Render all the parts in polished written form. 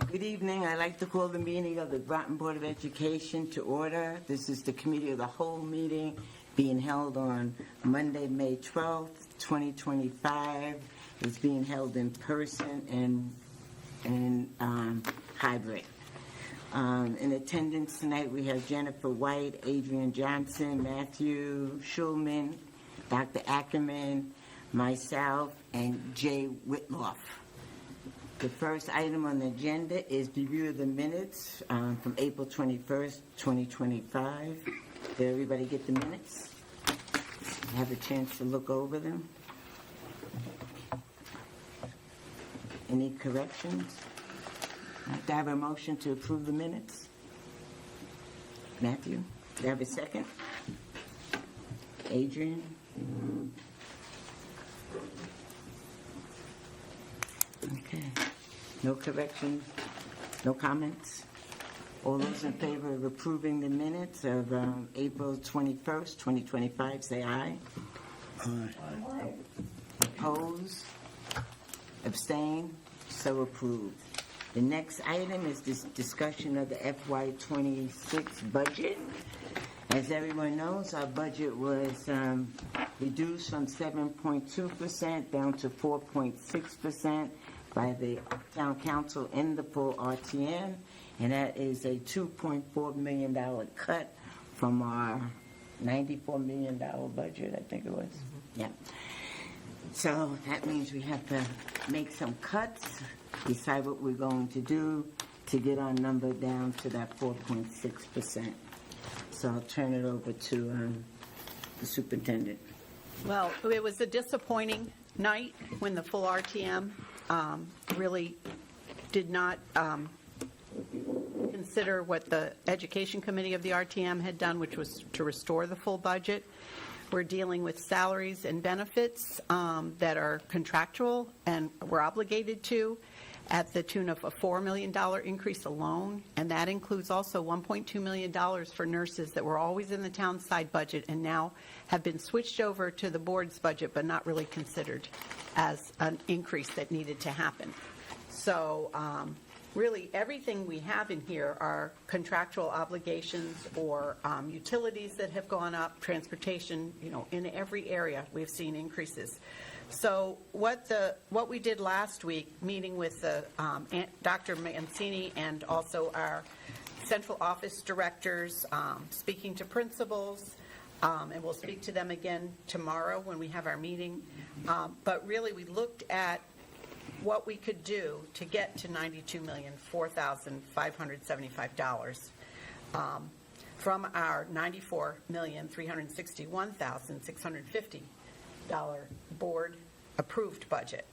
Good evening. I'd like to call the meeting of the Groton Board of Education to order. This is the Committee of the Whole meeting being held on Monday, May 12th, 2025. It's being held in person and hybrid. In attendance tonight, we have Jennifer White, Adrian Johnson, Matthew Schulman, Dr. Ackerman, myself, and Jay Whitloff. The first item on the agenda is review of the minutes from April 21st, 2025. Did everybody get the minutes? Have a chance to look over them? Any corrections? Do I have a motion to approve the minutes? Matthew, do I have a second? Adrian? Okay. No corrections? No comments? All those in favor of approving the minutes of April 21st, 2025, say aye. Aye. Oppose? Abstain? So approved. The next item is this discussion of the FY26 budget. As everyone knows, our budget was reduced from 7.2% down to 4.6% by the Town Council in the full RTM, and that is a $2.4 million cut from our $94 million budget, I think it was. Mm-hmm. Yeah. So that means we have to make some cuts, decide what we're going to do to get our number down to that 4.6%. So I'll turn it over to the superintendent. Well, it was a disappointing night when the full RTM really did not consider what the Education Committee of the RTM had done, which was to restore the full budget. We're dealing with salaries and benefits that are contractual and we're obligated to at the tune of a $4 million increase alone, and that includes also $1.2 million for nurses that were always in the town side budget and now have been switched over to the board's budget but not really considered as an increase that needed to happen. So really everything we have in here are contractual obligations or utilities that have gone up, transportation, in every area we've seen increases. So what we did last week, meeting with Dr. Mancini and also our central office directors, speaking to principals, and we'll speak to them again tomorrow when we have our meeting. But really we looked at what we could do to get to $92,004,575 from our $94,361,650 board approved budget.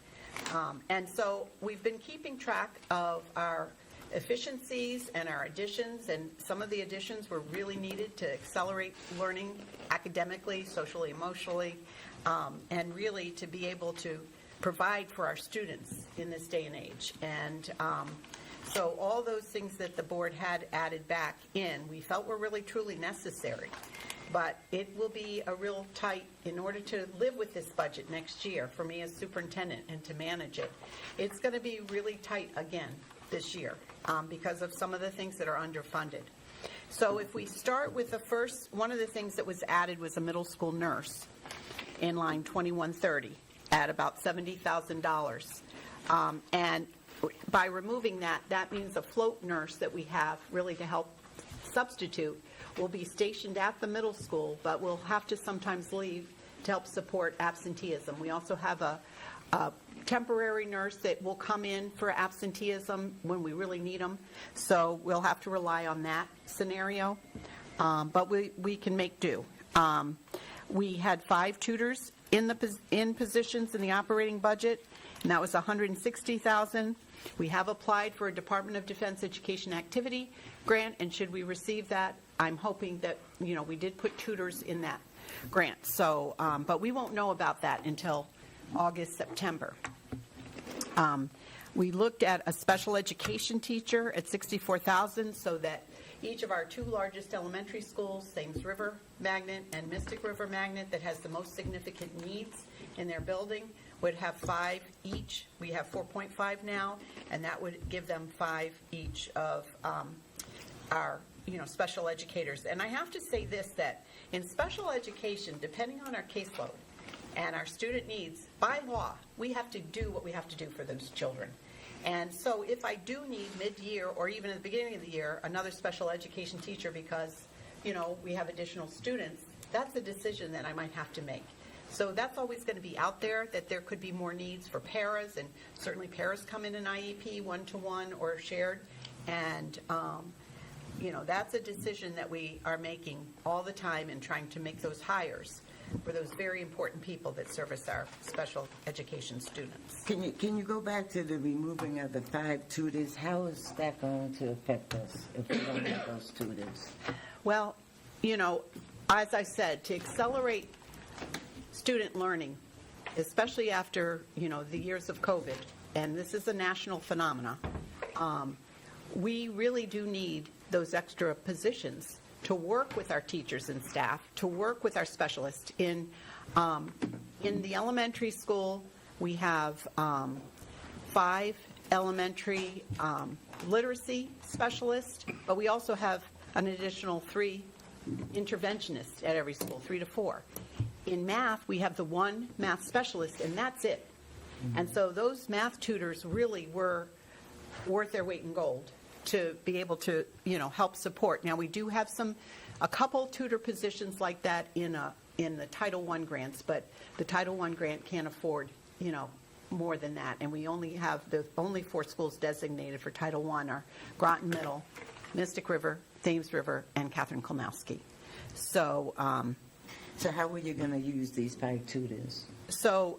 And so we've been keeping track of our efficiencies and our additions, and some of the additions were really needed to accelerate learning academically, socially, emotionally, and really to be able to provide for our students in this day and age. And so all those things that the board had added back in, we felt were really truly necessary. But it will be a real tight, in order to live with this budget next year, for me as superintendent and to manage it, it's going to be really tight again this year because of some of the things that are underfunded. So if we start with the first, one of the things that was added was a middle school nurse in line 2130 at about $70,000. And by removing that, that means a float nurse that we have really to help substitute will be stationed at the middle school, but will have to sometimes leave to help support absenteeism. We also have a temporary nurse that will come in for absenteeism when we really need them, so we'll have to rely on that scenario, but we can make do. We had 5 tutors in positions in the operating budget, and that was $160,000. We have applied for a Department of Defense Education Activity grant, and should we receive that, I'm hoping that, we did put tutors in that grant. So, but we won't know about that until August, September. We looked at a special education teacher at $64,000 so that each of our 2 largest elementary schools, Thames River Magnet and Mystic River Magnet, that has the most significant needs in their building, would have 5 each. We have 4.5 now, and that would give them 5 each of our special educators. And I have to say this, that in special education, depending on our caseload and our student needs, by law, we have to do what we have to do for those children. And so if I do need mid-year or even at the beginning of the year another special education teacher because, we have additional students, that's a decision that I might have to make. So that's always going to be out there, that there could be more needs for paras, and certainly paras come in an IEP, one-to-one or shared. And that's a decision that we are making all the time in trying to make those hires for those very important people that service our special education students. Can you go back to the removing of the 5 tutors? How is that going to affect us if we don't have those tutors? Well, as I said, to accelerate student learning, especially after, the years of COVID, and this is a national phenomena, we really do need those extra positions to work with our teachers and staff, to work with our specialists. In the elementary school, we have 5 elementary literacy specialists, but we also have an additional 3 interventionists at every school, 3 to 4. In math, we have the 1 math specialist, and that's it. And so those math tutors really were worth their weight in gold to be able to, help support. Now, we do have a couple tutor positions like that in the Title I grants, but the Title I grant can't afford, more than that. And we only have the only 4 schools designated for Title I are Groton Middle, Mystic River, Thames River, and Catherine Kolmowski. So, So how are you going to use these 5 tutors? So,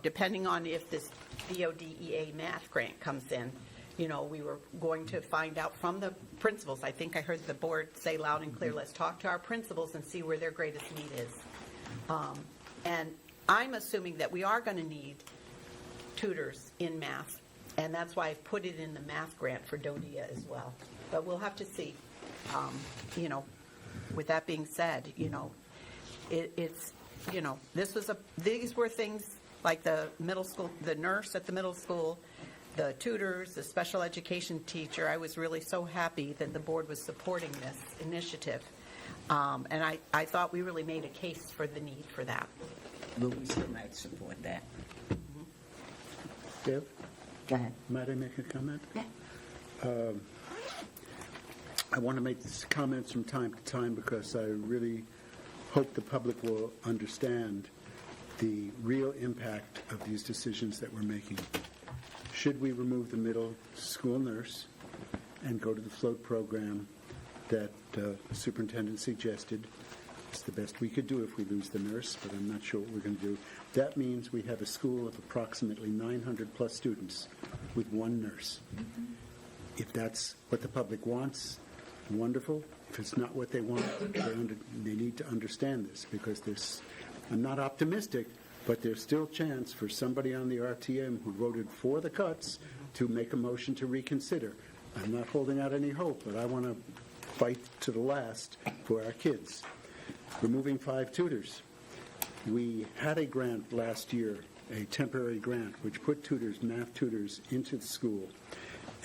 depending on if this BODEA math grant comes in, we were going to find out from the principals. I think I heard the board say loud and clear, let's talk to our principals and see where their greatest need is. And I'm assuming that we are going to need tutors in math, and that's why I've put it in the math grant for DODEA as well. But we'll have to see. With that being said, these were things like the middle school, the nurse at the middle school, the tutors, the special education teacher. I was really so happy that the board was supporting this initiative. And I thought we really made a case for the need for that. But we still might support that. Deb, Go ahead. might I make a comment? Yeah. I want to make these comments from time to time because I really hope the public will understand the real impact of these decisions that we're making. Should we remove the middle school nurse and go to the float program that the superintendent suggested? It's the best we could do if we lose the nurse, but I'm not sure what we're going to do. That means we have a school of approximately 900 plus students with 1 nurse. If that's what the public wants, wonderful. If it's not what they want, they need to understand this, because I'm not optimistic, but there's still a chance for somebody on the RTM who voted for the cuts to make a motion to reconsider. I'm not holding out any hope, but I want to fight to the last for our kids. Removing 5 tutors. We had a grant last year, a temporary grant, which put tutors, math tutors, into the school.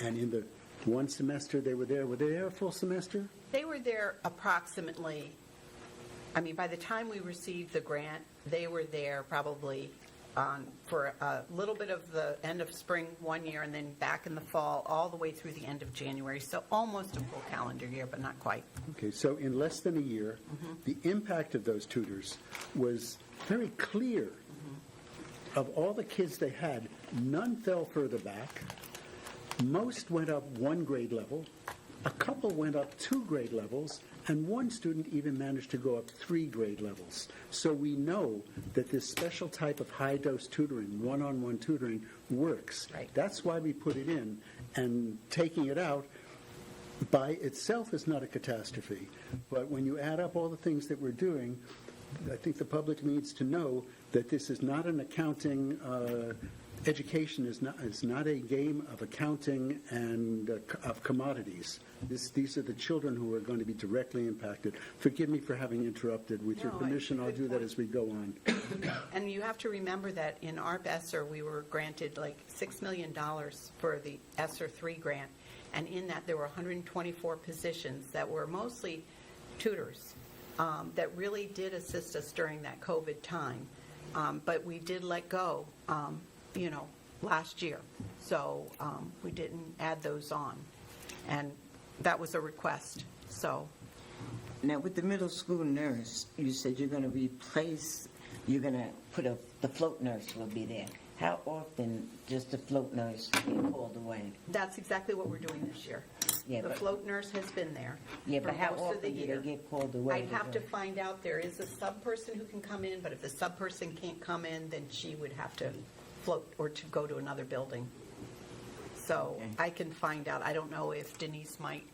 And in the 1 semester they were there a full semester? They were there approximately, by the time we received the grant, they were there probably for a little bit of the end of spring 1 year and then back in the fall all the way through the end of January. So almost a full calendar year, but not quite. Okay, so in less than a year, the impact of those tutors was very clear. Of all the kids they had, none fell further back. Most went up 1 grade level. A couple went up 2 grade levels, and 1 student even managed to go up 3 grade levels. So we know that this special type of high-dose tutoring, one-on-one tutoring, works. Right. That's why we put it in, and taking it out by itself is not a catastrophe. But when you add up all the things that we're doing, I think the public needs to know that this is not an accounting education is not a game of accounting and of commodities. These are the children who are going to be directly impacted. Forgive me for having interrupted. With your No, permission, I'll good do that point. as we go on. And you have to remember that in our ESSER, we were granted like $6 million for the ESSER 3 grant. And in that, there were 124 positions that were mostly tutors that really did assist us during that COVID time. But we did let go, last year. So we didn't add those on. And that was a request, so. Now, with the middle school nurse, you said you're going to replace, you're going to put the float nurse will be there. How often does the float nurse get called away? That's exactly what we're doing this year. Yeah, The but- float nurse has been there Yeah, for but how most of the often do year. they get called away? I'd have to find out. There is a sub person who can come in, but if the sub person can't come in, then she would have to float or to go to another building. So Okay. I can find out. I don't know if Denise might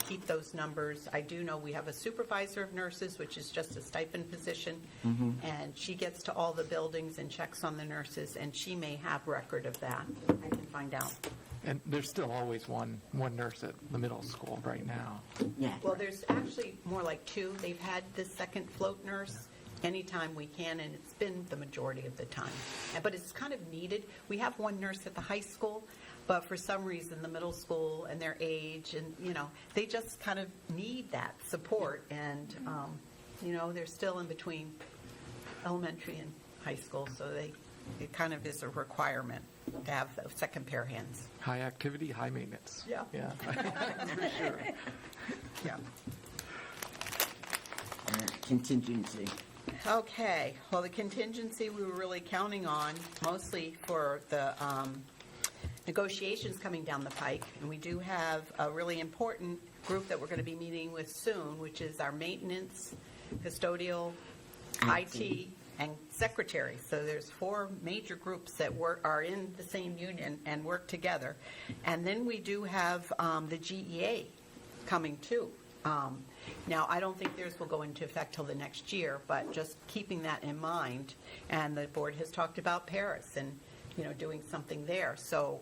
keep those numbers. I do know we have a supervisor of nurses, which is just a stipend position, and she gets to all the buildings and checks on the nurses, and she may have record of that. I can find out. And there's still always one nurse at the middle school right now. Yeah. Well, there's actually more like two. They've had the second float nurse anytime we can, and it's been the majority of the time. But it's kind of needed. We have one nurse at the high school, but for some reason, the middle school and their age, and, they just kind of need that support. And, they're still in between elementary and high school, so it kind of is a requirement to have the second pair of hands. High activity, high maintenance. Yeah. Yeah, for sure. Yeah. Contingency. Okay, well, the contingency we were really counting on mostly for the negotiations coming down the pike, and we do have a really important group that we're going to be meeting with soon, which is our maintenance, custodial, IT, and secretary. So there's 4 major groups that are in the same union and work together. And then we do have the GEA coming too. Now, I don't think theirs will go into effect till the next year, but just keeping that in mind. And the board has talked about Paris and, doing something there. So,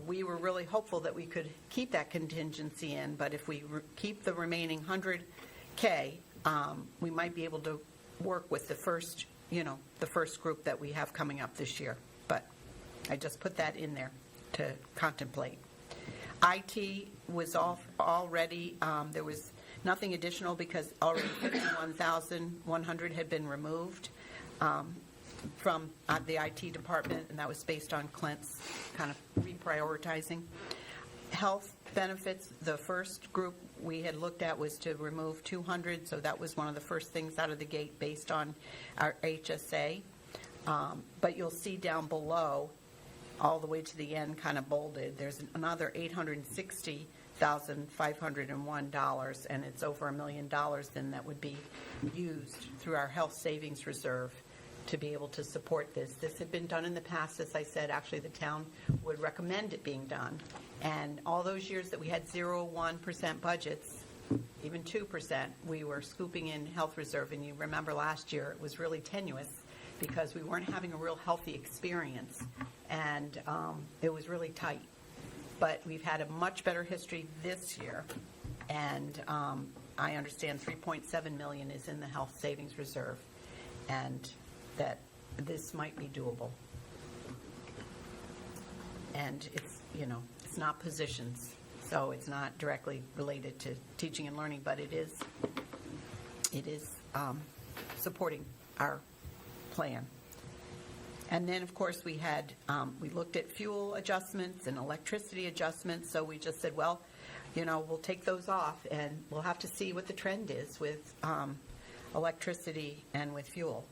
we were really hopeful that we could keep that contingency in, but if we keep the remaining 100K, we might be able to work with the first group that we have coming up this year. But I just put that in there to contemplate. IT was already, there was nothing additional because already 51,100 had been removed from the IT department, and that was based on Clint's kind of reprioritizing. Health benefits, the first group we had looked at was to remove 200, so that was one of the first things out of the gate based on our HSA. But you'll see down below, all the way to the end, kind of bolded, there's another $860,501, and it's over $1 million then that would be used through our health savings reserve to be able to support this. This had been done in the past, as I said. Actually, the town would recommend it being done. And all those years that we had 0, 1% budgets, even 2%, we were scooping in health reserve. And you remember last year, it was really tenuous because we weren't having a real healthy experience. And it was really tight. But we've had a much better history this year. And I understand $3.7 million is in the health savings reserve. And that this might be doable. And it's, it's not positions, so it's not directly related to teaching and learning, but it is supporting our plan. And then, of course, we looked at fuel adjustments and electricity adjustments, so we just said, well, we'll take those off, and we'll have to see what the trend is with electricity and with fuel.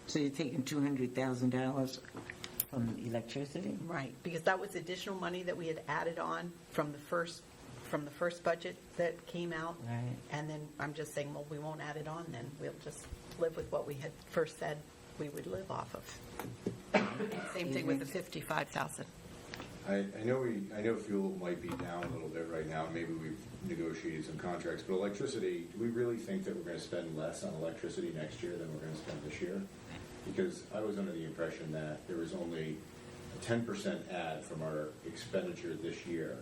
So you're taking $200,000 from electricity? Right, because that was additional money that we had added on from the first budget that came out. Right. And then I'm just saying, well, we won't add it on then. We'll just live with what we had first said we would live off of. Same thing with the $55,000. I know fuel might be down a little bit right now. Maybe we've negotiated some contracts, but electricity, do we really think that we're going to spend less on electricity next year than we're going to spend this year? because I was under the impression that there was only a 10% add from our expenditure this year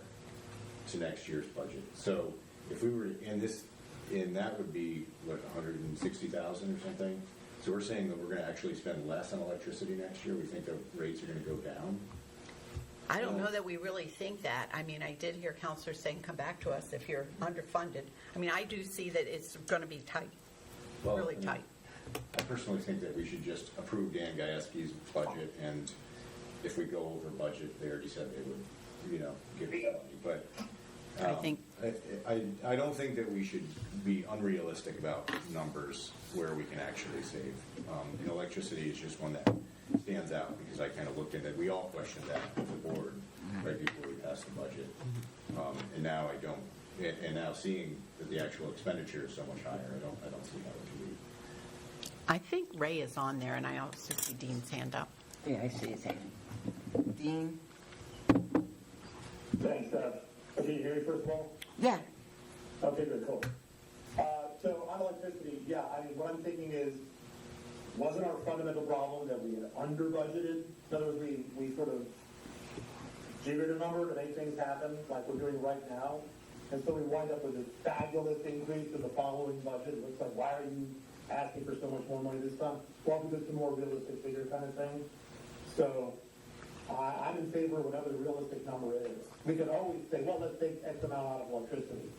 to next year's budget. So if we were in this, and that would be, what, 160,000 or something? So we're saying that we're going to actually spend less on electricity next year? We think the rates are going to go down? I don't know that we really think that. I mean, I did hear counselors saying, come back to us if you're underfunded. I mean, I do see that it's going to be tight, really tight. I personally think that we should just approve Dan Gajewski's budget, and if we go over budget, they already said they would, give us money. But I think- I don't think that we should be unrealistic about numbers where we can actually save. And electricity is just one that stands out, because I kind of looked at it. We all questioned that with the board right before we passed the budget, and now I don't. And now seeing that the actual expenditure is so much higher, I don't see how it can be. I think Ray is on there, and I also see Dean's hand up. Yeah, I see his hand. Dean? Thanks. Can you hear me first of all? Yeah. Okay, good, cool. So on electricity, yeah, I mean, what I'm thinking is, wasn't our fundamental problem that we had under budgeted? In other words, we sort of jiggered a number to make things happen like we're doing right now. And so we wind up with this fabulous increase in the following budget. It looks like, why are you asking for so much more money this time? Well, because it's a more realistic figure kind of thing. So I'm in favor of whatever the realistic number is. We could always say, well, let's take X amount out of electricity.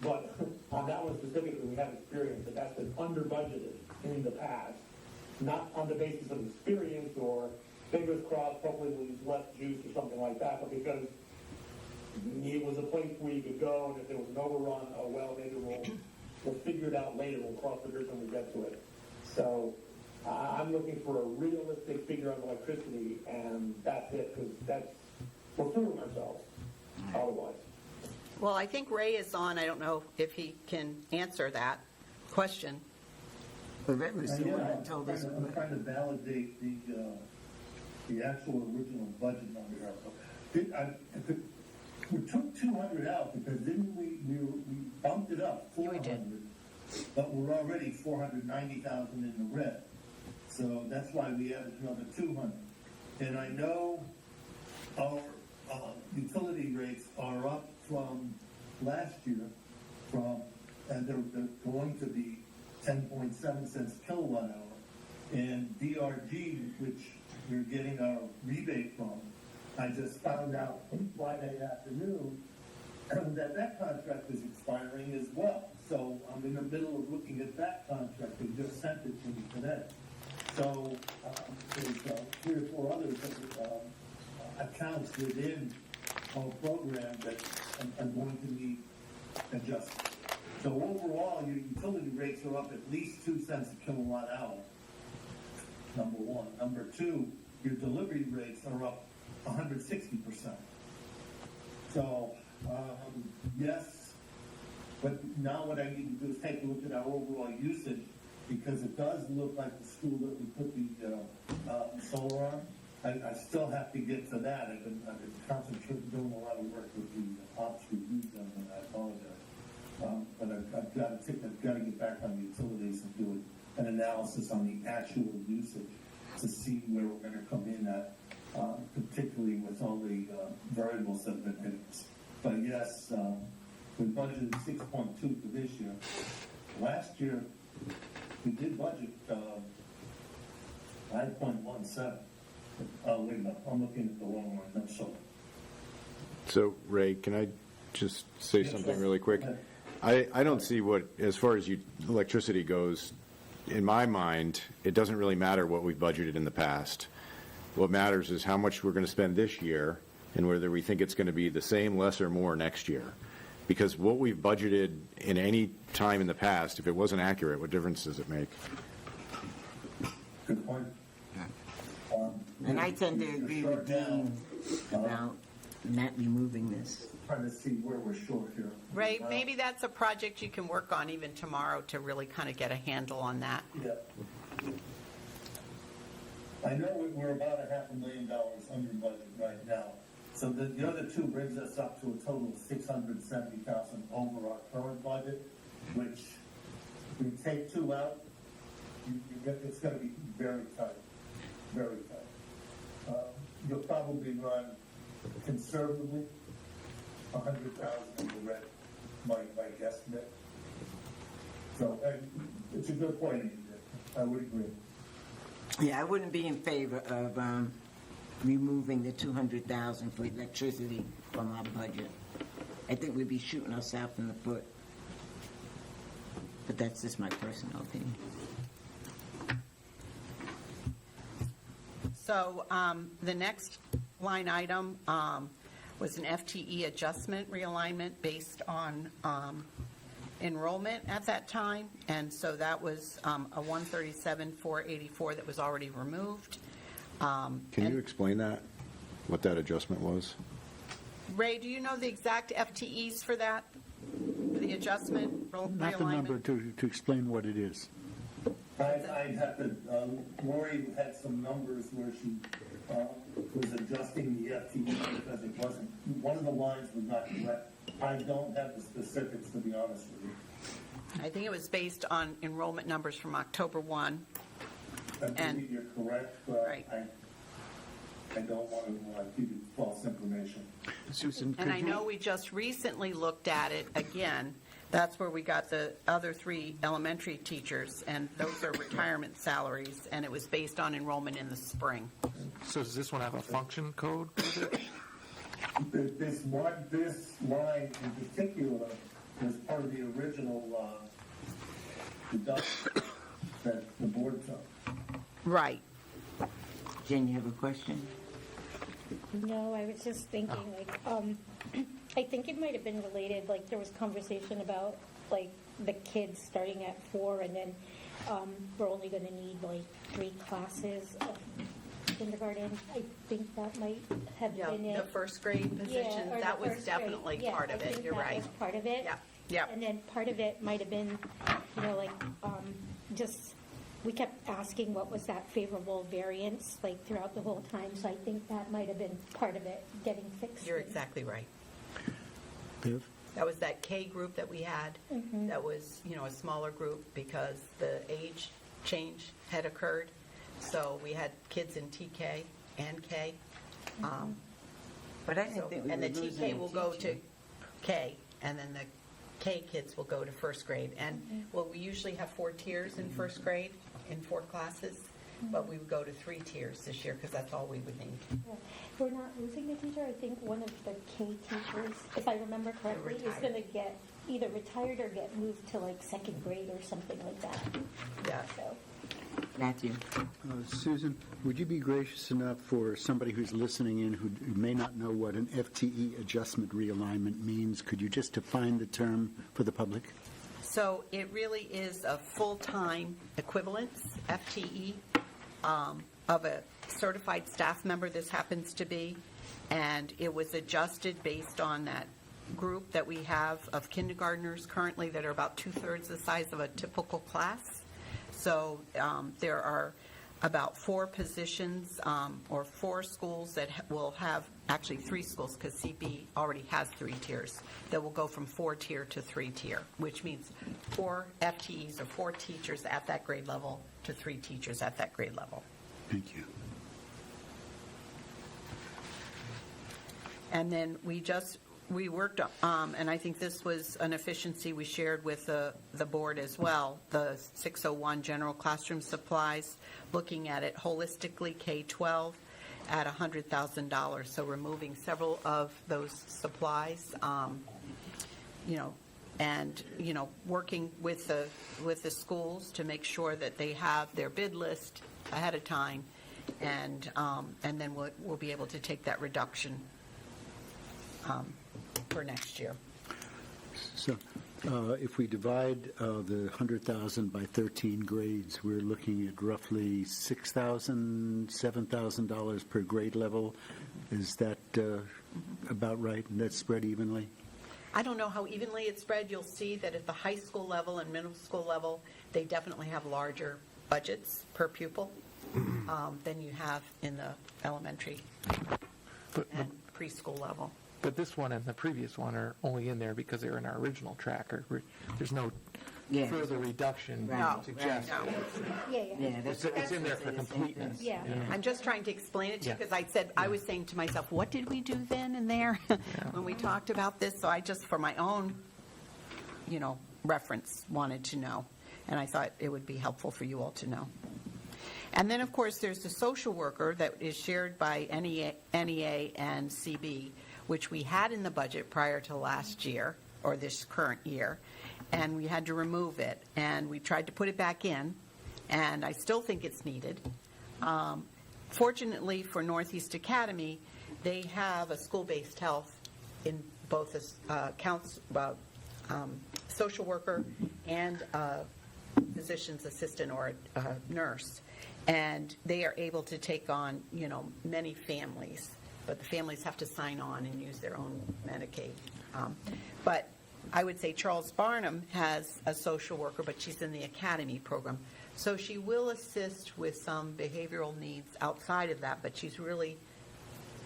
But on that one specifically, we have experience that that's been under budgeted in the past, not on the basis of experience or fingers crossed, hopefully we'll use less juice or something like that, but because it was a place where you could go, and if there was an overrun, oh well, maybe we'll figure it out later. We'll cross the bridge when we get to it. So I'm looking for a realistic figure on electricity, and that's it, because we're fooling ourselves otherwise. Well, I think Ray is on. I don't know if he can answer that question. But Ray was the one that Yeah, told us. I'm trying to validate the actual original budget number. We took 200 out because didn't we bumped it up Yeah, we 400, did. but we're already 490,000 in the red. So that's why we added another 200. And I know our utility rates are up from last year, and they're going to be 10.7 cents kilowatt hour. And DRG, which we're getting our rebate from, I just found out Friday afternoon that contract is expiring as well. So I'm in the middle of looking at that contract. They just sent it to me today. So there's 3 or 4 other accounts within our program that are going to need adjusted. So overall, your utility rates are up at least 2 cents a kilowatt hour, number one. Number two, your delivery rates are up 160%. So, yes, but now what I need to do is take a look at our overall usage, because it does look like the school that we put the solar on. I still have to get to that. I've been concentrating, doing a lot of work with the ops reviews, and I apologize. But I've got to get back on the utilities and do an analysis on the actual usage to see where we're going to come in at, particularly with all the variables that have been hit. But yes, we budgeted 6.2 for this year. Last year, we did budget 5.17. Wait a minute, I'm looking at the wrong one. I'm sorry. So, Ray, can I just say something really quick? I don't see what, as far as electricity goes, in my mind, it doesn't really matter what we've budgeted in the past. What matters is how much we're going to spend this year and whether we think it's going to be the same, less, or more next year. Because what we've budgeted in any time in the past, if it wasn't accurate, what difference does it make? Good point. And I tend to agree with Dean about not removing this. Trying to see where we're short here. Ray, maybe that's a project you can work on even tomorrow to really kind of get a handle on that. Yeah. I know we're about $500,000 under budget right now. So the other two brings us up to a total of $670,000 over our current budget, which we take 2 out, it's going to be very tight, very tight. You'll probably run conservatively 100,000 in the red, my guesstimate. So it's a good point, Edith. I would agree. Yeah, I wouldn't be in favor of removing the 200,000 for electricity from our budget. I think we'd be shooting ourselves in the foot. But that's just my personal opinion. So the next line item was an FTE adjustment realignment based on enrollment at that time. And so that was a 137,484 that was already removed. Can you explain that, what that adjustment was? Ray, do you know the exact FTEs for that, the adjustment realignment? Not the number to explain what it is. I'd have to, Lori had some numbers where she was adjusting the FTE because it wasn't, one of the lines was not correct. I don't have the specifics, to be honest with you. I think it was based on enrollment numbers from October 1. I believe you're correct, but Right. I don't want to give you false information. Susan, And I know we just recently looked at it again. That's where we got the other 3 elementary teachers, and those are retirement salaries, and it was based on enrollment in the spring. So does this one have a function code with it? This line in particular was part of the original deduction that the board took. Right. Jen, you have a question? No, I was just thinking, like, I think it might have been related, like, there was conversation about, like, the kids starting at 4, and then we're only going to need, like, 3 classes of kindergarten. I think that might have Yeah, been the it. first grade position, or that the was first grade. definitely Yeah, part of I it, think you're that right. was part of it. Yeah, yeah. And then part of it might have been, you know, like, just, we kept asking what was that favorable variance, like, throughout the whole time, so I think that might have been part of it getting fixed. You're exactly right. Viv? That was that K group that we had. That was, you know, a smaller group because the age change had occurred. So we had kids in TK and K. But I didn't think we And were the losing TK a will go to teacher. K, and then the K kids will go to first grade. And, well, we usually have 4 tiers in first grade, in 4 classes, but we would go to 3 tiers this year because that's all we would need. Yeah. We're not losing a teacher. I think one of the K teachers, if I remember correctly, is Retired. going to get either retired or get moved to like 2nd grade or something like that. Yeah. So, Matthew? Susan, would you be gracious enough for somebody who's listening in who may not know what an FTE adjustment realignment means, could you just define the term for the public? So it really is a full-time equivalence, FTE, of a certified staff member, this happens to be, and it was adjusted based on that group that we have of kindergartners currently that are about 2/3 the size of a typical class. So there are about 4 positions or 4 schools that will have, actually 3 schools, because CB already has 3 tiers, that will go from 4-tier to 3-tier, which means 4 FTEs or 4 teachers at that grade level to 3 teachers at that grade level. Thank you. And then we worked, and I think this was an efficiency we shared with the board as well, the 601 general classroom supplies, looking at it holistically, K-12 at $100,000. So removing several of those supplies, working with the schools to make sure that they have their bid list ahead of time, and then we'll be able to take that reduction for next year. So if we divide the 100,000 by 13 grades, we're looking at roughly $6,000, $7,000 per grade level. Is that about right? And that's spread evenly? I don't know how evenly it's spread. You'll see that at the high school level and middle school level, they definitely have larger budgets per pupil than you have in the elementary and preschool level. But this one and the previous one are only in there because they were in our original tracker. There's no Yeah. further reduction Right. No, suggested. no. Yeah, yeah. Yeah, that's It's in there for completeness. Yeah. I'm just trying to explain it to you, Yeah. because I was saying to myself, what did we do then and there when we talked about this? So I just, for my own, reference, wanted to know. And I thought it would be helpful for you all to know. And then, of course, there's the social worker that is shared by NEA and CB, which we had in the budget prior to last year, or this current year, and we had to remove it. And we tried to put it back in, and I still think it's needed. Fortunately for Northeast Academy, they have a school-based health in both a social worker and a physician's assistant or a nurse. And they are able to take on, many families, but the families have to sign on and use their own Medicaid. But I would say Charles Barnum has a social worker, but she's in the academy program. So she will assist with some behavioral needs outside of that, but she's really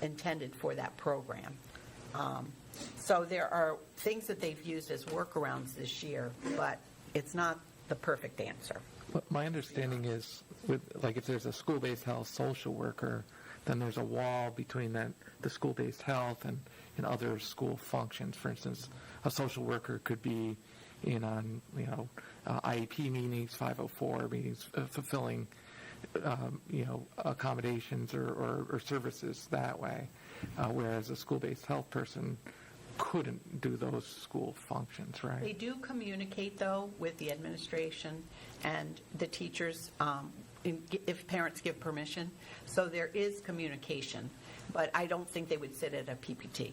intended for that program. So there are things that they've used as workarounds this year, but it's not the perfect answer. But my understanding is, if there's a school-based health social worker, then there's a wall between the school-based health and other school functions. For instance, a social worker could be in on, IEP meetings, 504 meetings, fulfilling, accommodations or services that way, whereas a school-based health person couldn't do those school functions, right? They do communicate, though, with the administration and the teachers, if parents give permission. So there is communication, but I don't think they would sit at a PPT.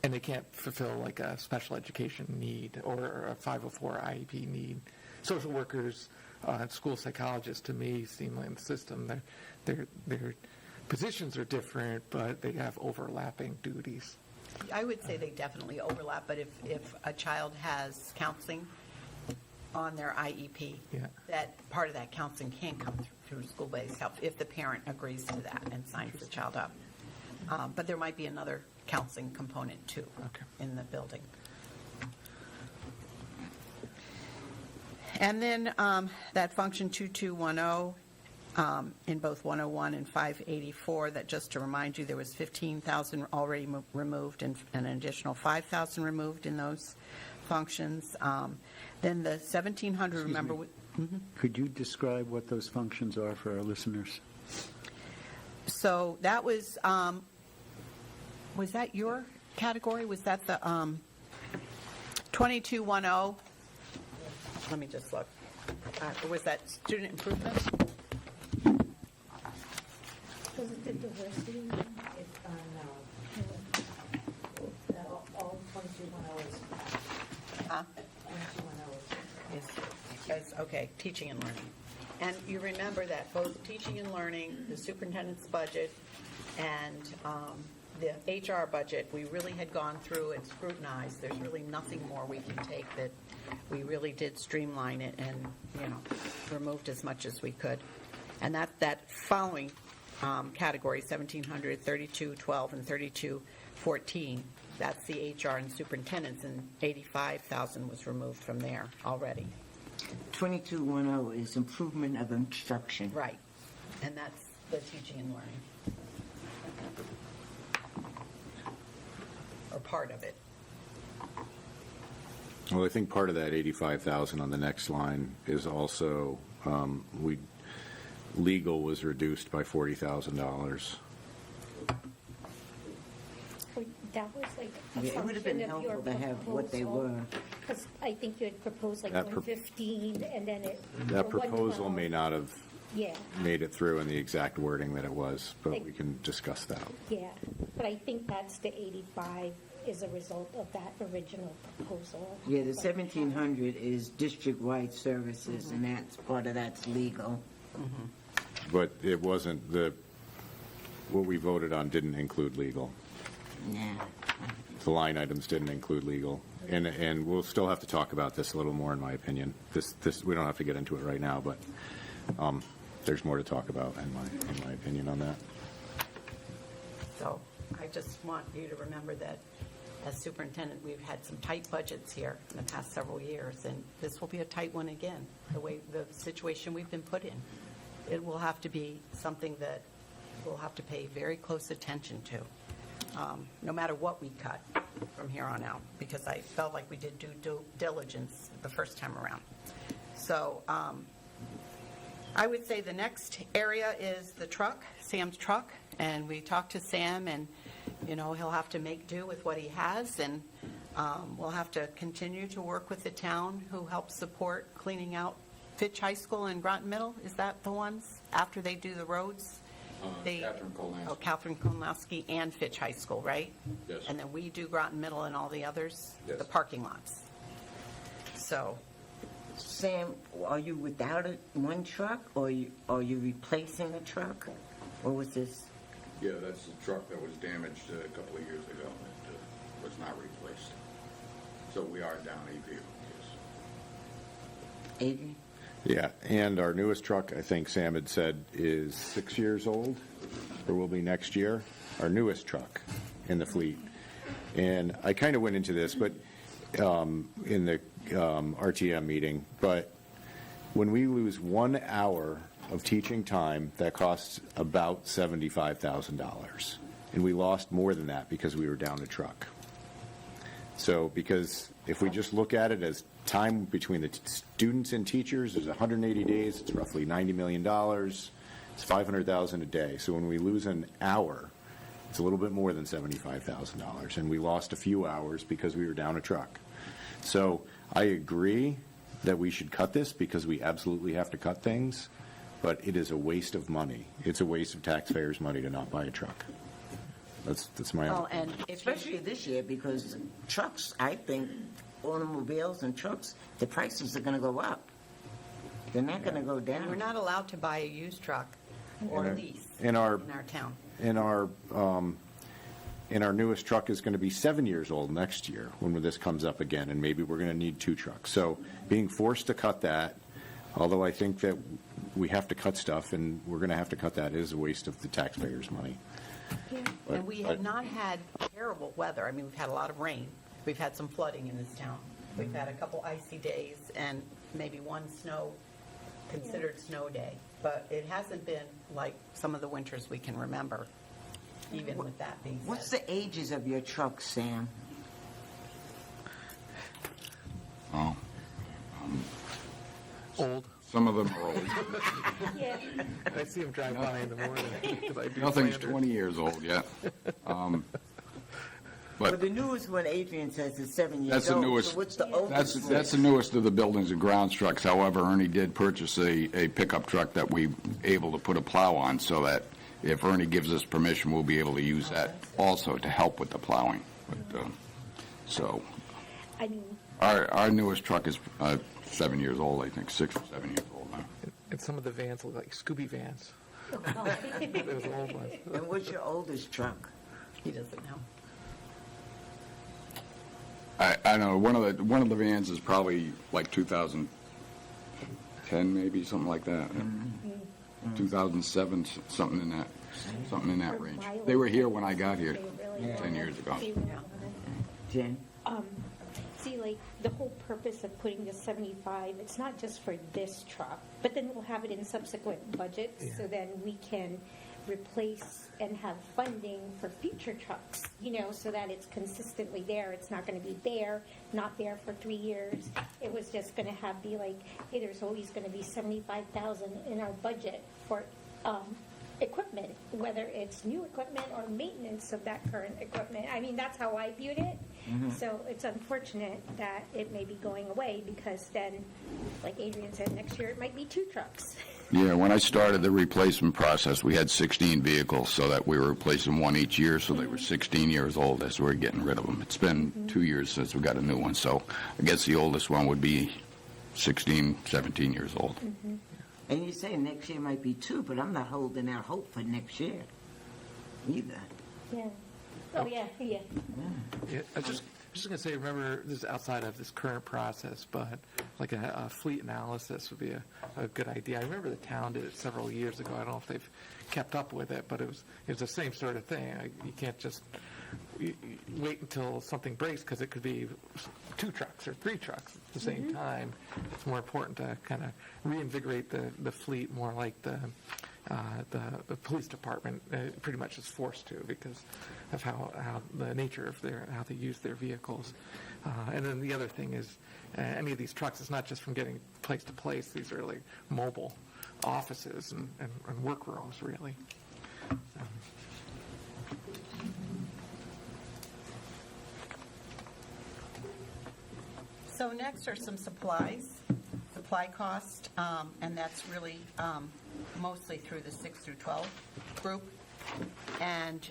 And they can't fulfill like a special education need or a 504 IEP need. Social workers, school psychologists, to me, seem like in the system. Their positions are different, but they have overlapping duties. I would say they definitely overlap, but if a child has counseling on their IEP, Yeah. that part of that counseling can come through school-based health if the parent agrees to that and signs the child up. But there might be another counseling component, too, Okay. in the building. And then that function 2210, in both 101 and 584, that, just to remind you, there was 15,000 already removed and an additional 5,000 removed in those functions. Then the 1,700, remember, Could you describe what those functions are for our listeners? so that was that your category? Was that the 2210? Let me just look. Was that student improvement? Was it the diversity? No. All 2210 is, Huh? 2210 is. Okay, teaching and learning. And you remember that both teaching and learning, the superintendent's budget, and the HR budget, we really had gone through and scrutinized. There's really nothing more we can take, that we really did streamline it and, removed as much as we could. And that following category, 1,700, 3212, and 3214, that's the HR and superintendents, and 85,000 was removed from there already. 2210 is improvement of instruction. Right. And that's the teaching and learning. Or part of it. Well, I think part of that 85,000 on the next line is also, legal was reduced by $40,000. That was like a Yeah, it would have been function of your helpful to have what they proposal. were. Because I think you had proposed like That 115, and then it. That or proposal 112. may not have Yeah, made it through in the exact wording that it was, but we can discuss that. yeah. But I think that's the 85 is a result of that original proposal. Yeah, the 1,700 is district-wide services, and that's legal. But it wasn't, what we voted on didn't include legal. Yeah. The line items didn't include legal. And we'll still have to talk about this a little more, in my opinion. This we don't have to get into it right now, but there's more to talk about, in my opinion, on that. So I just want you to remember that as superintendent, we've had some tight budgets here in the past several years, and this will be a tight one again, the situation we've been put in. It will have to be something that we'll have to pay very close attention to, no matter what we cut from here on out, because I felt like we did due diligence the first time around. So I would say the next area is the truck, Sam's truck, and we talked to Sam, and, he'll have to make do with what he has, and we'll have to continue to work with the town who helps support cleaning out Fitch High School and Groton Middle. Is that the ones, after they do the roads? Catherine Kolnowski. Oh, Catherine Kolnowski and Fitch High School, right? Yes. And then we do Groton Middle and all the others? Yes. The parking lots. So, Sam, are you without one truck, or are you replacing a truck? Or was this? Yeah, that's the truck that was damaged a couple of years ago. It was not replaced. So we are down a vehicle, yes. Adrian? Yeah, and our newest truck, I think Sam had said, is 6 years old, or will be next year, our newest truck in the fleet. And I kind of went into this, but in the RTM meeting, but when we lose 1 hour of teaching time, that costs about $75,000. And we lost more than that because we were down a truck. So, because if we just look at it as time between the students and teachers, there's 180 days, it's roughly $90 million, it's $500,000 a day. So when we lose an hour, it's a little bit more than $75,000, and we lost a few hours because we were down a truck. So I agree that we should cut this because we absolutely have to cut things, but it is a waste of money. It's a waste of taxpayers' money to not buy a truck. That's my well, opinion. and if Especially this year, because trucks, I think, automobiles and trucks, the prices are going to go up. They're not going to go down. we're not allowed to buy a used truck or lease In our town. And our newest truck is going to be 7 years old next year when this comes up again, and maybe we're going to need 2 trucks. So being forced to cut that, although I think that we have to cut stuff, and we're going to have to cut that, is a waste of the taxpayers' money. And we have not had terrible weather. I mean, we've had a lot of rain. We've had some flooding in this town. We've had a couple icy days and maybe one considered snow day. But it hasn't been like some of the winters we can remember, even with that being said. What's the ages of your trucks, Sam? Oh, Old. some of them are old. Yeah. I see them drive by in the morning. 'cause I do Nothing's Flanders. 20 years old yet. Well, But the newest one, Adrian says, is 7 years That's the old. newest. So what's the oldest one? That's the newest of the buildings and grounds trucks. However, Ernie did purchase a pickup truck that we able to put a plow on, so that if Ernie gives us permission, we'll be able to use that also to help with the plowing. But, so I mean, our newest truck is 7 years old, I think, 6 or 7 years old now. And some of the vans look like Scooby vans. Those old ones. And what's your oldest truck? He doesn't know. I know one of the vans is probably like 2010, maybe something like that. 2007, something in that range. They were here when I got here they really 10 years ago. Jen? See, like, the whole purpose of putting the 75, it's not just for this truck, but then we'll have it in subsequent budgets, so then we can replace and have funding for future trucks, so that it's consistently there. It's not going to be there, not there for 3 years. It was just going to be like, hey, there's always going to be $75,000 in our budget for equipment, whether it's new equipment or maintenance of that current equipment. I mean, that's how I viewed it. So it's unfortunate that it may be going away, because then, like Adrian said, next year it might be 2 trucks. Yeah, when I started the replacement process, we had 16 vehicles, so that we were replacing one each year, so they were 16 years old as we were getting rid of them. It's been 2 years since we got a new one, so I guess the oldest one would be 16, 17 years old. And you say next year might be 2, but I'm not holding out hope for next year either. Yeah. Oh, yeah. Yeah, I was just going to say, remember, this is outside of this current process, but like a fleet analysis would be a good idea. I remember the town did it several years ago. I don't know if they've kept up with it, but it was the same sort of thing. You can't just wait until something breaks, because it could be 2 trucks or 3 trucks at the same time. It's more important to kind of reinvigorate the fleet, more like the police department pretty much is forced to, because of how the nature of how they use their vehicles. And then the other thing is, any of these trucks, it's not just from getting place to place. These are like mobile offices and workrooms, really. So next are some supply cost, and that's really mostly through the 6 through 12 group. And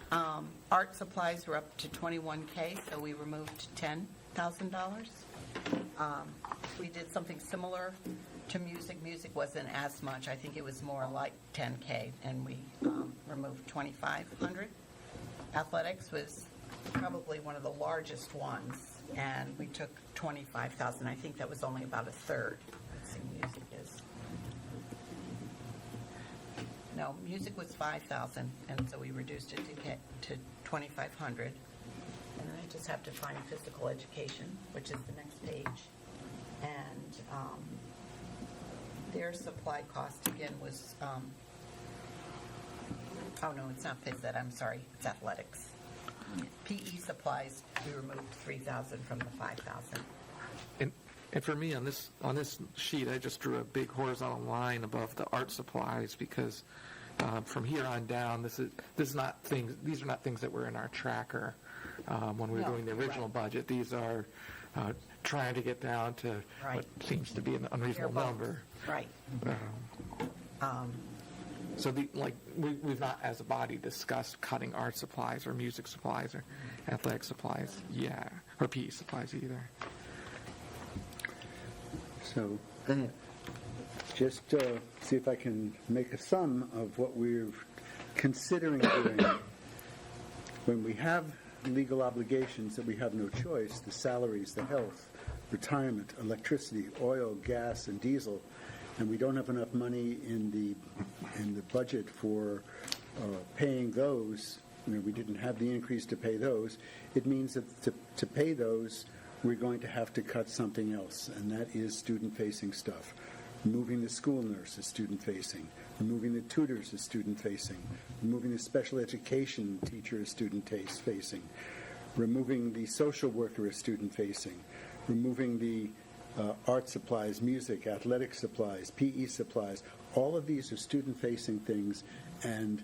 art supplies were up to $21K, so we removed $10,000. We did something similar to music. Music wasn't as much. I think it was more like $10K, and we removed $2,500. Athletics was probably one of the largest ones, and we took $25,000. I think that was only about a third. Let's see, music is. No, music was $5,000, and so we reduced it to $2,500. And then I just have to find physical education, which is the next page. And their supply cost again was, oh no, it's not phys ed, I'm sorry, it's athletics. PE supplies, we removed $3,000 from the $5,000. And for me, on this sheet, I just drew a big horizontal line above the art supplies, because from here on down, these are not things that were in our tracker when we were doing the original budget. These are trying to get down to what seems to be an unreasonable number. Right. So we've not, as a body, discussed cutting art supplies or music supplies or athletic supplies, or PE supplies either. So, Go ahead. just see if I can make a sum of what we're considering doing. When we have legal obligations that we have no choice, the salaries, the health, retirement, electricity, oil, gas, and diesel, and we don't have enough money in the budget for paying those, we didn't have the increase to pay those, it means that to pay those, we're going to have to cut something else, and that is student-facing stuff. Removing the school nurse is student-facing. Removing the tutors is student-facing. Removing the special education teacher is student-facing. Removing the social worker is student-facing. Removing the art supplies, music, athletic supplies, PE supplies. All of these are student-facing things, and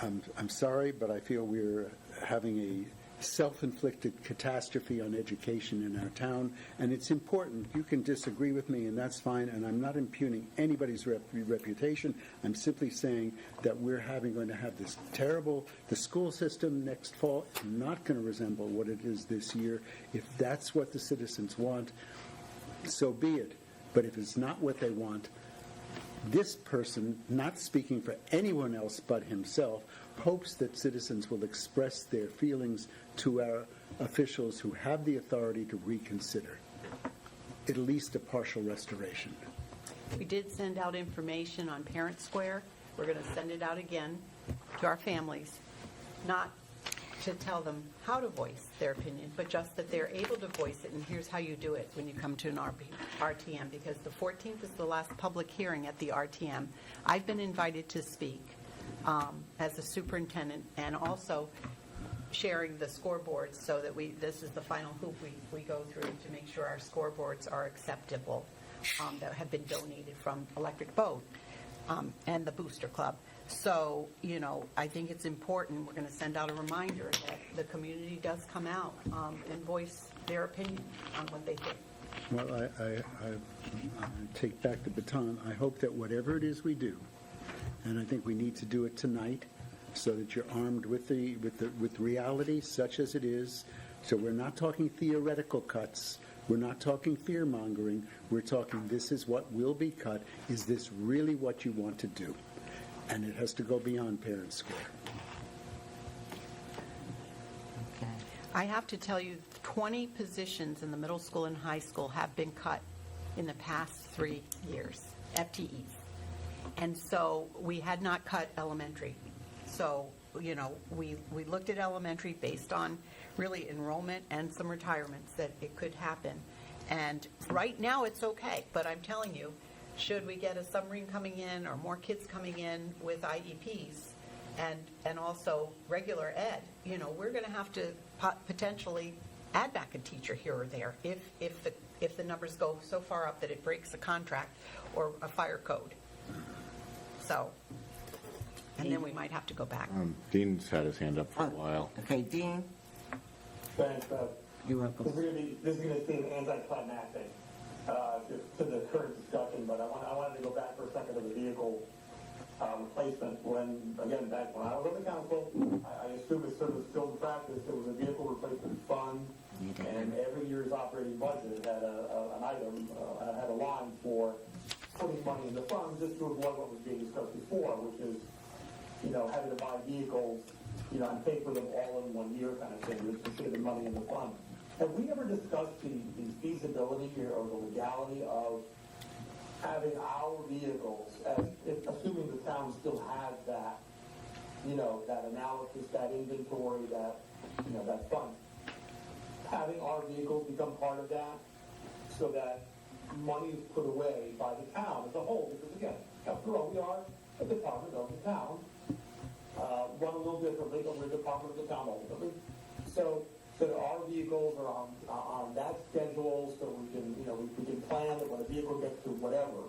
I'm sorry, but I feel we're having a self-inflicted catastrophe on education in our town, and it's important. You can disagree with me, and that's fine, and I'm not impugning anybody's reputation. I'm simply saying that we're going to have this terrible, the school system next fall is not going to resemble what it is this year. If that's what the citizens want, so be it. But if it's not what they want, this person, not speaking for anyone else but himself, hopes that citizens will express their feelings to our officials who have the authority to reconsider at least a partial restoration. We did send out information on Parent Square. We're going to send it out again to our families, not to tell them how to voice their opinion, but just that they're able to voice it, and here's how you do it when you come to an RTM, because the 14th is the last public hearing at the RTM. I've been invited to speak as a superintendent, and also sharing the scoreboards, so that this is the final hoop we go through to make sure our scoreboards are acceptable, that have been donated from Electric Boat and the Booster Club. So, I think it's important. We're going to send out a reminder that the community does come out and voice their opinion on what they think. Well, I take back the baton. I hope that whatever it is we do, and I think we need to do it tonight, so that you're armed with reality, such as it is. So we're not talking theoretical cuts. We're not talking fear-mongering. We're talking, this is what will be cut. Is this really what you want to do? And it has to go beyond Parent Square. Okay. I have to tell you, 20 positions in the middle school and high school have been cut in the past 3 years, FTEs. And so we had not cut elementary. So you know, we looked at elementary based on really enrollment and some retirements that it could happen. And right now, it's okay, but I'm telling you, should we get a submarine coming in or more kids coming in with IEPs and also regular ed, you know, we're going to have to potentially add back a teacher here or there if the numbers go so far up that it breaks a contract or a fire code. So, and then we might have to go back. Dean's had his hand up for a while. Okay, Dean, Thanks, Beth. you're welcome. This is going to seem anticlimactic to the current discussion, but I wanted to go back for a second to the vehicle replacement. Again, back when I was on the council, I assume it's sort of still in practice, there was a vehicle replacement fund, and every year's operating budget had an item, had a line for putting money in the fund just to avoid what was being discussed before, which is, you know, having to buy vehicles, you know, and pay for them all in 1 year kind of thing, just to save the money in the fund. Have we ever discussed the feasibility or the legality of having our vehicles, assuming the town still has that, you know, that analysis, that inventory, that, you know, that fund, having our vehicles become part of that so that money is put away by the town as a whole? Because again, after all, we are a department of the town, run a little differently, but we're a department of the town ultimately. So that our vehicles are on that schedule, so we can, you know, we can plan that when a vehicle gets to whatever,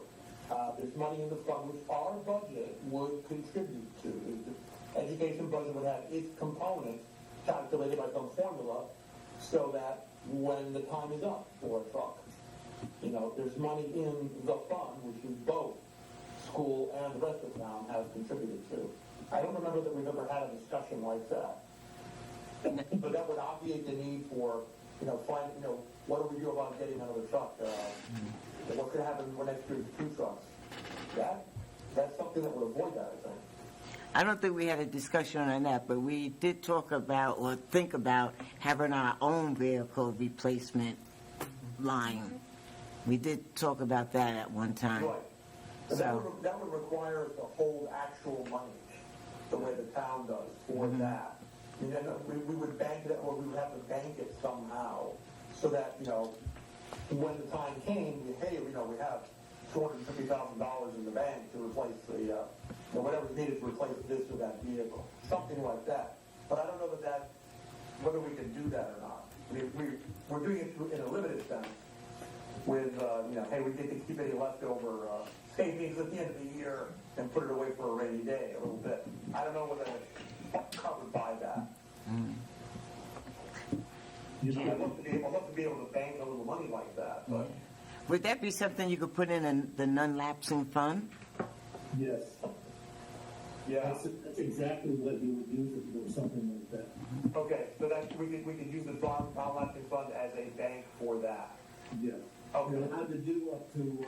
there's money in the fund which our budget would contribute to. The education budget would have its components calculated by some formula, so that when the time is up for a truck, you know, there's money in the fund, which is both school and the rest of the town has contributed to. I don't remember that we've ever had a discussion like that. But that would obviate the need for, you know, what do we do about getting another truck? What could happen when next year is 2 trucks? That's something that would avoid that, I think. I don't think we had a discussion on that, but we did talk about or think about having our own vehicle replacement line. We did talk about that at one time. Right. But that would require us to hold actual money the way the town does for that. And then we would bank it, or we would have to bank it somehow, so that, you know, when the time came, you know, we have $250,000 in the bank to replace the, you know, whatever's needed to replace this or that vehicle, something like that. But I don't know whether we can do that or not. We're doing it in a limited sense with, you know, hey, we get to keep any leftover savings at the end of the year and put it away for a rainy day a little bit. I don't know whether it's covered by that. I'd love to be able to bank a little money like that, but. Would that be something you could put in the non-lapsing fund? Yes. Yeah. That's exactly what you would use it for, something like that. Okay, so that we could use the non-lapsing fund as a bank for that. Yeah. Okay. You're allowed to do up to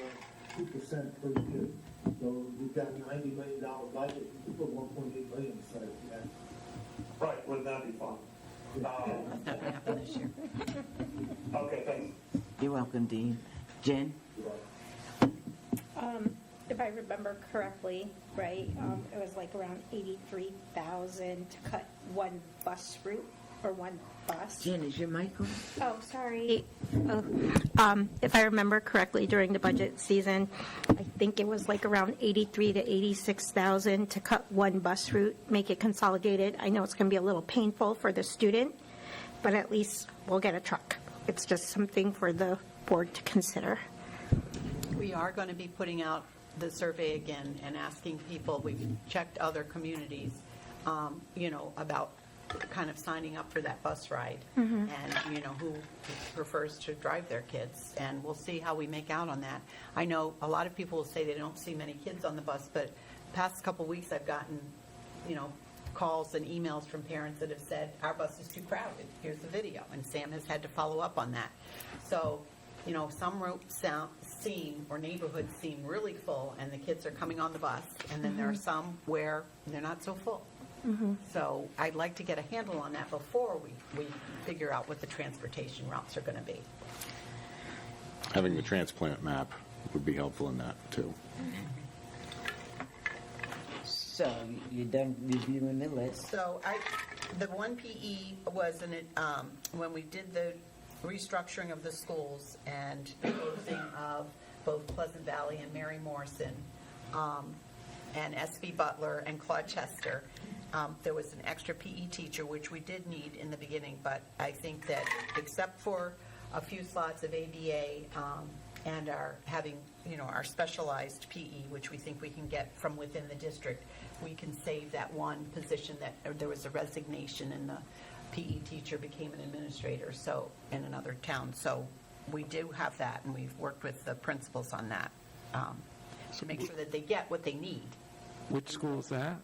2% per year. So we've got a $90 million budget, you can put $1.8 million aside for that. Right, wouldn't that be fun? Not going to happen this year. Okay, thanks. You're welcome, Dean. Jen? If I remember correctly, right, it was like around 83,000 to cut one bus route or one bus. Jen, is your mic on? Oh, sorry. If I remember correctly, during the budget season, I think it was like around 83 to 86,000 to cut one bus route, make it consolidated. I know it's going to be a little painful for the student, but at least we'll get a truck. It's just something for the board to consider. We are going to be putting out the survey again and asking people, we've checked other communities, you know, about kind of signing up for that bus ride and, you know, who prefers to drive their kids. And we'll see how we make out on that. I know a lot of people will say they don't see many kids on the bus, but the past couple weeks I've gotten, you know, calls and emails from parents that have said, our bus is too crowded. Here's the video. And Sam has had to follow up on that. So, you know, some routes seem, or neighborhoods seem really full, and the kids are coming on the bus, and then there are some where they're not so full. So I'd like to get a handle on that before we figure out what the transportation routes are going to be. Having the transplant map would be helpful in that, too. So you're done reviewing the list. So the one PE was when we did the restructuring of the schools and closing of both Pleasant Valley and Mary Morrison, and SV Butler and Claude Chester. There was an extra PE teacher, which we did need in the beginning, but I think that except for a few slots of ABA and our having, our specialized PE, which we think we can get from within the district, we can save that one position that there was a resignation and the PE teacher became an administrator in another town. So we do have that, and we've worked with the principals on that to make sure that they get what they need. Which school is that?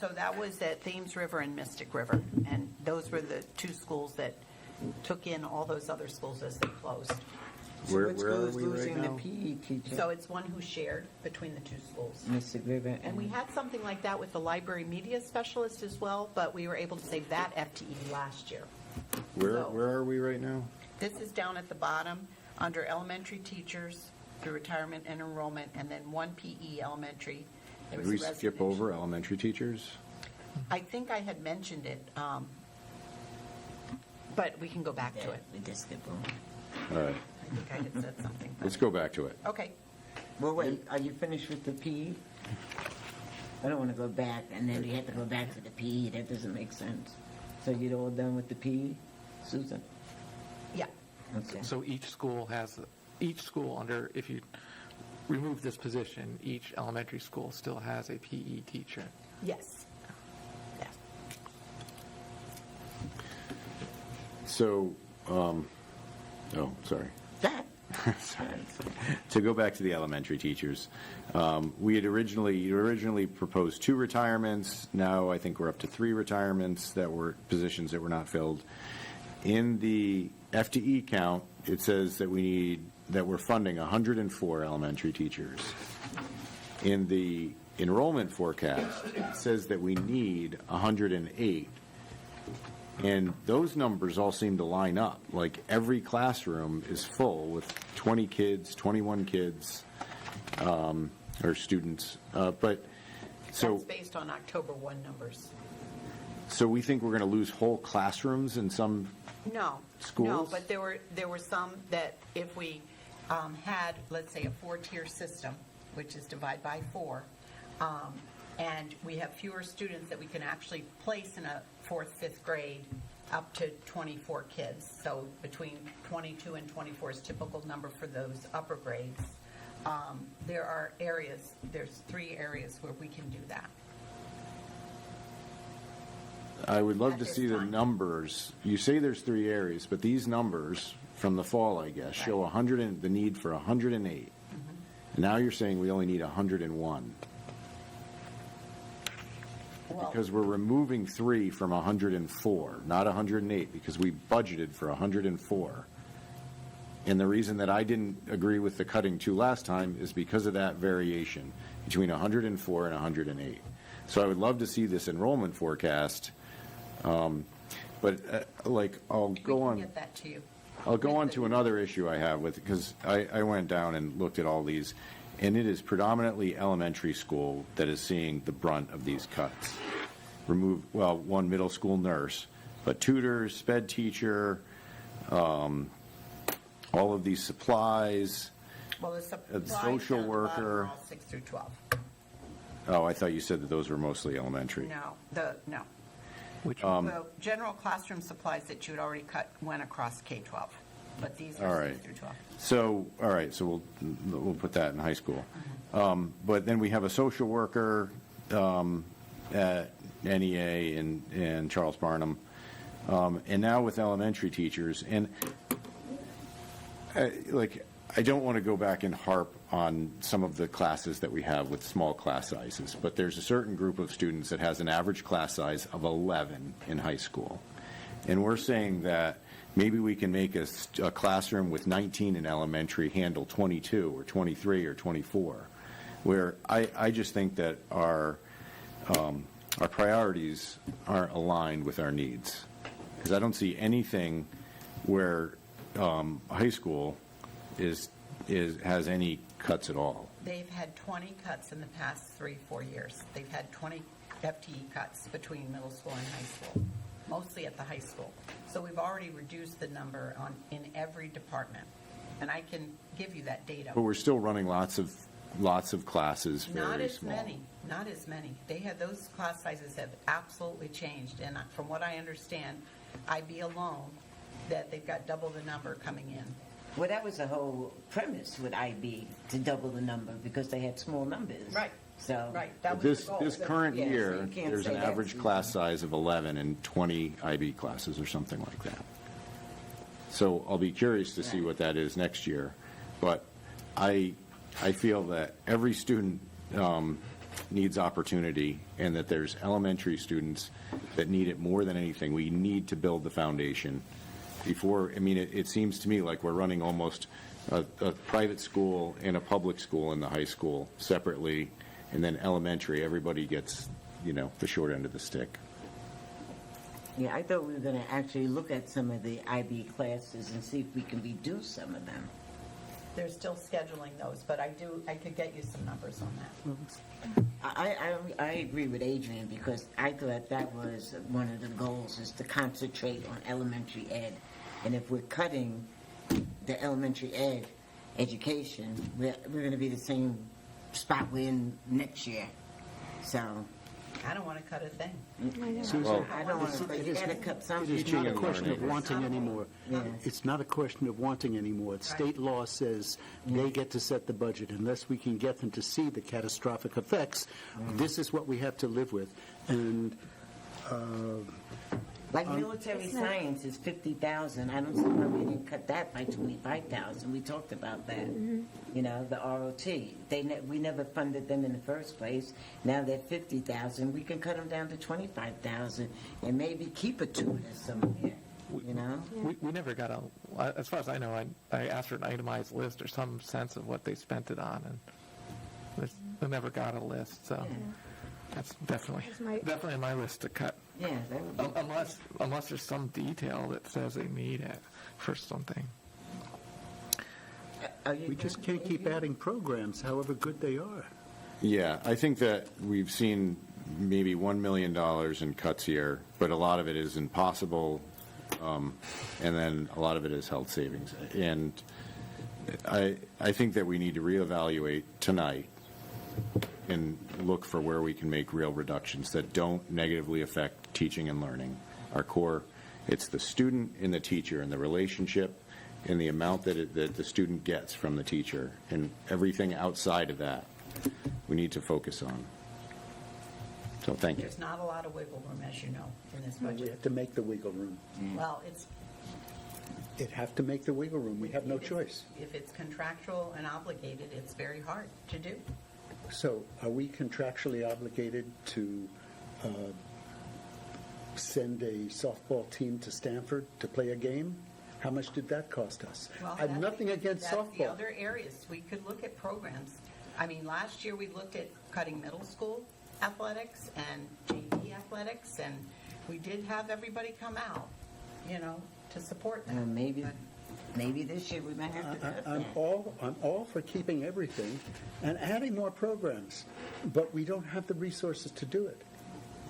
So that was at Thames River and Mystic River, and those were the two schools that took in all those other schools as they closed. Where What are school is we right losing the now? PE teacher? So it's one who shared between the two schools. Mr. River And we had something like that with the library media specialist as well, but we were able to save that FTE last year. Where So- are we right now? This is down at the bottom, under elementary teachers through retirement and enrollment, and then one PE elementary. There Did was we a skip resignation. over elementary teachers? I think I had mentioned it, but we can go back to it. We just skip over. All right, I think I had said something. but- let's go back to it. Okay. Well, wait, are you finished with the PE? I don't want to go back, and then you have to go back to the PE. That doesn't make sense. So you're all done with the PE, Susan? Yeah. Okay. So each school under, if you remove this position, each elementary school still has a PE teacher. Yes. Yes. So, sorry. That, To go back to the elementary teachers, we had originally proposed 2 retirements. Now I think we're up to 3 retirements that were positions that were not filled. In the FTE count, it says that we're funding 104 elementary teachers. In the enrollment forecast, it says that we need 108. And those numbers all seem to line up. Like every classroom is full with 20 kids, 21 kids, or students. But so, That's based on October 1 numbers. so we think we're going to lose whole classrooms in some. No. No, Schools? but there were some that if we had, let's say, a 4-tier system, which is divide by 4, and we have fewer students that we can actually place in a 4th, 5th grade, up to 24 kids. So between 22 and 24 is typical number for those upper grades. There's 3 areas where we can do that. I would love At to this see the time. numbers. You say there's 3 areas, but these numbers from the fall, I guess, show the need for 108. And now you're saying we only need 101. Well, Because we're removing 3 from 104, not 108, because we budgeted for 104. And the reason that I didn't agree with the cutting 2 last time is because of that variation between 104 and 108. So I would love to see this enrollment forecast, but I'll we go can on. get that to you. I'll go with on the- to another issue I have with, because I went down and looked at all these, and it is predominantly elementary school that is seeing the brunt of these cuts. One middle school nurse, but tutors, sped teacher, all of these supplies. Well, the supplies social down at the bottom worker. are all 6 through 12. Oh, I thought you said that those were mostly elementary. No. Which Well, general classroom supplies that you had already cut went across K-12, but these All are right. 6 through 12. So, all right, so we'll put that in high school. But then we have a social worker at NEA and Charles Barnum, and now with elementary teachers. And I don't want to go back and harp on some of the classes that we have with small class sizes, but there's a certain group of students that has an average class size of 11 in high school. And we're saying that maybe we can make a classroom with 19 in elementary handle 22 or 23 or 24, where I just think that our priorities aren't aligned with our needs. Because I don't see anything where high school has any cuts at all. They've had 20 cuts in the past 3-4 years. They've had 20 FTE cuts between middle school and high school, mostly at the high school. So we've already reduced the number in every department, and I can give you that data. But we're still running lots of classes, Not very as small. many, not as many. Those class sizes have absolutely changed, and from what I understand, IB alone, that they've got double the number coming in. Well, that was the whole premise with IB, to double the number, because they had small numbers. Right. So. Right, that was This, the goal. this current Yeah, so year, you can't there's say an that's average easy. class size of 11 and 20 IB classes or something like that. So I'll be curious to see what that is next year. But I feel that every student needs opportunity, and that there's elementary students that need it more than anything. We need to build the foundation before, I mean, it seems to me like we're running almost a private school and a public school in the high school separately, and then elementary, everybody gets, the short end of the stick. Yeah, I thought we were going to actually look at some of the IB classes and see if we can reduce some of them. They're still scheduling those, but I could get you some numbers on that. I agree with Adrian, because I thought that was one of the goals, is to concentrate on elementary ed. And if we're cutting the elementary ed education, we're going to be the same spot we're in next year. So, I don't want to cut a thing. Susan, I don't want to, but you got to cut it something. is not a question of wanting anymore. Yeah. It's not a question of wanting anymore. State law says they get to set the budget. Unless we can get them to see the catastrophic effects, this is what we have to live with. And Like military science is 50,000. I don't see why we didn't cut that by 25,000. We talked about that. The ROT. We never funded them in the first place. Now they're 50,000. We can cut them down to 25,000 and maybe keep a tutor somewhere. We never got as far as I know, I asked for an itemized list or some sense of what they spent it on, and we never got a list, so that's definitely on my list to cut. Yeah, that would be. Unless there's some detail that says they need it for something. we just can't keep adding programs, however good they are. Yeah, I think that we've seen maybe $1 million in cuts here, but a lot of it is impossible, and then a lot of it is health savings. And I think that we need to reevaluate tonight and look for where we can make real reductions that don't negatively affect teaching and learning. Our core, it's the student and the teacher and the relationship and the amount that the student gets from the teacher, and everything outside of that we need to focus on. So thank you. There's not a lot of wiggle room, as you know, in this We budget. have to make the wiggle room. Well, It have to make the wiggle room. We have no choice. if it's contractual and obligated, it's very hard to do. So are we contractually obligated to send a softball team to Stanford to play a game? How much did that cost us? Well, I have that's nothing the- against That's the softball. other areas. We could look at programs. I mean, last year we looked at cutting middle school athletics and JV athletics, and we did have everybody come out, to support that. Maybe this year we might have to cut I'm that. all for keeping everything and adding more programs, but we don't have the resources to do it.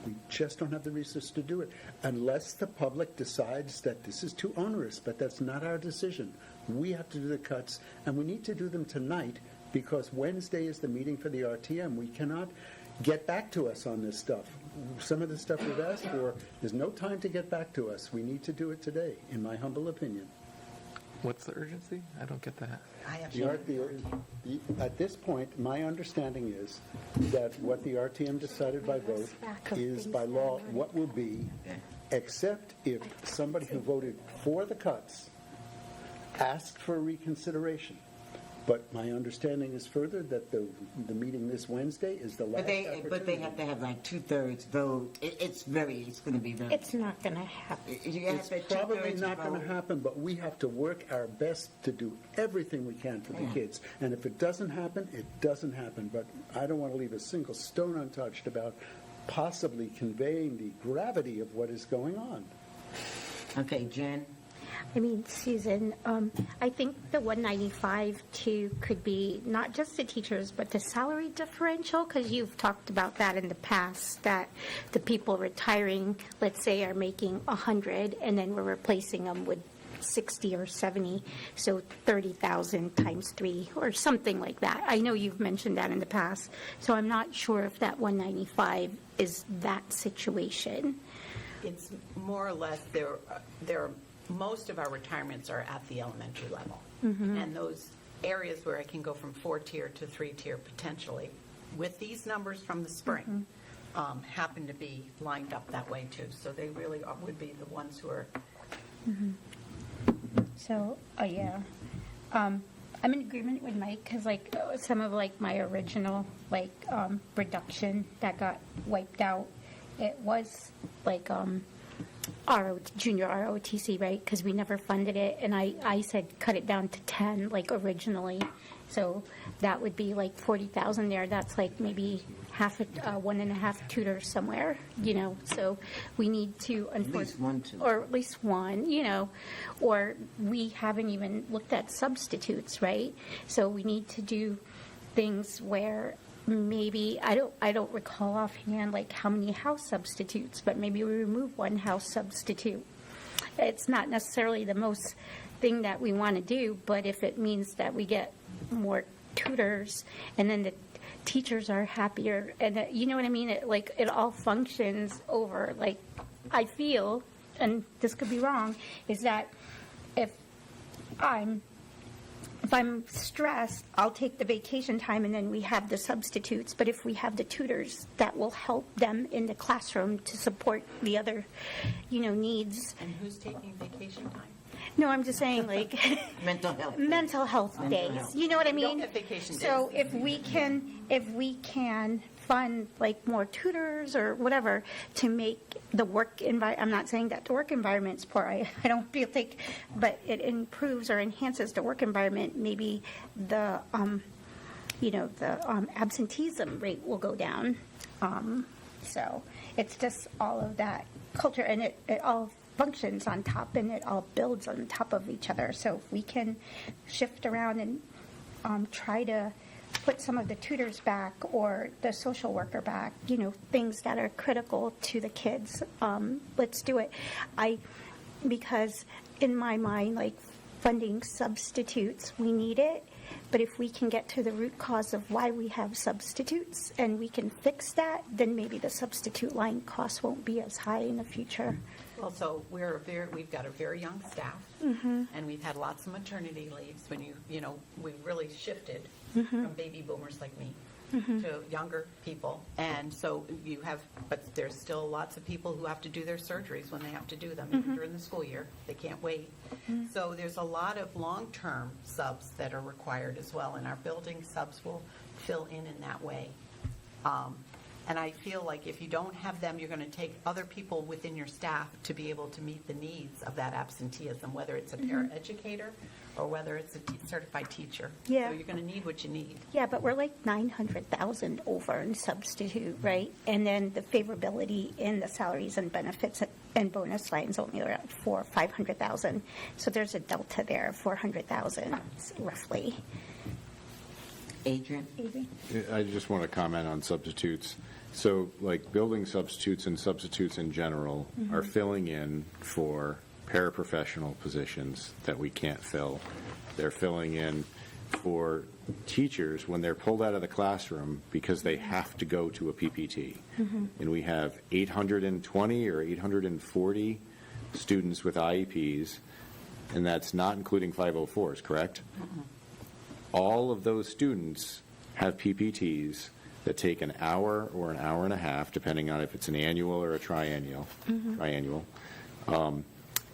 We just don't have the resources to do it unless the public decides that this is too onerous, but that's not our decision. We have to do the cuts, and we need to do them tonight because Wednesday is the meeting for the RTM. We cannot get back to us on this stuff. Some of the stuff we've asked for, there's no time to get back to us. We need to do it today, in my humble opinion. What's the urgency? I don't get that. I have At this point, my understanding is that what the RTM decided by vote is by law what will be, except if somebody who voted for the cuts asked for reconsideration. But my understanding is further that the meeting this Wednesday is the last opportunity. But they have to have like 2/3 vote. It's going to be very. It's not going to happen. You have It's to have probably 2/3 not going to vote. happen, but we have to work our best to do everything we can for the kids. And if it doesn't happen, it doesn't happen. But I don't want to leave a single stone untouched about possibly conveying the gravity of what is going on. Okay, Jen, I mean, Susan, I think the 195 too could be not just the teachers, but the salary differential, because you've talked about that in the past, that the people retiring, let's say, are making 100, and then we're replacing them with 60 or 70, so 30,000 times 3 or something like that. I know you've mentioned that in the past, so I'm not sure if that 195 is that situation. It's more or less, most of our retirements are at the elementary level. And those areas where I can go from 4-tier to 3-tier potentially, with these numbers from the spring, happen to be lined up that way too. So they really would be the ones who are. So, yeah. I'm in agreement with Mike, because like some of like my original reduction that got wiped out, it was like junior ROTC, right? Because we never funded it, and I said cut it down to 10 like originally. So that would be like 40,000 there. That's like maybe half one and a half tutors somewhere, So we need to, At least one tutor. or at least one, or we haven't even looked at substitutes, right? So we need to do things where maybe I don't recall offhand like how many house substitutes, but maybe we remove one house substitute. It's not necessarily the most thing that we want to do, but if it means that we get more tutors and then the teachers are happier, and you know what I mean, it all functions over, like, I feel, and this could be wrong, is that if I'm stressed, I'll take the vacation time and then we have the substitutes. But if we have the tutors, that will help them in the classroom to support the other, needs. And who's taking vacation time? No, I'm just saying, like, Mental health. mental health days. health. You know what I We mean? don't have vacation So days. if we can fund like more tutors or whatever to make the work environment, I'm not saying that the work environment's poor. I don't feel like, but it improves or enhances the work environment. Maybe the absenteeism rate will go down. So it's just all of that culture, and it all functions on top, and it all builds on top of each other. So if we can shift around and try to put some of the tutors back or the social worker back, things that are critical to the kids, let's do it. Because in my mind, like, funding substitutes, we need it. But if we can get to the root cause of why we have substitutes and we can fix that, then maybe the substitute line costs won't be as high in the future. Also, we've got a very young staff, and we've had lots of maternity leaves when we really shifted from baby boomers like me to younger people. And so but there's still lots of people who have to do their surgeries when they have to do them, even during the school year. They can't wait. So there's a lot of long-term subs that are required as well, and our building subs will fill in that way. And I feel like if you don't have them, you're going to take other people within your staff to be able to meet the needs of that absenteeism, whether it's a paraeducator or whether it's a certified teacher. Yeah. So you're going to need what you need. Yeah, but we're like 900,000 over in substitute, right? And then the favorability in the salaries and benefits and bonus lines only around 400,000 or 500,000. So there's a delta there of 400,000 roughly. Adrian? I just want to comment on substitutes. So, like, building substitutes and substitutes in general are filling in for paraprofessional positions that we can't fill. They're filling in for teachers when they're pulled out of the classroom because they have to go to a PPT. And we have 820 or 840 students with IEPs, and that's not including 504s, correct? All of those students have PPTs that take an hour or an hour and a half, depending on if it's an annual or a triennial.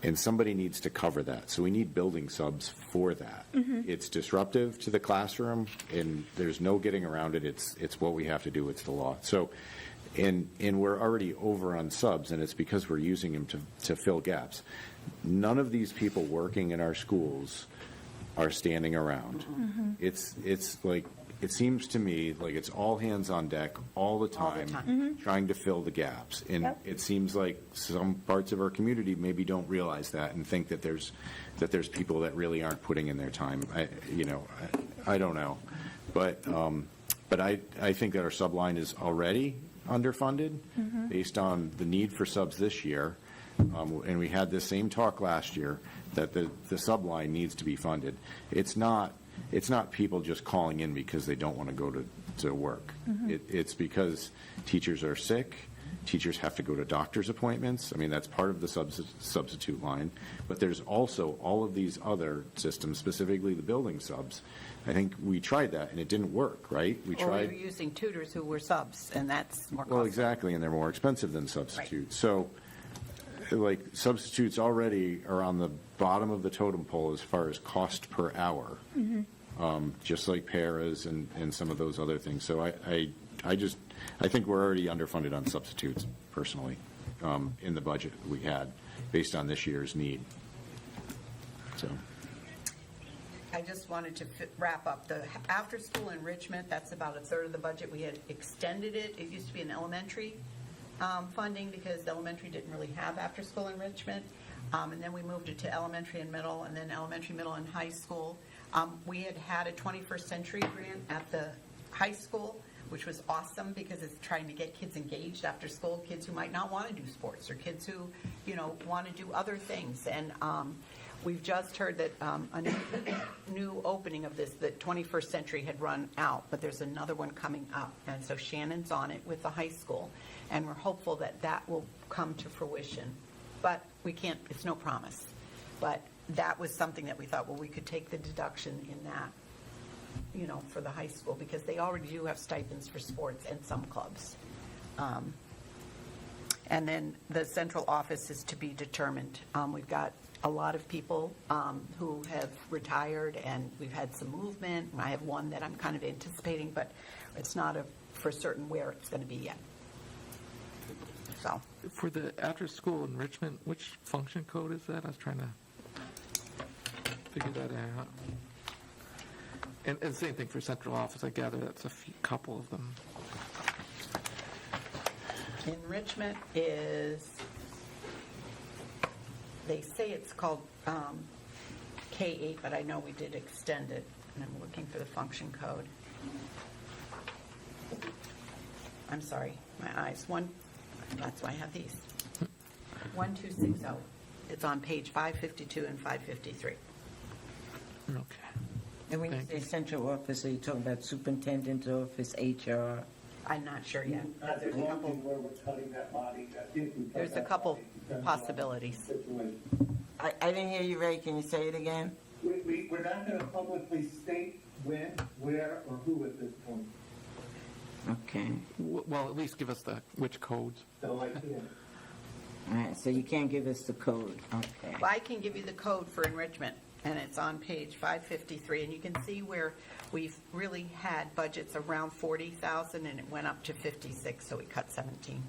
And somebody needs to cover that. So we need building subs for that. It's disruptive to the classroom, and there's no getting around it. It's what we have to do. It's the law. So, and we're already over on subs, and it's because we're using them to fill gaps. None of these people working in our schools are standing around. It's like it seems to me like it's all hands on deck all the All the time, time. trying to fill the gaps. And Yep. it seems like some parts of our community maybe don't realize that and think that there's people that really aren't putting in their time. I don't know. But I think that our subline is already underfunded based on the need for subs this year. And we had this same talk last year, that the subline needs to be funded. It's not people just calling in because they don't want to go to work. It's because teachers are sick, teachers have to go to doctor's appointments. I mean, that's part of the substitute line. But there's also all of these other systems, specifically the building subs. I think we tried that, and it didn't work, right? We Or we tried. were using tutors who were subs, and that's more costly. Well, exactly, and they're more expensive than substitutes. So, like, substitutes already are on the bottom of the totem pole as far as cost per hour, just like paras and some of those other things. So I think we're already underfunded on substitutes, personally, in the budget we had, based on this year's need. So. I just wanted to wrap up the after-school enrichment. That's about a third of the budget. We had extended it. It used to be an elementary funding because elementary didn't really have after-school enrichment. And then we moved it to elementary and middle, and then elementary, middle, and high school. We had a 21st Century grant at the high school, which was awesome because it's trying to get kids engaged after school, kids who might not want to do sports or kids who, want to do other things. And we've just heard that a new opening of this, the 21st Century had run out, but there's another one coming up. And so Shannon's on it with the high school, and we're hopeful that that will come to fruition. But we can't, it's no promise. But that was something that we thought, well, we could take the deduction in that, for the high school, because they already do have stipends for sports and some clubs. And then the central office is to be determined. We've got a lot of people who have retired, and we've had some movement. I have one that I'm kind of anticipating, but it's not for certain where it's going to be yet. So, For the after-school enrichment, which function code is that? I was trying to figure that out. And same thing for central office. I gather that's a couple of them. enrichment is, they say it's called K-8, but I know we did extend it, and I'm looking for the function code. I'm sorry, my eyes. That's why I have these. 1260. It's on page 552 and 553. Okay. And when you Thank say you. central office, are you talking about superintendent's office, HR? I'm not sure yet. At There's the a couple, moment where we're cutting that body, I think we cut there's a that couple body depending on the possibilities. situation. I didn't hear you, Ray. Can you say it again? We're not going to publicly state when, where, or who at this point. Okay. Well, at least give us which codes. So I can't. All right, so you can't give us the code. Okay. Well, I can give you the code for enrichment, and it's on page 553, and you can see where we've really had budgets around 40,000, and it went up to 56, so we cut 17.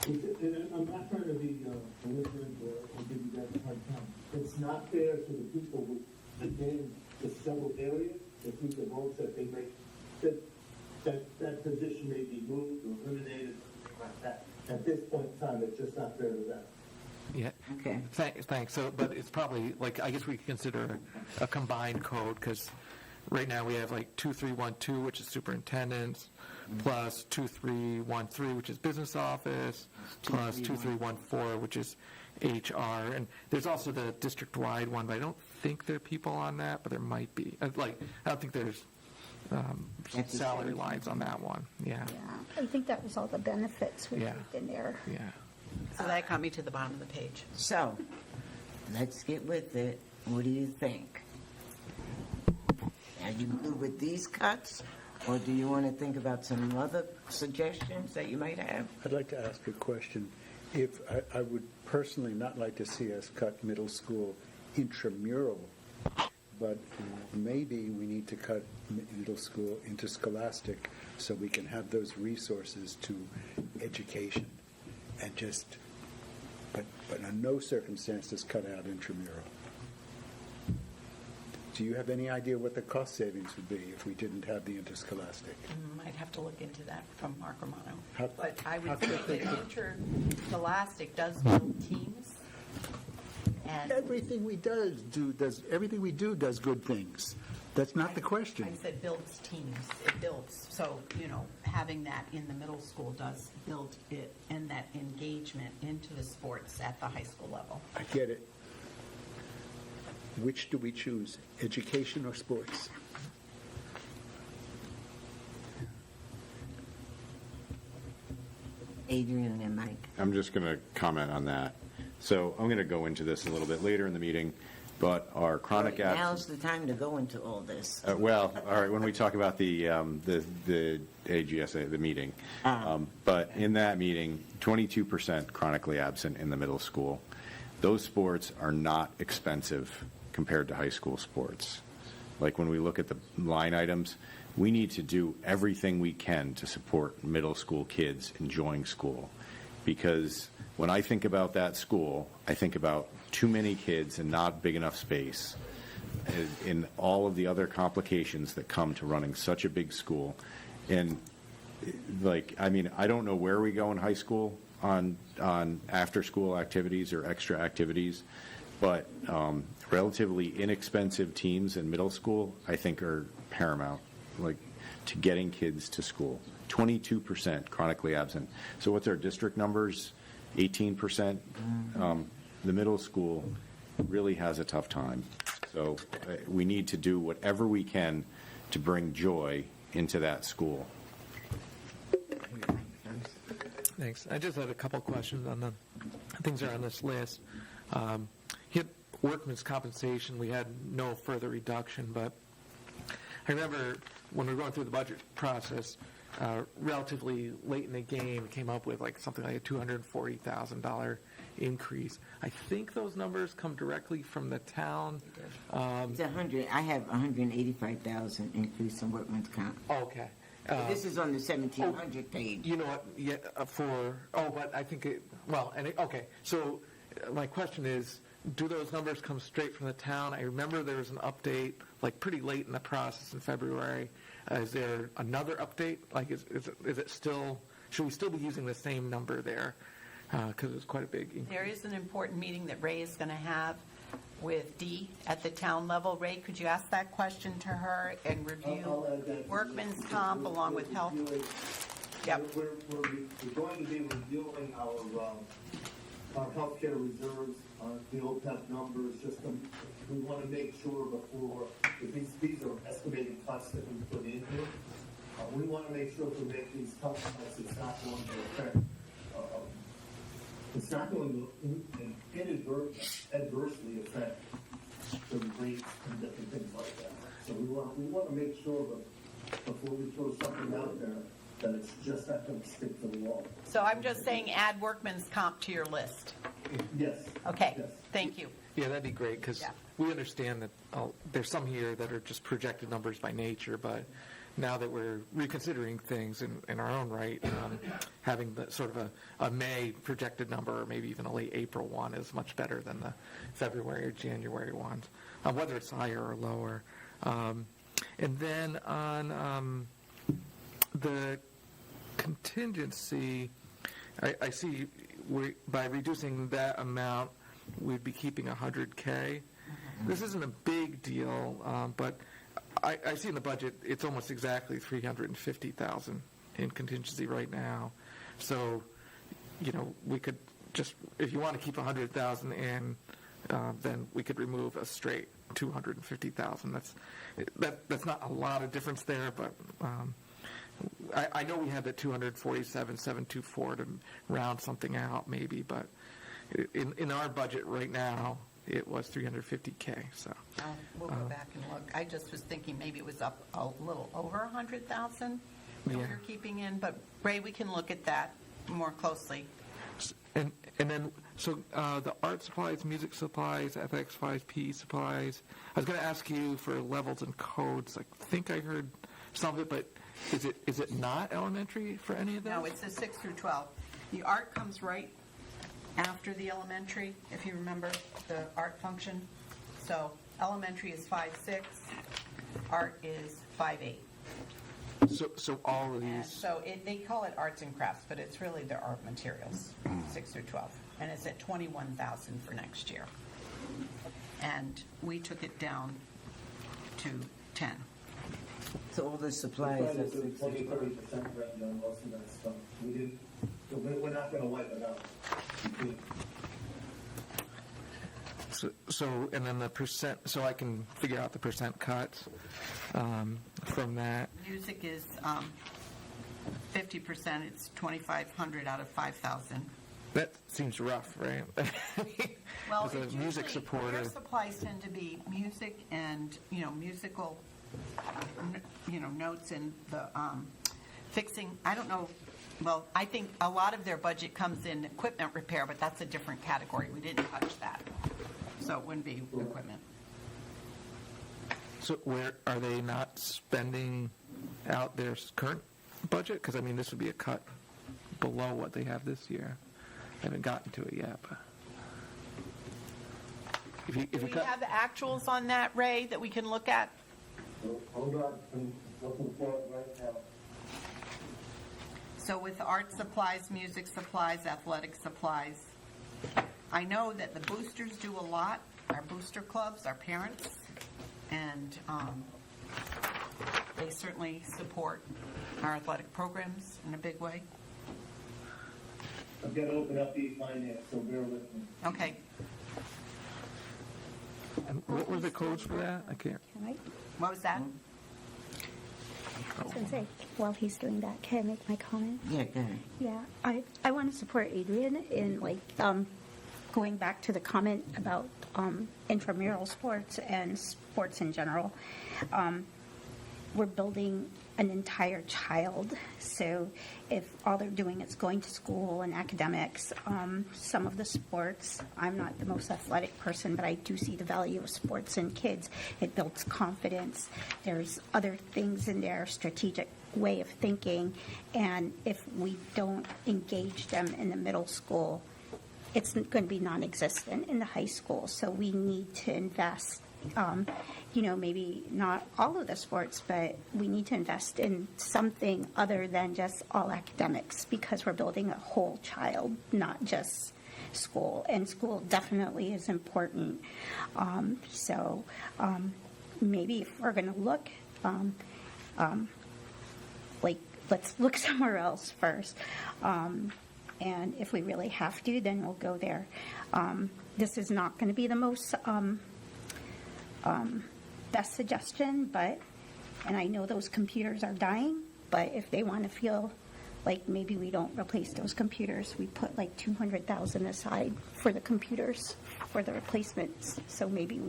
And I'm not trying to be belligerent or give you guys a hard time. It's not fair to the people who, again, the several areas, the people votes that they make, that position may be moved or eliminated, or something like that. At this point in time, it's just not fair to them. Yeah. Okay. Thanks. So, but it's probably I guess we could consider a combined code because right now we have like 2312, which is superintendents, plus 2313, which is business office, plus 2314, which is HR, and there's also the district-wide one. But I don't think there are people on that, but there might be. I don't think there's That's the salary same. lines on that one. Yeah. I think that was all the benefits we Yeah. put in there. Yeah. So that got me to the bottom of the page. So, let's get with it. What do you think? Are you good with these cuts, or do you want to think about some other suggestions that you might have? I'd like to ask a question. If I would personally not like to see us cut middle school intramural, but maybe we need to cut middle school interscholastic so we can have those resources to education, and but in no circumstances cut out intramural. Do you have any idea what the cost savings would be if we didn't have the interscholastic? I'd have to look into that from Mark Romano. How- But I how would think quickly that could- interscholastic does build teams. And Everything we everything we do does good things. That's not the question. I said builds teams, it builds. So, having that in the middle school does build it and that engagement into the sports at the high school level. I get it. Which do we choose, education or sports? Adrian and Mike. I'm just going to comment on that. So I'm going to go into this a little bit later in the meeting, but our chronic Now's absence. the time to go into all this. Well, all right, when we talk about the AGSA, the meeting. But in that meeting, 22% chronically absent in the middle school. Those sports are not expensive compared to high school sports. Like when we look at the line items, we need to do everything we can to support middle school kids enjoying school. Because when I think about that school, I think about too many kids and not big enough space, and all of the other complications that come to running such a big school. And I don't know where we go in high school on after-school activities or extra activities, but relatively inexpensive teams in middle school, I think, are paramount, to getting kids to school. 22% chronically absent. So what's our district numbers? 18%. The middle school really has a tough time. So we need to do whatever we can to bring joy into that school. Thanks. I just had a couple questions on the things that are on this list. Hit workman's compensation, we had no further reduction, but I remember when we were going through the budget process, relatively late in the game, came up with something like a $240,000 increase. I think those numbers come directly from the town. It's 100. I have 185,000 increase in workman's comp. Okay. This is on the 1700 page. You know what? Yeah, but I think okay. So my question is, do those numbers come straight from the town? I remember there was an update, pretty late in the process in February. Is there another update? Is it still? Should we still be using the same number there? Because it was quite a big increase. There is an important meeting that Ray is going to have with Dee at the town level. Ray, could you ask that question to her and I'll review add that. workman's comp along with health? Yep. We're going to be reviewing our healthcare reserves, the OPEB numbers, we want to make sure before, if these are estimated cuts that we put in here, we want to make sure if we make these cuts, it's not going to affect, it's not going to adversely affect the rates and different things like that. So we want to make sure that before we throw something out there, that it's just not going to stick to the wall. So I'm just saying add workman's comp to your list. Yes. Okay, Yes. thank you. Yeah, that'd be great, because Yeah. we understand that there's some here that are just projected numbers by nature, but now that we're reconsidering things in our own right, having the sort of a May projected number, or maybe even a late April one, is much better than the February or January ones, whether it's higher or lower. And then on the contingency, I see by reducing that amount, we'd be keeping $100K. This isn't a big deal, but I see in the budget it's almost exactly $350,000 in contingency right now. So, we could just, if you want to keep $100,000 in, then we could remove a straight $250,000. That's not a lot of difference there, but I know we had the 247,724 to round something out maybe, but in our budget right now, it was $350K. So We'll go back and look. I just was thinking maybe it was up a little over 100,000 that Yeah. we're keeping in, but Ray, we can look at that more closely. and then the art supplies, music supplies, athletics supplies, PE supplies. I was going to ask you for levels and codes. I think I heard some of it, but is it not elementary for any of those? No, it's a 6 through 12. The art comes right after the elementary, if you remember the art function. So elementary is 5.6, art is 5.8. So all of And these, so they call it arts and crafts, but it's really their art materials, 6 through 12. And it's at 21,000 for next year. And we took it down to 10. So all the We supplies tried are to do 20-30% range on most of that stuff. We didn't, so we're not gonna wipe it out. so, and then the percent, so I can figure out the percent cuts from that. Music is 50%, it's 2,500 out of 5,000. That seems rough, right? Well, As a it's music usually, supporter. their supplies tend to be music and, musical, notes and the fixing, I don't know, well, I think a lot of their budget comes in equipment repair, but that's a different category. We didn't touch that. So it wouldn't be equipment. So where, are they not spending out their current budget? Because, I mean, this would be a cut below what they have this year. I haven't gotten to it yet, but. If you Do we cut, have the actuals on that, Ray, that we can look at? Hold on, I'm looking for it right now. So with art supplies, music supplies, athletic supplies, I know that the boosters do a lot, our booster clubs, our parents, and they certainly support our athletic programs in a big way. I've got to open up e-finance, so bear with me. Okay, and what were the codes for that? I can't. Can I? what was that? I was going to say, while he's doing that, can I make my comment? Yeah, go ahead. Yeah, I want to support Adrian in going back to the comment about intramural sports and sports in general. We're building an entire child, so if all they're doing is going to school and academics, some of the sports, I'm not the most athletic person, but I do see the value of sports in kids. It builds confidence. There's other things in their strategic way of thinking, and if we don't engage them in the middle school, it's going to be non-existent in the high school. So we need to invest, maybe not all of the sports, but we need to invest in something other than just all academics, because we're building a whole child, not just school. And school definitely is important. Maybe if we're going to look, let's look somewhere else first. And if we really have to, then we'll go there. This is not going to be the most best suggestion, and I know those computers are dying, but if they want to feel like maybe we don't replace those computers, we put like $200,000 aside for the computers, for the replacements. So maybe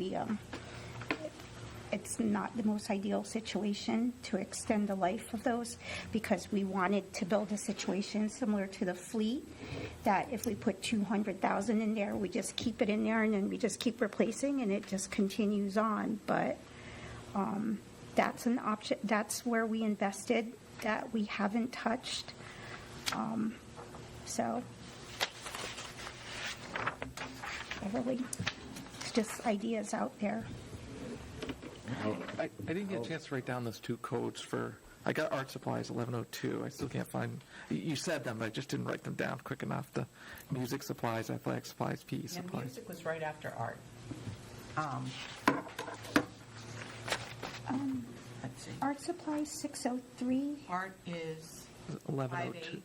it's not the most ideal situation to extend the life of those, because we wanted to build a situation similar to the fleet, that if we put $200,000 in there, we just keep it in there and then we just keep replacing and it just continues on. But that's an option. That's where we invested that we haven't touched. So it's just ideas out there. I didn't get a chance to write down those two codes for, I got art supplies, 1102. I still can't find, you said them, but I just didn't write them down quick enough. The music supplies, athletic supplies, PE And supplies. music was right after art. Let's see. Art supplies 603. Art is 1102.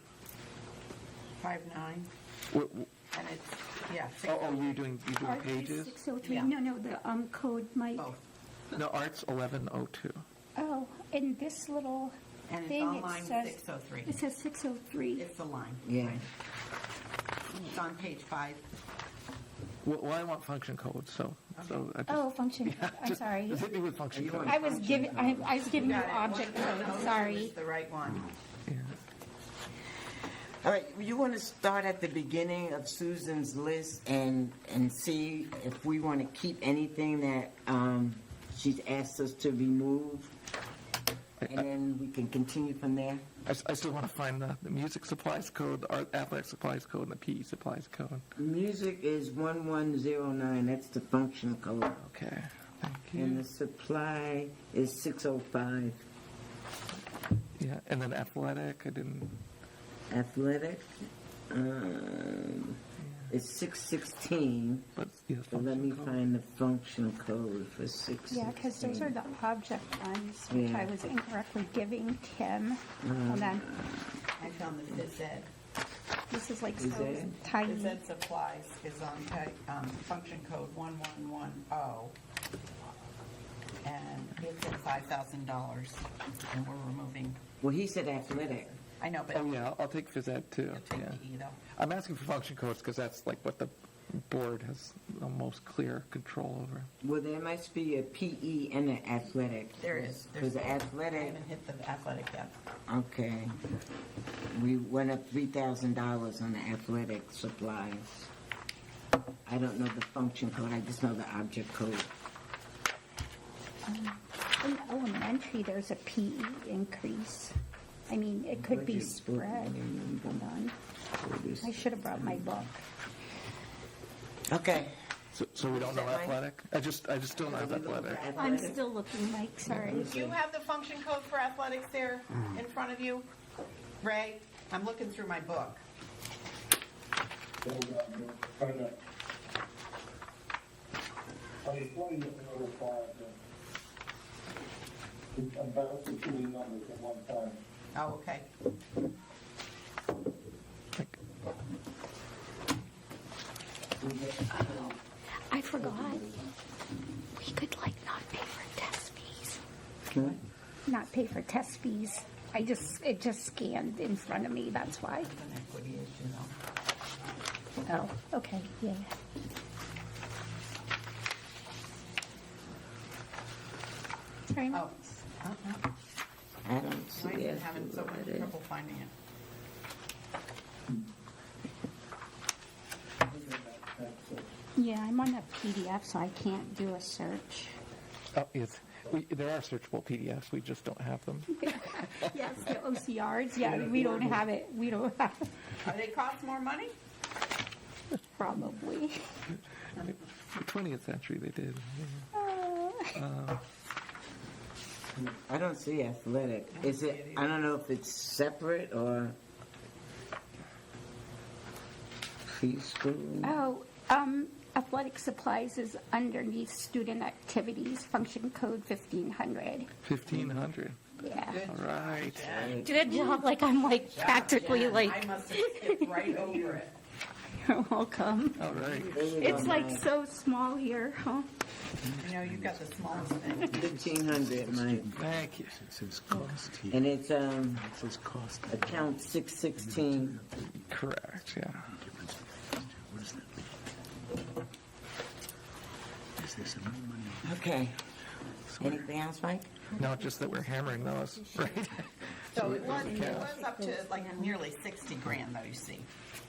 5.8, 5.9, and it's, yeah. You're doing Art pages? is 603. Yeah. No, the code might. Both. No, art's 1102. Oh, in this little And it's thing, on it line says. 603. It says 603. It's the line. Yeah. It's on page 5. Well, I want function codes, so I just. Oh, function. I'm sorry. Just hit me with function codes. I was giving you object code. Sorry. It's the right one. Yeah. All right, you want to start at the beginning of Susan's list and see if we want to keep anything that she's asked us to remove, and then we can continue from there. I still want to find the music supplies code, the art athletic supplies code, and the PE supplies code. Music is 1109, that's the function code. Okay. Thank And you. the supply is 605. Yeah, and then athletic, I didn't, Athletic, is 616. but, yeah. So let me function code. find the function code for 616. Yeah, because those are the object funds, which Yeah. I was incorrectly giving Tim. Hold on. I found the phys ed. This is like Is so that- tiny. Phys ed supplies is on function code 1110, and it's at $5,000, and we're removing, Well, he said athletic. I know, but Oh, yeah, I'll take phys ed too, you'll take yeah. the E though. I'm asking for function codes because that's like what the board has the most clear control over. Well, there must be a PE and an athletic. There is. Because I athletic, haven't hit the athletic yet. okay. We went up $3,000 on the athletic supplies. I don't know the function code, I just know the object code. In elementary, there's a PE increase. I mean, it could be Budget book, spread. Hold on. I should have brought my book. Okay. So we don't know Is that right? athletic? I just don't have athletic. I'm still looking, Mike, sorry. Do you have the function code for athletics there in front of you? Ray, I'm looking through my book. I was pointing at the other side, I'm bouncing too many numbers at one time. Oh, okay. I forgot. We could like not pay for test fees. Not pay for test fees. It just scanned in front of me, that's why. It's an equity issue though. Oh, okay, yeah. Sorry, Mike. Oh, I don't see Why is it it. having so much trouble finding it? Yeah, I'm on a PDF, so I can't do a search. Oh, yes. There are searchable PDFs, we just don't have them. Yes, the OCRs, yeah, we don't have it. We don't have it, They cost more money? probably. The 20th century they did. I don't see athletic. Is it, I don't know if it's separate or preschool. Oh, athletic supplies is underneath student activities, function code 1500. 1,500. Yeah. All right. Good job, like I'm like practically Jen, like, I must have skipped right over it. you're welcome. All right. There you It's go, like Mike. so small here, huh? You know, you've got the smallest thing. 1,500, Mike. Thank you. It says cost here. And it's, It says cost. account 616. Correct, yeah. What does that mean? Is there some more money? Okay. Anything else, Mike? No, just that we're hammering those, right? So it was up to like nearly 60 grand though, you see.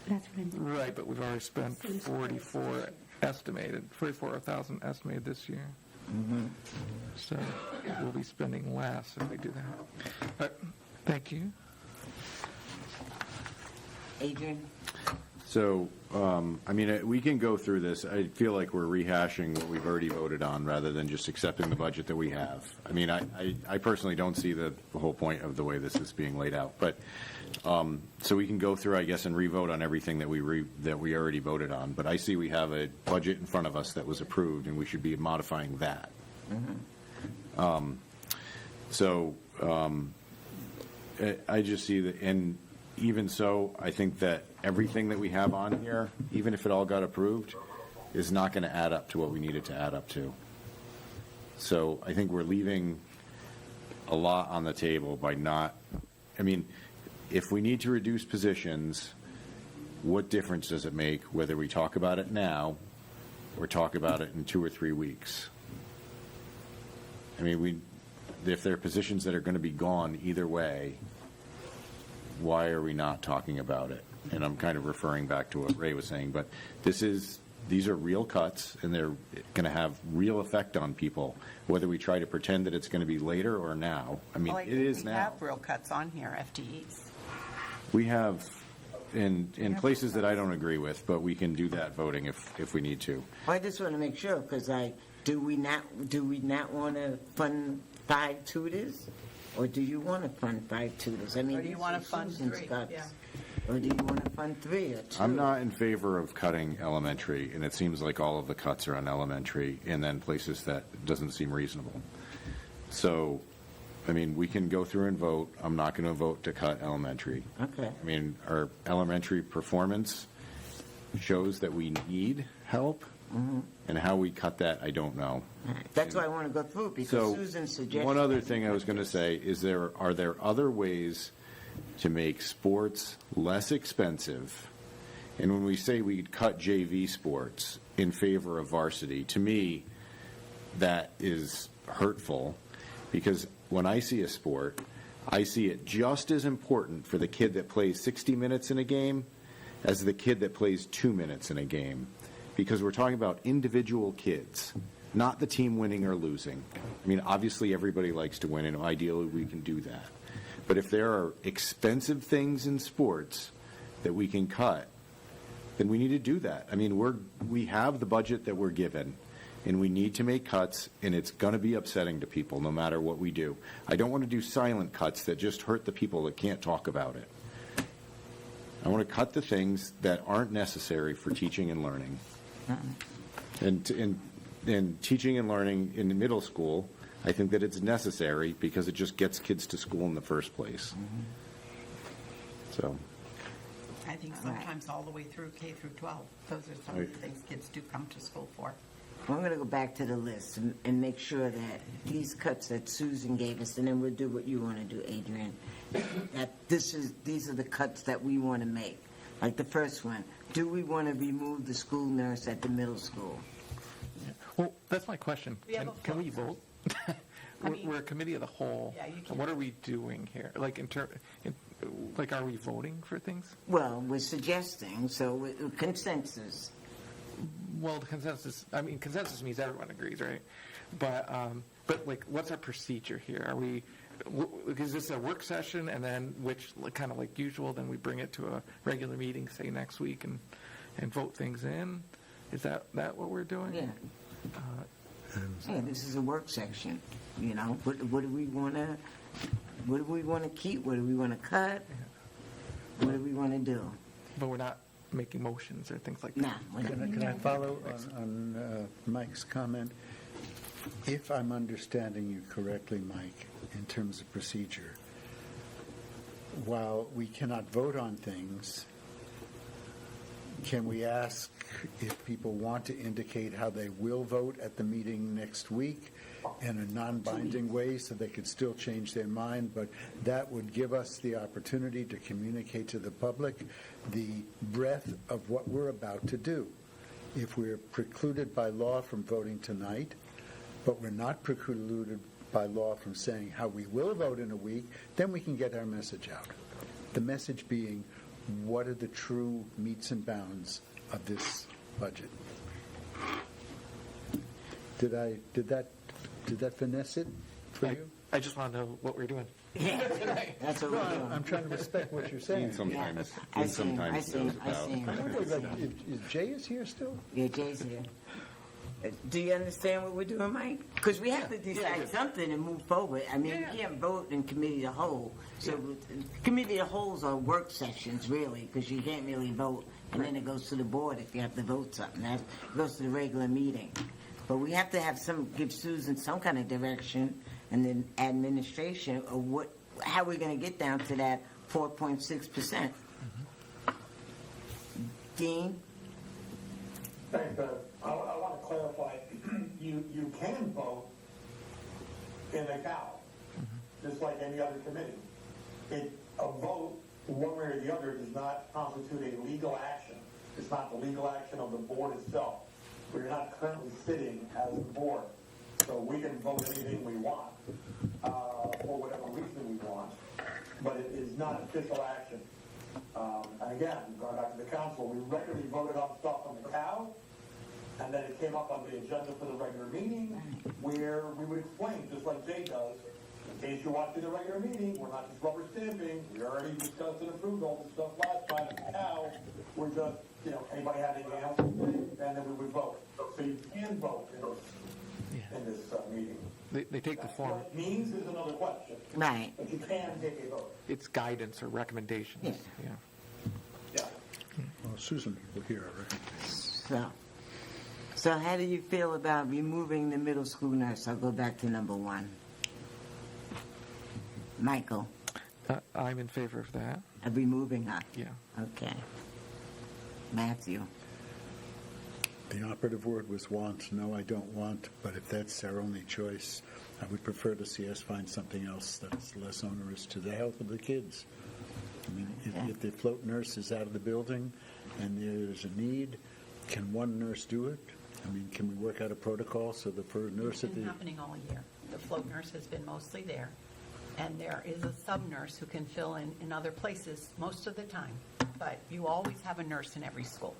That's what I'm doing. Right, but we've already spent 44,000 estimated this year. So we'll be spending less if we do that. But, thank you. Adrian? So, I mean, we can go through this. I feel like we're rehashing what we've already voted on rather than just accepting the budget that we have. I mean, I personally don't see the whole point of the way this is being laid out. But, so we can go through, I guess, and re-vote on everything that we already voted on. But I see we have a budget in front of us that was approved, and we should be modifying that. So, I just see that, and even so, I think that everything that we have on here, even if it all got approved, is not going to add up to what we need it to add up to. So I think we're leaving a lot on the table by not, I mean, if we need to reduce positions, what difference does it make whether we talk about it now or talk about it in 2 or 3 weeks? I mean, if there are positions that are going to be gone either way, why are we not talking about it? And I'm kind of referring back to what Ray was saying, but these are real cuts, and they're going to have real effect on people, whether we try to pretend that it's going to be later or now. I mean, Well, I it think is we now. have real cuts on here, FTEs. We have, in places that I don't agree with, but we can do that voting if we need to. I just want to make sure, because I do we not want to fund 5 tutors? Or do you want to fund 5 tutors? I mean, Or do you these wanna are fund Susan's 3? cuts. Yeah. Or do you want to fund 3 or 2? I'm not in favor of cutting elementary, and it seems like all of the cuts are on elementary, and then places that doesn't seem reasonable. So, I mean, we can go through and vote. I'm not going to vote to cut elementary. Okay. I mean, our elementary performance shows that we need help, and how we cut that, I don't know. All right. That's why I want to go through, because So, Susan suggested. one other thing I was going to say is are there other ways to make sports less expensive? And when we say we cut JV sports in favor of varsity, to me, that is hurtful, because when I see a sport, I see it just as important for the kid that plays 60 minutes in a game as the kid that plays 2 minutes in a game, because we're talking about individual kids, not the team winning or losing. I mean, obviously, everybody likes to win, and ideally, we can do that. But if there are expensive things in sports that we can cut, then we need to do that. I mean, we have the budget that we're given, and we need to make cuts, and it's going to be upsetting to people no matter what we do. I don't want to do silent cuts that just hurt the people that can't talk about it. I want to cut the things that aren't necessary for teaching and learning. And teaching and learning in the middle school, I think that it's necessary because it just gets kids to school in the first place. So, I think sometimes all the way through K through 12, those are some of the things kids do come to school for. I'm going to go back to the list and make sure that these cuts that Susan gave us, and then we'll do what you want to do, Adrian, that these are the cuts that we want to make. Like the first one, do we want to remove the school nurse at the middle school? Well, that's my question. We have a Can we flow vote? I mean- We're a committee of the whole. Yeah, you can. What are we doing here? Like, like, are we voting for things? Well, we're suggesting, so consensus. Well, the consensus, I mean, consensus means everyone agrees, right? But like, what's our procedure here? Are we, is this a work session, and then, which, kind of like usual, then we bring it to a regular meeting, say, next week, and vote things in? Is that what we're doing? Yeah. Yeah, this is a work section, you know, what do we want to keep, what do we want to cut, what do we want to do? But we're not making motions or things like that? Nah, we're not. Can I follow on Mike's comment? If I'm understanding you correctly, Mike, in terms of procedure, while we cannot vote on things, can we ask if people want to indicate how they will vote at the meeting next week in a non-binding way so they could still change their mind, but that would give us the opportunity to communicate to the public the breadth of what we're about to do. If we're precluded by law from voting tonight, but we're not precluded by law from saying how we will vote in a week, then we can get our message out. The message being, what are the true metes and bounds of this budget? Did that finesse it for you? I just want to know what we're doing. Yeah, that's what we're doing. I'm trying to respect what you're saying. sometimes, I it see, sometimes I goes see. about. Is Jay is here still? Yeah, Jay's here. Do you understand what we're doing, Mike? Because we have to decide something and move forward. I mean, we can't vote in committee of the whole. So committee of the wholes are work sessions, really, because you can't really vote, and then it goes to the board if you have to vote something. That goes to the regular meeting. But we have to have give Susan some kind of direction, and then administration of how we're going to get down to that 4.6%. Dean? Thanks, Bev. I want to clarify, you can vote in the cow, just like any other committee. A vote, one way or the other, does not constitute a legal action. It's not the legal action of the board itself. We're not currently sitting as the board, so we can vote anything we want, for whatever reason we want, but it is not official action. And again, going back to the council, we regularly voted on stuff on the cow, and then it came up on the agenda for the regular meeting, where we would explain, just like Jay does, in case you're watching the regular meeting, we're not just rubber stamping, we already discussed and approved all this stuff last time, and now we're just, anybody have anything else to say, and then we would vote. So you can vote in in this meeting. They take the form, What it means is another question, Right. but you can take a vote. it's guidance or recommendations, Yeah. yeah. Yeah. Well, Susan will hear it, right? So how do you feel about removing the middle school nurse? I'll go back to number 1. Michael, I'm in favor of that, of removing her? yeah. Okay. Matthew? The operative word was want. No, I don't want, but if that's our only choice, I would prefer to see us find something else that's less onerous to the health of the kids. I mean, if the float nurse is out of the building and there's a need, can one nurse do it? I mean, can we work out a protocol so the nurse It's at been the... happening all year. The float nurse has been mostly there, and there is a sub-nurse who can fill in other places most of the time, but you always have a nurse in every school.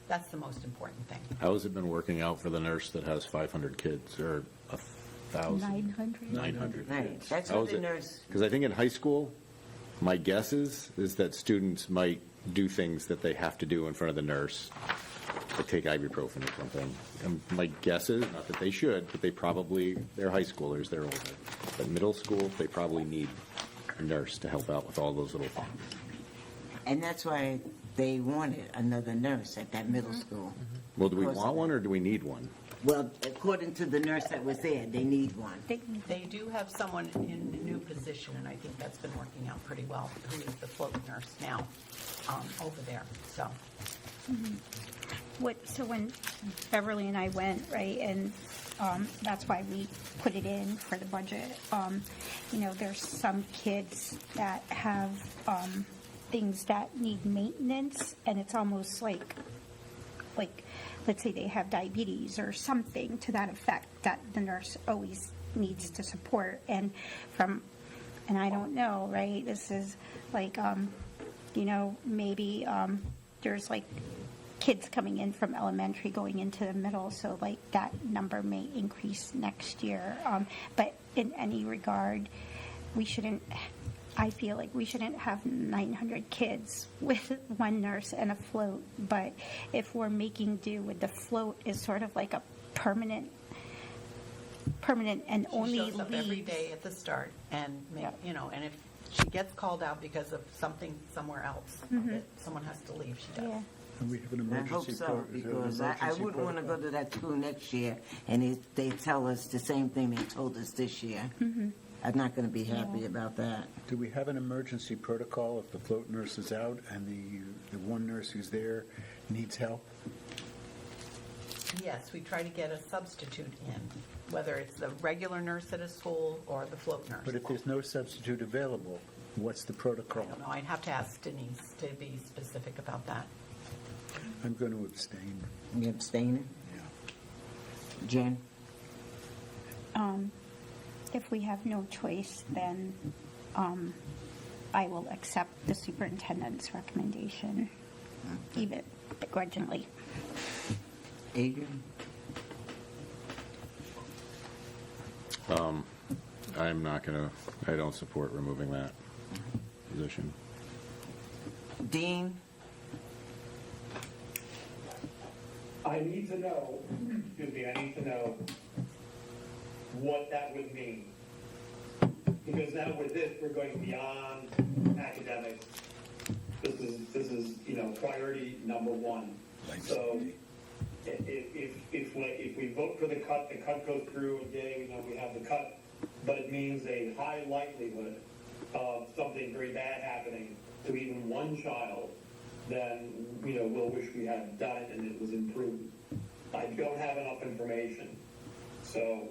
That's the most important thing. How has it been working out for the nurse that has 500 kids, or 1,000? 900. 900 Right. kids? That's How what is the it- nurse- Because I think in high school, my guess is that students might do things that they have to do in front of the nurse, like take ibuprofen or something. And my guess is, not that they should, but they're high schoolers, they're older. But middle school, they probably need a nurse to help out with all those little things. And that's why they wanted another nurse at that middle school. Well, do we Of course. want one, or do we need one? Well, according to the nurse that was there, they need one. They do have someone in a new position, and I think that's been working out pretty well, who is the float nurse now over there, so. So when Beverly and I went, right, and that's why we put it in for the budget. There's some kids that have things that need maintenance, and it's almost like, let's say they have diabetes or something to that effect that the nurse always needs to support. And I don't know, right? This is like, maybe there's like kids coming in from elementary going into the middle, so like that number may increase next year. But in any regard, I feel like we shouldn't have 900 kids with one nurse and a float, but if we're making do with the float is sort of like a permanent and only She shows up every leaves. day at the start, and, Yep. and if she gets called out because of something somewhere else, that someone has to leave, she does. Yeah. And we have an I emergency... hope so, pro- is there an because I emergency wouldn't want to go protocol? to that school next year and they tell us the same thing they told us this year. I'm not going to be happy about that. Do we have an emergency protocol if the float nurse is out and the one nurse who's there needs help? Yes, we try to get a substitute in, whether it's the regular nurse at a school or the float nurse. But if there's no substitute available, what's the protocol? I don't know, I'd have to ask Denise to be specific about that. I'm going to abstain. You abstaining? Yeah. Jen? If we have no choice, then I will accept the superintendent's recommendation, even begrudgingly. Adrian? I'm not going to, I don't support removing that position. Dean? I need to know, I need to know what that would mean. Because now with this, we're going beyond academics. This is priority number one. So if we vote for the cut goes through, and yay, we have the cut, but it means a high likelihood of something very bad happening to even one child, then, we'll wish we had done it and it was improved. I don't have enough information. So,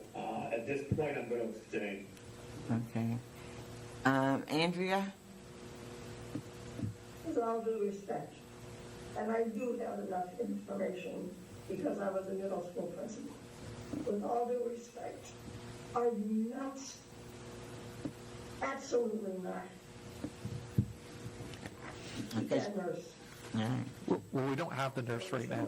at this point, I'm going to abstain. Okay. Andrea? With all due respect, and I do have enough information because I was a middle school principal. With all due respect, are you nuts? Absolutely not. Keep Okay. that nurse. All right. Well, we don't have the nurse right now.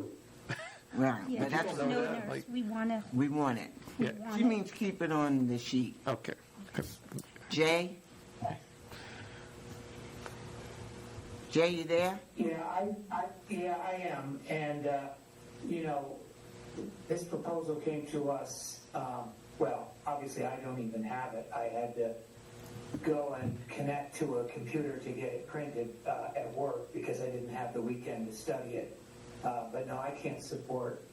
Right, Yeah, but that's, know no that, nurse, like- we want to, we want it. Yeah. She means keep it on the sheet. Okay. 'Cause- Jay? Jay, you there? Yeah, I am. And, this proposal came to us well, obviously I don't even have it. I had to go and connect to a computer to get it printed at work because I didn't have the weekend to study it. But no, I can't support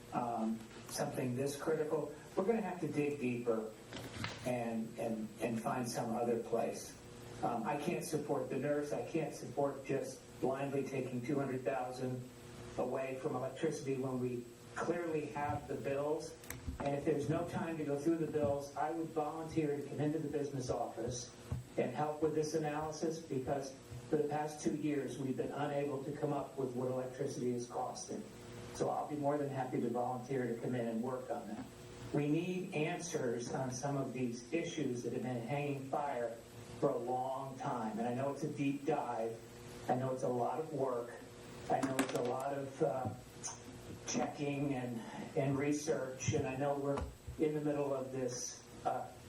something this critical. We're going to have to dig deeper and find some other place. I can't support the nurse. I can't support just blindly taking $200,000 away from electricity when we clearly have the bills. And if there's no time to go through the bills, I would volunteer to come into the business office and help with this analysis, because for the past 2 years, we've been unable to come up with what electricity is costing. So I'll be more than happy to volunteer to come in and work on that. We need answers on some of these issues that have been hanging fire for a long time. And I know it's a deep dive. I know it's a lot of work. I know it's a lot of checking and research. And I know we're in the middle of this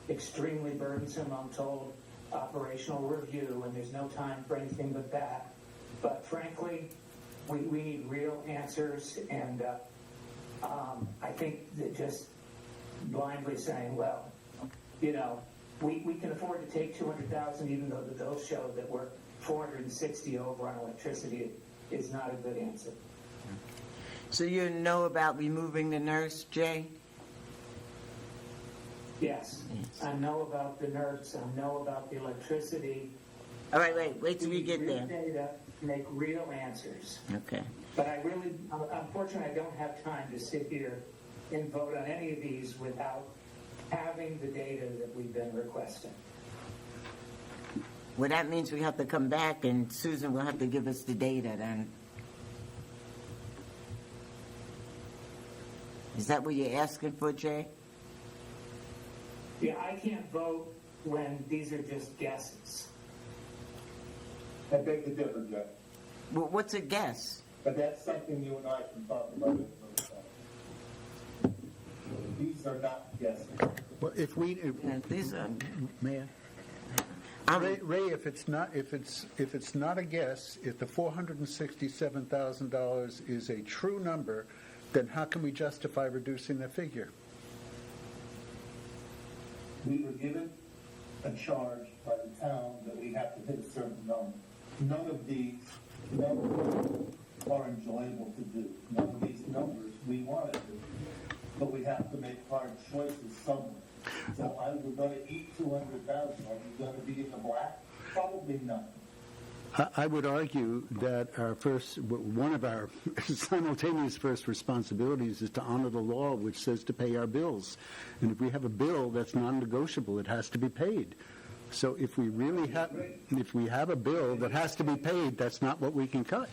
extremely burdensome, I'm told, operational review, and there's no time for anything but that. But frankly, we need real answers, and I think that just blindly saying, well, you know, we can afford to take $200,000 even though the bills show that we're $460 over on electricity is not a good answer. So you know about removing the nurse, Jay? Yes, I know about the nurse, I know about the electricity. All right, wait till we get Real there. data, make real answers. Okay. But I really, unfortunately, I don't have time to sit here and vote on any of these without having the data that we've been requesting. Well, that means we have to come back, and Susan will have to give us the data then. Is that what you're asking for, Jay? Yeah, I can't vote when these are just guesses. I beg to differ, Jeff. Well, what's a guess? But that's something you and I can talk about in another time. These are not guesses. Well, These are. Mayor? Ray, if it's not a guess, if the $467,000 is a true number, then how can we justify reducing the figure? We were given a charge by the town that we have to hit a certain number. None of these numbers are enjoyable to do. None of these numbers we want to do. But we have to make hard choices somewhere. So are we going to eat $200,000? Are we going to be in the black? Probably not. I would argue that one of our simultaneous first responsibilities is to honor the law, which says to pay our bills. And if we have a bill that's non-negotiable, it has to be paid. So if we have a bill that has to be paid, that's not what we can cut.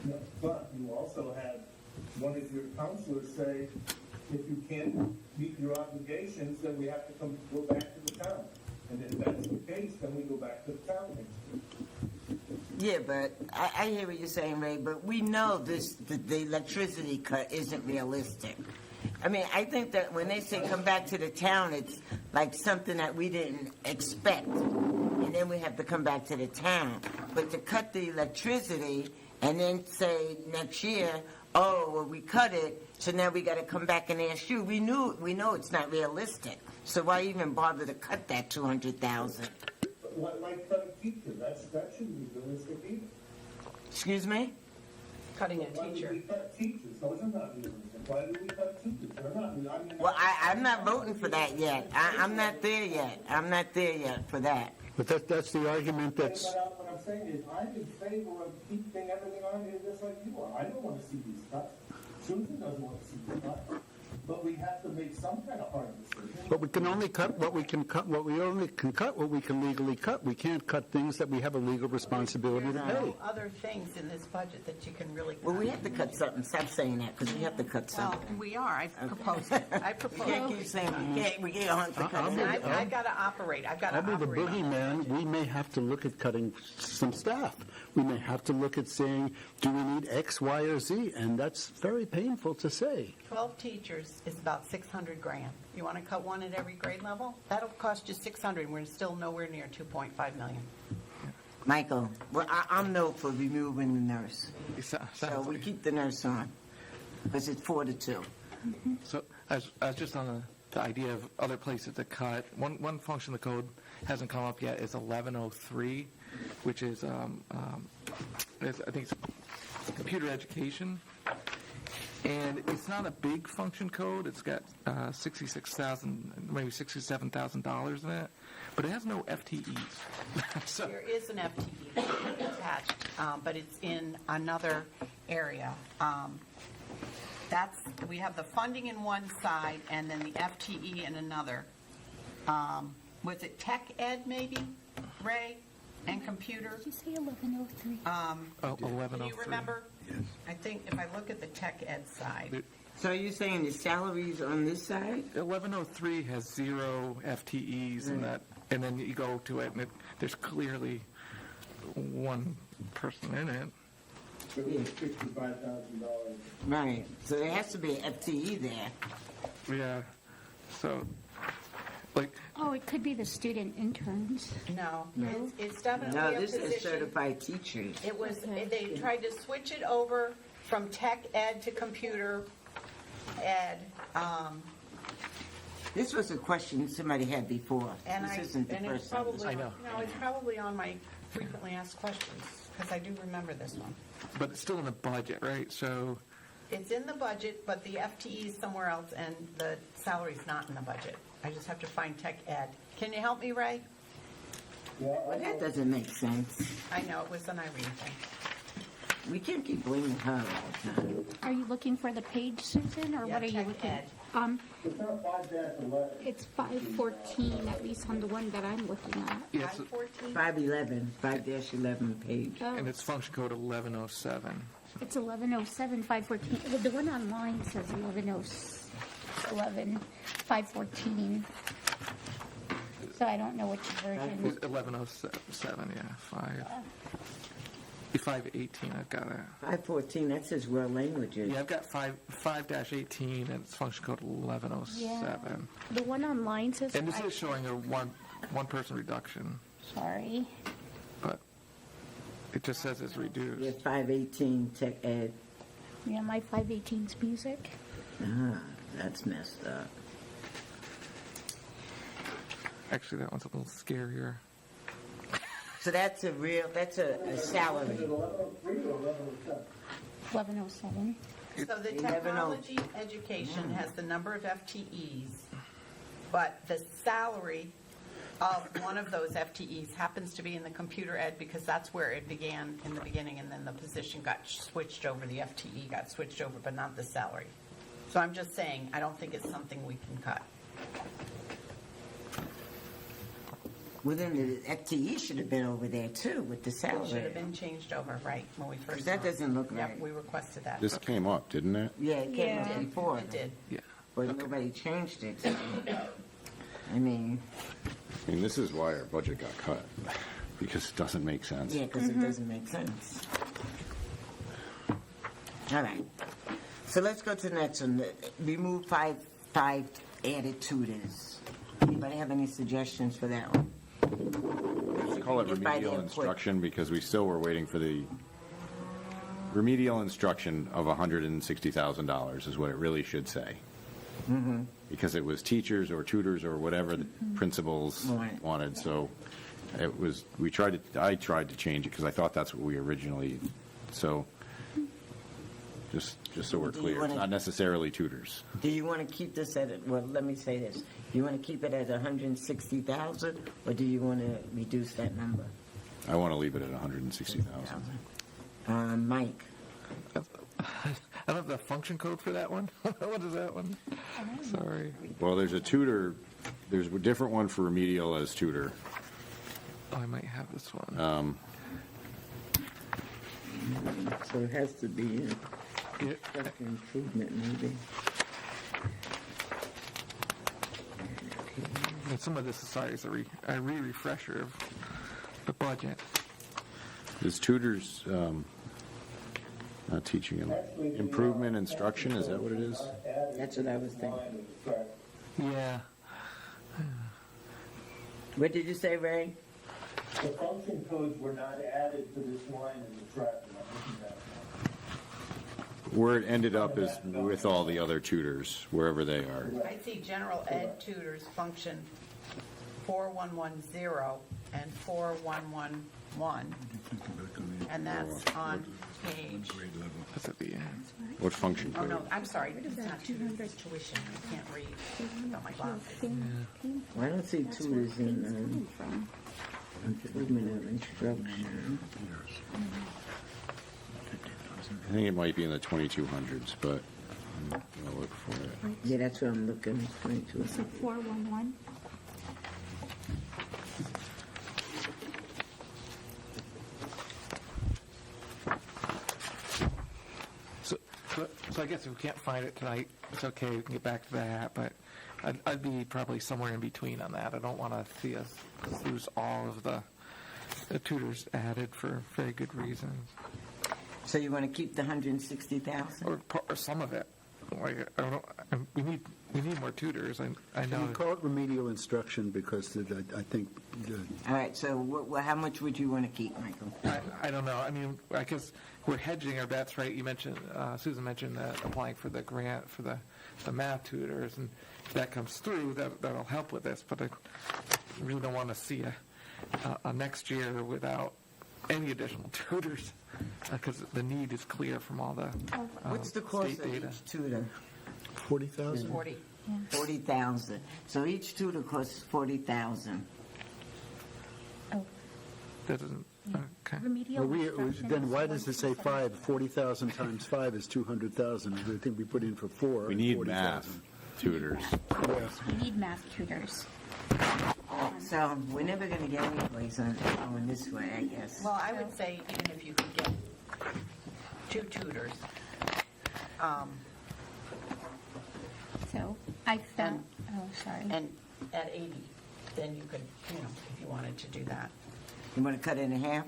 No, but you also had one of your counselors say, if you can't meet your obligations, then we have to go back to the town. And if that's the case, then we go back to the town next year. Yeah, but I hear what you're saying, Ray, but we know the electricity cut isn't realistic. I mean, I think that when they say come back to the town, it's like something that we didn't expect. And then we have to come back to the town. But to cut the electricity and then say next year, oh, well, we cut it, so now we got to come back and ask you. We know it's not realistic. So why even bother to cut that $200,000? Like cutting teachers, that shouldn't be realistic either. Excuse me? Cutting a Why teacher. would we cut teachers? Those are not realistic. Why do we cut teachers? They're not realistic. Well, I'm not voting for that yet. I'm not there yet. I'm not there yet for that. But that's the argument that's... But what I'm saying is, I'm in favor of keeping everything on here just like you are. I don't want to see these cuts. Susan doesn't want to see these cuts. But we have to make some kind of hard decision. But we can only cut what we can cut, what we can legally cut. We can't cut things that we have a legal responsibility to There's pay. no other things in this budget that you can really cut. Well, we have to cut something. Stop saying that, because we have to cut Well, something. we are. I've proposed it. I We proposed can't it. keep saying we can't hunt for cutting. I've got to operate. I've got to I'll be the operate on that. boogeyman. We may have to look at cutting some staff. We may have to look at saying, do we need X, Y, or Z? And that's very painful to say. 12 teachers is about $600,000. You want to cut one at every grade level? That'll cost you $600,000. We're still nowhere near $2.5 million. Michael, well, I'm no for removing the nurse. So we keep the nurse on, because it's 4-2. So I was just on the idea of other places to cut. One function the code hasn't come up yet is 1103, which is, I think it's computer education. And it's not a big function code. It's got $66,000, maybe $67,000 in it, but it has no FTEs. So, There is an FTE attached, but it's in another area. We have the funding in one side and then the FTE in another. Was it tech ed maybe, Ray, and computer? Did you say 1103? 1103. Do you remember? Yes. I think if I look at the tech ed side, So are you saying the salaries on this side? 1103 has 0 FTEs in that, and then you go to it, and there's clearly one person in it. It was $65,000. Right, so there has to be an FTE there. Yeah. So, like, Oh, it could be the student interns. no, No? it's definitely No, a this is position. certified teachers. It was, they tried to switch it over from tech ed to computer ed. This was a question somebody had before. And This isn't the it's first time. probably, I know. no, it's probably on my frequently asked questions, because I do remember this one. but it's still in the budget, right? So, It's in the budget, but the FTE is somewhere else, and the salary's not in the budget. I just have to find tech ed. Can you help me, Ray? Well, that doesn't make sense. I know, it was an Irene thing. We can't keep blaming her all the time. Are you looking for the page, Susan, or Yeah, what are you tech looking ed. at? It's not 5-11. It's 514, at least on the one that I'm looking at. yeah, so, 514? 511, 5-11 page. Oh, and it's function code 1107. it's 1107, 514. The one online says 11, 514. So I don't know which version. 1107, yeah, 518, I've got it. 514, that says world languages. Yeah, I've got 5-18, and it's function code 1107. The one online says. And this is showing a one-person reduction, Sorry. but it just says it's Yeah, reduced. 518 tech ed. Yeah, my 518's music. Ah, that's messed up. Actually, that one's a little scarier. So that's a salary. 1103 or 1107? 1107. So the 11. technology education has the number of FTEs, but the salary of one of those FTEs happens to be in the computer ed because that's where it began in the beginning, and then the position got switched over, the FTE got switched over, but not the salary. So I'm just saying, I don't think it's something we can cut. Well, then the FTE should have been over there too with the It should have salary. been changed over, right, when we first. That saw it. doesn't look Yep, right. we requested that. This came up, didn't it? Yeah, it came Yeah. up before, It did. Yeah. but nobody changed it. I mean, I mean, this is why our budget got cut, because it doesn't make sense. yeah, because it doesn't make sense. All right. So let's go to the next one. Remove five added tutors. Anybody have any suggestions for that one? Let's call it Get by remedial there quick. instruction, because we still were waiting for the remedial instruction of $160,000 is what it really should say. Because it was teachers or tutors or whatever the principals Right. wanted, so it was, I tried to change it because I thought that's what we originally, so, just so we're Do you clear, it's wanna- not necessarily tutors. Do you want to keep this at, well, let me say this. Do you want to keep it at 160,000, or do you want to reduce that number? I want to leave it at 160,000. Mike? I don't have the function code for that one. What is that one? Sorry. Well, there's a tutor, there's a different one for remedial as tutor. Oh, I might have this one. So it has to be Yeah. improvement, maybe. And some of this is, sorry, is a refresher of the budget. Is tutors, not teaching, improvement instruction, is that what it is? That's what I was thinking. Yeah. What did you say, Ray? The function codes were not added to this line in the track. I'm looking at Where it ended up is with all the other tutors, wherever they are. I see general ed tutors function 4110 and 4111, and that's on page, That's at the end. What function oh code? no, I'm sorry, it's not tutors, it's tuition, I can't read without my glasses. I don't see tutors in improvement of instruction. I think it might be in the 2200s, but I'm gonna look for it. Yeah, that's what I'm looking, 22. So 411. So I guess if we can't find it tonight, it's okay, we can get back to that, but I'd be probably somewhere in between on that. I don't want to see us lose all of the tutors added for very good reasons, So you want to keep the 160,000? or some of it. Like, I don't know, we need more tutors, I Can know. we call it remedial instruction, because I think All right, so how much would you want to keep, Michael? I don't know. I mean, I guess we're hedging our bets, right? You mentioned, Susan mentioned applying for the grant for the math tutors, and if that comes through, that'll help with this. But I really don't want to see a next year without any additional tutors, because the need is clear from all the What's the cost state of data. each tutor? 40,000? 40. 40,000. So each tutor costs 40,000. Oh, That doesn't, okay. remedial instruction Then is why does it say 127. 5? 40,000 times 5 is 200,000. I think we put in for 4. We need math tutors. We need math tutors. So we're never going to get any place on going this way, I guess. Well, I would say even if you could get 2 tutors, So I found, oh, sorry. and at 80, then you could, if you wanted to do that. You want to cut it in half?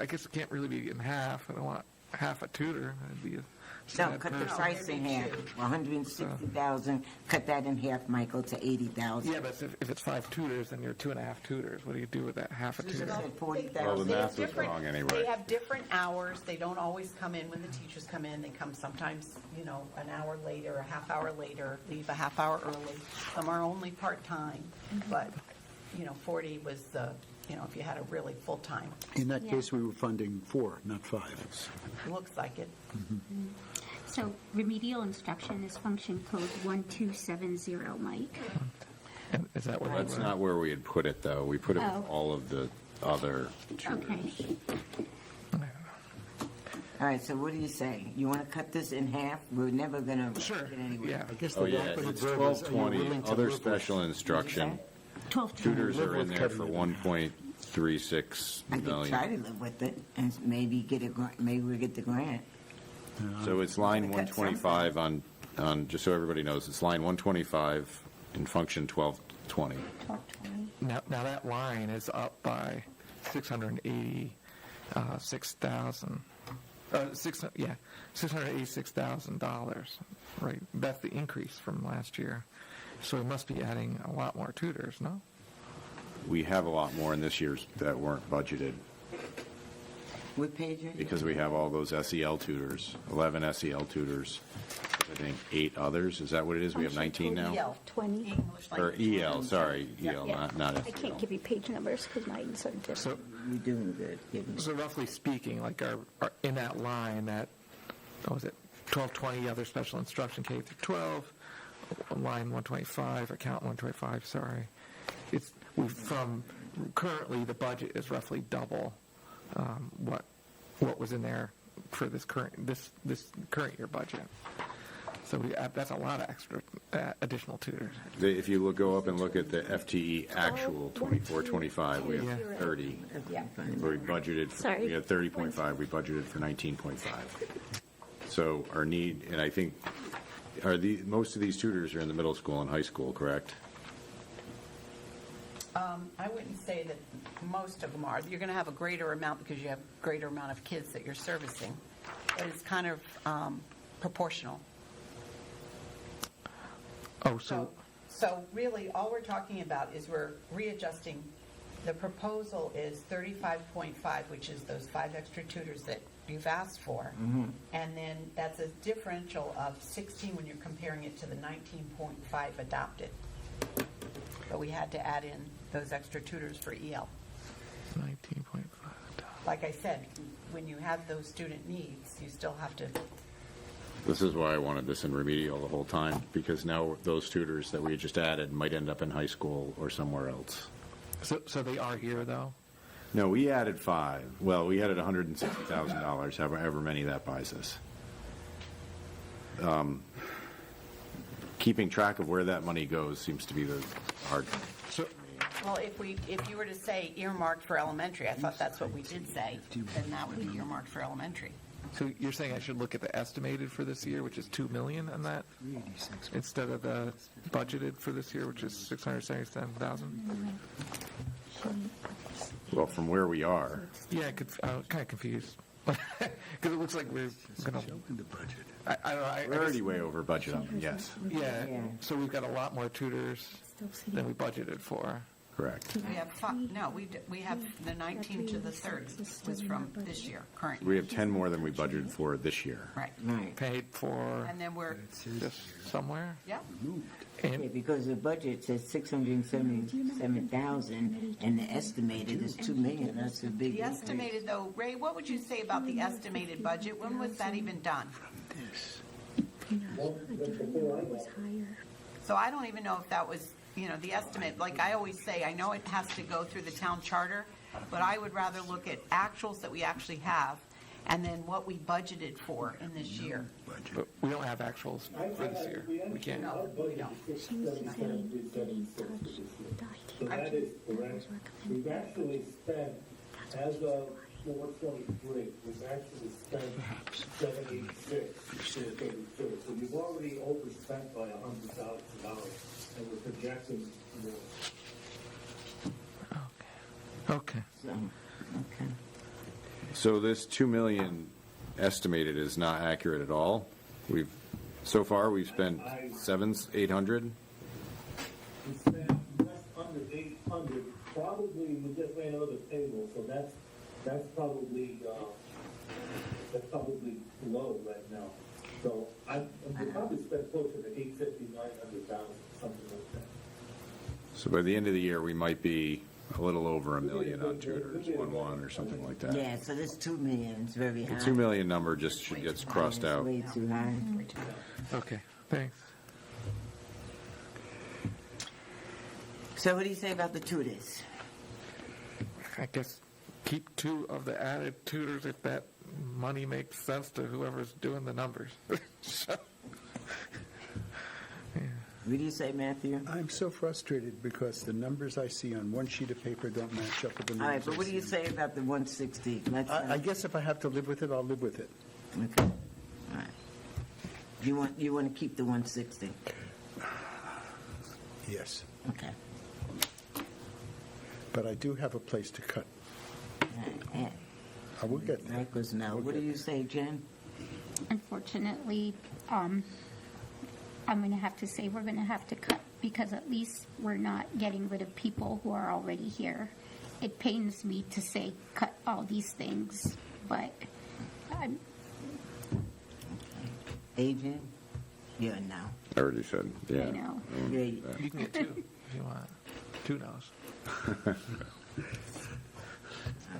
I guess it can't really be in half. I don't want half a tutor. That'd be a No, sad cut the person. price in half. 160,000, cut that in half, Michael, to 80,000. Yeah, but if it's 5 tutors, then you're 2.5 tutors. What do you do with that half a Susan tutor? said Well, 40,000. the They have math was different- wrong anyway. They have different hours. They don't always come in when the teachers come in. They come sometimes, an hour later, a half hour later, leave a half hour early. Some are only part-time, but, 40 was the, if you had a really full-time. In that case, we were funding 4, not 5. Looks like it. So remedial instruction is function code 1270, Mike. And is that what That's not where we had put it, though. We put it Oh. with all of the other tutors. Okay. All right, so what do you say? You want to cut this in half? We're never going to Sure, get anywhere. yeah. I guess Oh, the yeah, operative it's verb is, are you 1220, willing to other live with- special instruction. 12 Tutors Live are in with there cutting for it. 1.36 I could try million. to live with it and maybe get a grant. Maybe we get the grant. So it's line Gotta cut 125 on, just so everybody knows, it's line 125 in function 1220. 1220. Now that line is up by $686,000. $686,000, right? That's the increase from last year. So we must be adding a lot more tutors, no? We have a lot more in this year's that weren't budgeted What page are you? because we have all those SEL tutors, 11 SEL tutors, I think 8 others. Is that what it is? We have 19 now? EL, 20. English Or language. EL, sorry, EL, Yeah. not I can't SEL. give you page numbers because mine's are different. So, You're doing good. Give me- so roughly speaking, like our in that line, that, what was it, 1220 other special instruction K through 12, line 125, account 125, sorry. From currently the budget is roughly double what was in there for this current year budget. So that's a lot of extra additional tutors. If you go up and look at the FTE actual 24-25, we have 30. Where we budgeted, Sorry. we had 30.5, we budgeted for 19.5. So our need, and I think, most of these tutors are in the middle school and high school, correct? I wouldn't say that most of them are. You're going to have a greater amount because you have a greater amount of kids that you're servicing. But it's kind of proportional. Oh, so So really, all we're talking about is we're readjusting the proposal is 35.5, which is those 5 extra tutors that you've asked for. And then that's a differential of 16 when you're comparing it to the 19.5 adopted. But we had to add in those extra tutors for EL. 19.5. Like I said, when you have those student needs, you still have to, This is why I wanted this in remedial the whole time, because now those tutors that we just added might end up in high school or somewhere else. So they are here, though? No, we added 5. Well, we added $160,000, however many that buys us. Keeping track of where that money goes seems to be the hard. well, if you were to say earmarked for elementary, I thought that's what we did say, then that would be earmarked for elementary. So you're saying I should look at the estimated for this year, which is $2 million on that, instead of the budgeted for this year, which is $677,000? Well, from where we are, Yeah, I'm kind of confused. Because it looks like we're going to... I don't know. we're already way over budget on them, yes, Yeah, so we've got a lot more tutors than we budgeted for. correct. We have we have the 19 to the 30 was from this year, current year. We have 10 more than we budgeted for this year. Right. Right. Paid for And then we're, just somewhere? yeah, Yeah, And because the budget says 677,000, and the estimated is 2 million. That's a big the increase. estimated though, Ray, what would you say about the estimated budget? When was that even done? So I don't even know if that was, the estimate, like I always say, I know it has to go through the town charter, but I would rather look at actuals that we actually have and then what we budgeted for in this year. but we don't have actuals for this year. We can't. No, we don't. So that is correct. We've actually spent, as of 4/23, we've actually spent 786 for 32. So you've already overspent by $100,000, and we're projecting more. Okay. So, okay. So this 2 million estimated is not accurate at all. So far, we've spent 800. We spent just under 800, probably, we just ran another payroll, so that's probably low right now. So we probably spent closer to 850, 900,000, something like that. So by the end of the year, we might be a little over $1 million on tutors, 1.1 or something like that. Yeah, so this 2 million is very high. The 2 million number just gets crossed It's out. way too high. Okay, thanks. So what do you say about the tutors? I guess keep 2 of the added tutors if that money makes sense to whoever's doing the numbers. So, What do you say, Matthew? I'm so frustrated because the numbers I see on one sheet of paper don't match up with the All right, numbers but what I do you see. say about the 160? Let's, I guess if I have to live with it, I'll live with it. Okay. All right. You want to keep the 160? Yes. Okay. But I do have a place to cut. All right. I will get there. That goes now. What do you say, Jen? Unfortunately, I'm going to have to say we're going to have to cut because at least we're not getting rid of people who are already here. It pains me to say cut all these things, but I'm, Adrian? Yeah, no. I already said, yeah. I know. Yeah, you can get 2 if you want. 2 no's.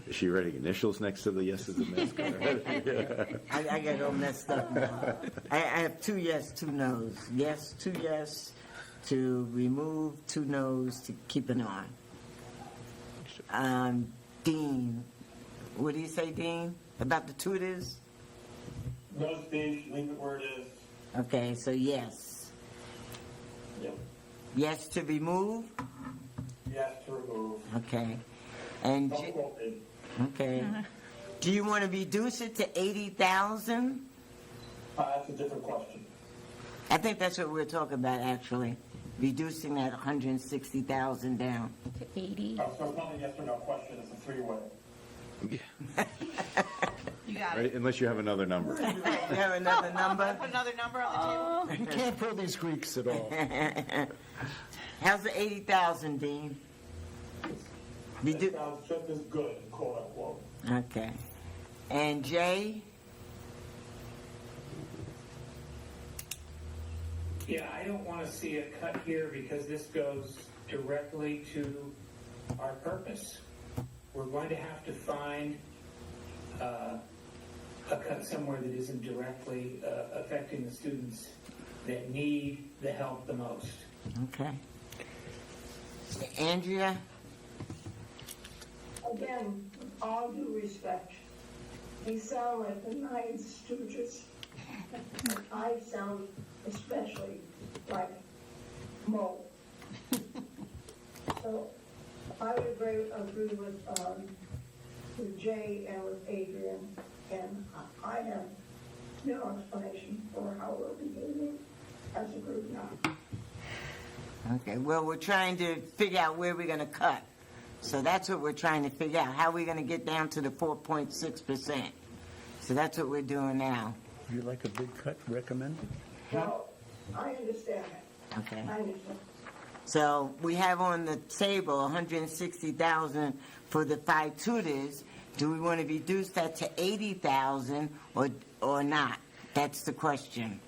Is she writing initials next to the yeses and nos? I got all messed up now. I have 2 yes, 2 no's. Yes, 2 yes to remove, 2 no's to keep it on. Dean, what do you say, Dean, about the tutors? No speech, leave it where it is. Okay, so yes. Yep. Yes to remove? Yes to remove. Okay. And, Don't quote me. okay. Do you want to reduce it to 80,000? That's a different question. I think that's what we're talking about, actually. Reducing that 160,000 down. to 80. So it's not a yes or no question, it's a three-way. You got Right, it. unless you have another number. You have another number? Put another number on the table. You can't pull these Greeks at all. How's the 80,000, Dean? You That do- sounds just as good, quote unquote. Okay. And Jay? Yeah, I don't want to see a cut here because this goes directly to our purpose. We're going to have to find a cut somewhere that isn't directly affecting the students that need the help the most. Okay. Andrea? Again, with all due respect, they sound like the Nine Stooges. And I sound especially like Mo. So I would agree with Jay and with Adrian, and I have no explanation for how we're behaving as a group now. Okay, well, we're trying to figure out where we're going to cut. So that's what we're trying to figure out, how we're going to get down to the 4.6%. So that's what we're doing now. Would you like a big cut recommended? Well, I understand that. Okay. I understand. So we have on the table 160,000 for the 5 tutors. Do we want to reduce that to 80,000 or not? That's the question.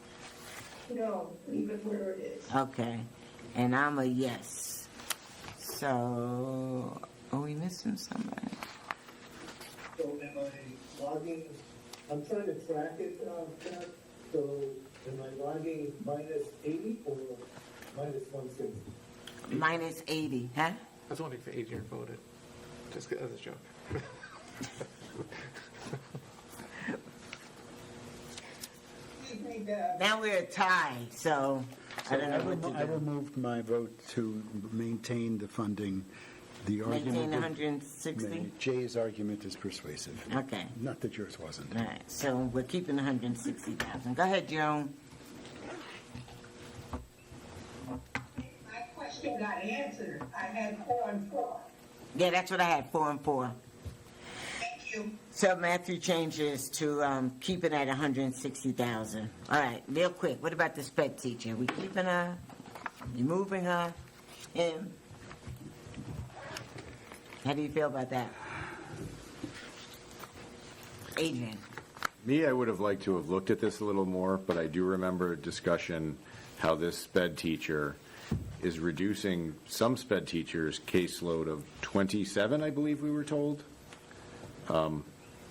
No, leave it where it is. Okay. And I'm a yes. So, are we missing somebody? So am I logging, I'm trying to track it, Pat, so am I logging minus 80 or minus 160? Minus 80, huh? I was wondering if Adrian voted. Just as a joke. Now we're a tie, so I don't know what I to will do. move my vote to maintain the funding. The Maintain argument. 160? Jay's argument is persuasive. Okay. Not that yours wasn't. All right, so we're keeping 160,000. Go ahead, Joan. My question got answered. I had 4 and 4. Yeah, that's what I had, 4 and 4. Thank you. So Matthew changes to keep it at 160,000. All right, real quick, what about the sped teacher? We keeping her? You moving her? Him? How do you feel about that? Adrian? Me, I would have liked to have looked at this a little more, but I do remember a discussion how this sped teacher is reducing some sped teachers' caseload of 27, I believe we were told.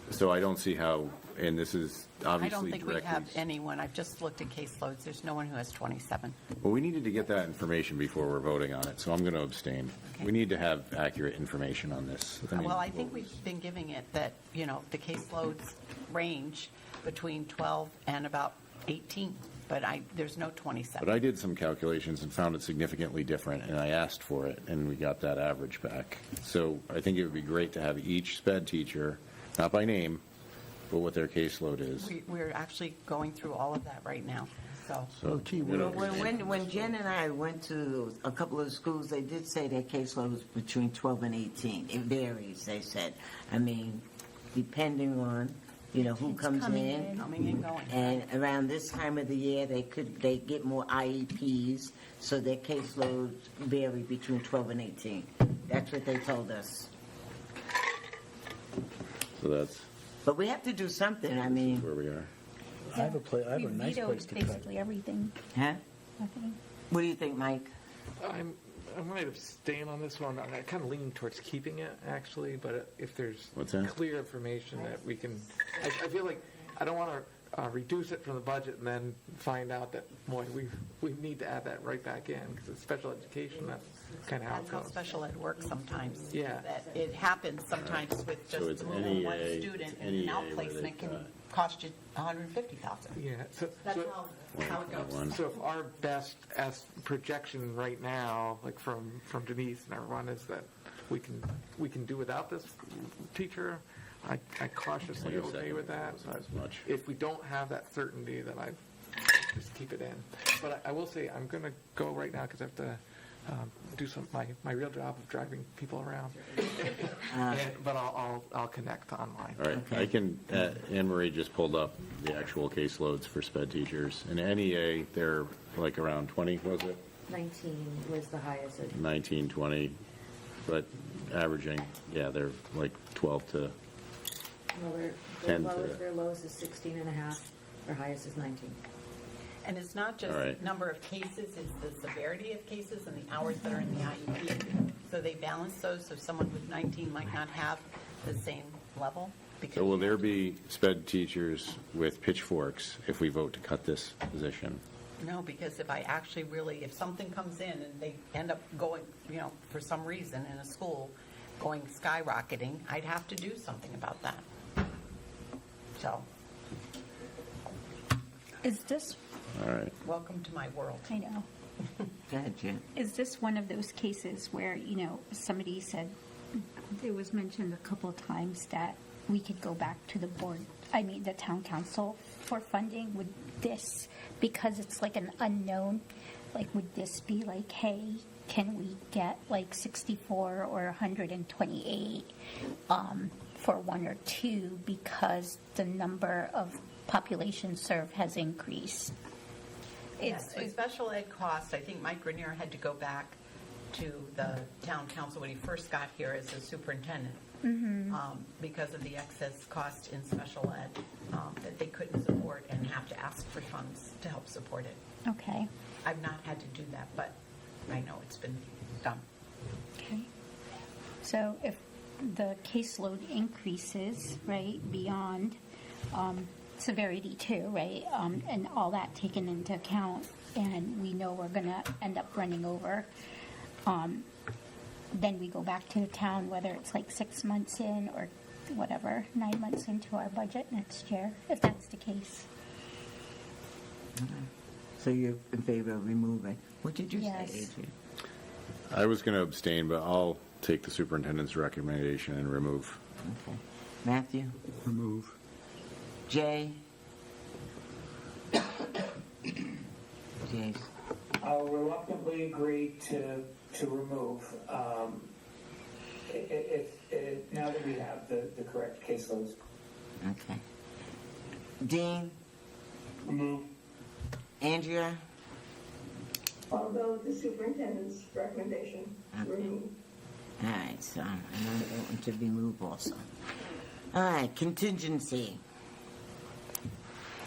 So I don't see how, and this is I obviously don't think we directly. have anyone, I've just looked at caseloads, there's no one who has 27. Well, we needed to get that information before we're voting on it, so I'm going to abstain. Okay. We need to have accurate information on this. Well, I think we've been giving it that, the caseloads range between 12 and about 18, but there's no 27. But I did some calculations and found it significantly different, and I asked for it, and we got that average back. So I think it would be great to have each sped teacher, not by name, but what their caseload is. We're actually going through all of that right now, so. Oh, gee, Well, when Jen and I went to a couple of schools, they did say their caseload was between 12 and 18. It varies, they said. I mean, depending on, who Kids comes coming in. in. Coming and going. And around this time of the year, they get more IEPs, so their caseloads vary between 12 and 18. That's what they told us. So that's But we have to do something, I mean, where we are. I have a We nice vetoed place to cut. basically everything, huh? I think. What do you think, Mike? I might abstain on this one. I kind of lean towards keeping it, actually, but if there's What's that? clear information that we can, I feel like I don't want to reduce it from the budget and then find out that, boy, we need to add that right back in, because it's special education, that's kind of how it That's how goes. special ed works sometimes. Yeah. That it happens sometimes with So it's just moving one NEA, student it's and an NEA where outplacement they've can got- cost you $150,000. Yeah, That's how it goes. So if our best projection right now, like from Denise and everyone, is that we can do without this teacher, I cautiously Wait a okay second. with that. Not as much. If we don't have that certainty, then I just keep it in. But I will say, I'm going to go right now because I have to do my real job of driving people around. But I'll connect online. All right, I can, Anne Marie just pulled up the actual caseloads for sped teachers. In NEA, they're like around 20, was it? 19 was the highest. 19, 20. but averaging, yeah, they're like 12 to, Well, Ten to- their lowest is 16 and a half, their highest is 19. And it's not just All right. number of cases, it's the severity of cases and the hours that are in the IEP. So they balance those, so someone with 19 might not have the same level. so will there be sped teachers with pitchforks if we vote to cut this position? No, because if I actually really, if something comes in and they end up going, for some reason in a school, going skyrocketing, I'd have to do something about that. So, Is this, All right. welcome to my world. I know, Go ahead, Jen. is this one of those cases where, somebody said, it was mentioned a couple of times that we could go back to the town council for funding? Would this, because it's like an unknown, like would this be like, hey, can we get like 64 or 128 for one or two because the number of population served has increased? Yes, with special ed costs, I think Mike Grenier had to go back to the town council when he first got here as a superintendent because of the excess cost in special ed that they couldn't support and have to ask for funds to help support it. Okay. I've not had to do that, but I know it's been done. Okay. So if the caseload increases, right, beyond severity too, right, and all that taken into account, and we know we're going to end up running over, then we go back to the town, whether it's like 6 months in or whatever, 9 months into our budget next year, if that's the case. So you're in favor of removing? What did you Yes. say, Adrian? I was going to abstain, but I'll take the superintendent's recommendation and remove. Okay. Matthew? Remove. Jay? Jay? I'll reluctantly agree to remove, now that we have the correct caseloads. Okay. Dean? Remove. Andrea? I'll go with the superintendent's recommendation, Okay. remove. All right, so I'm going to remove also. All right, contingency.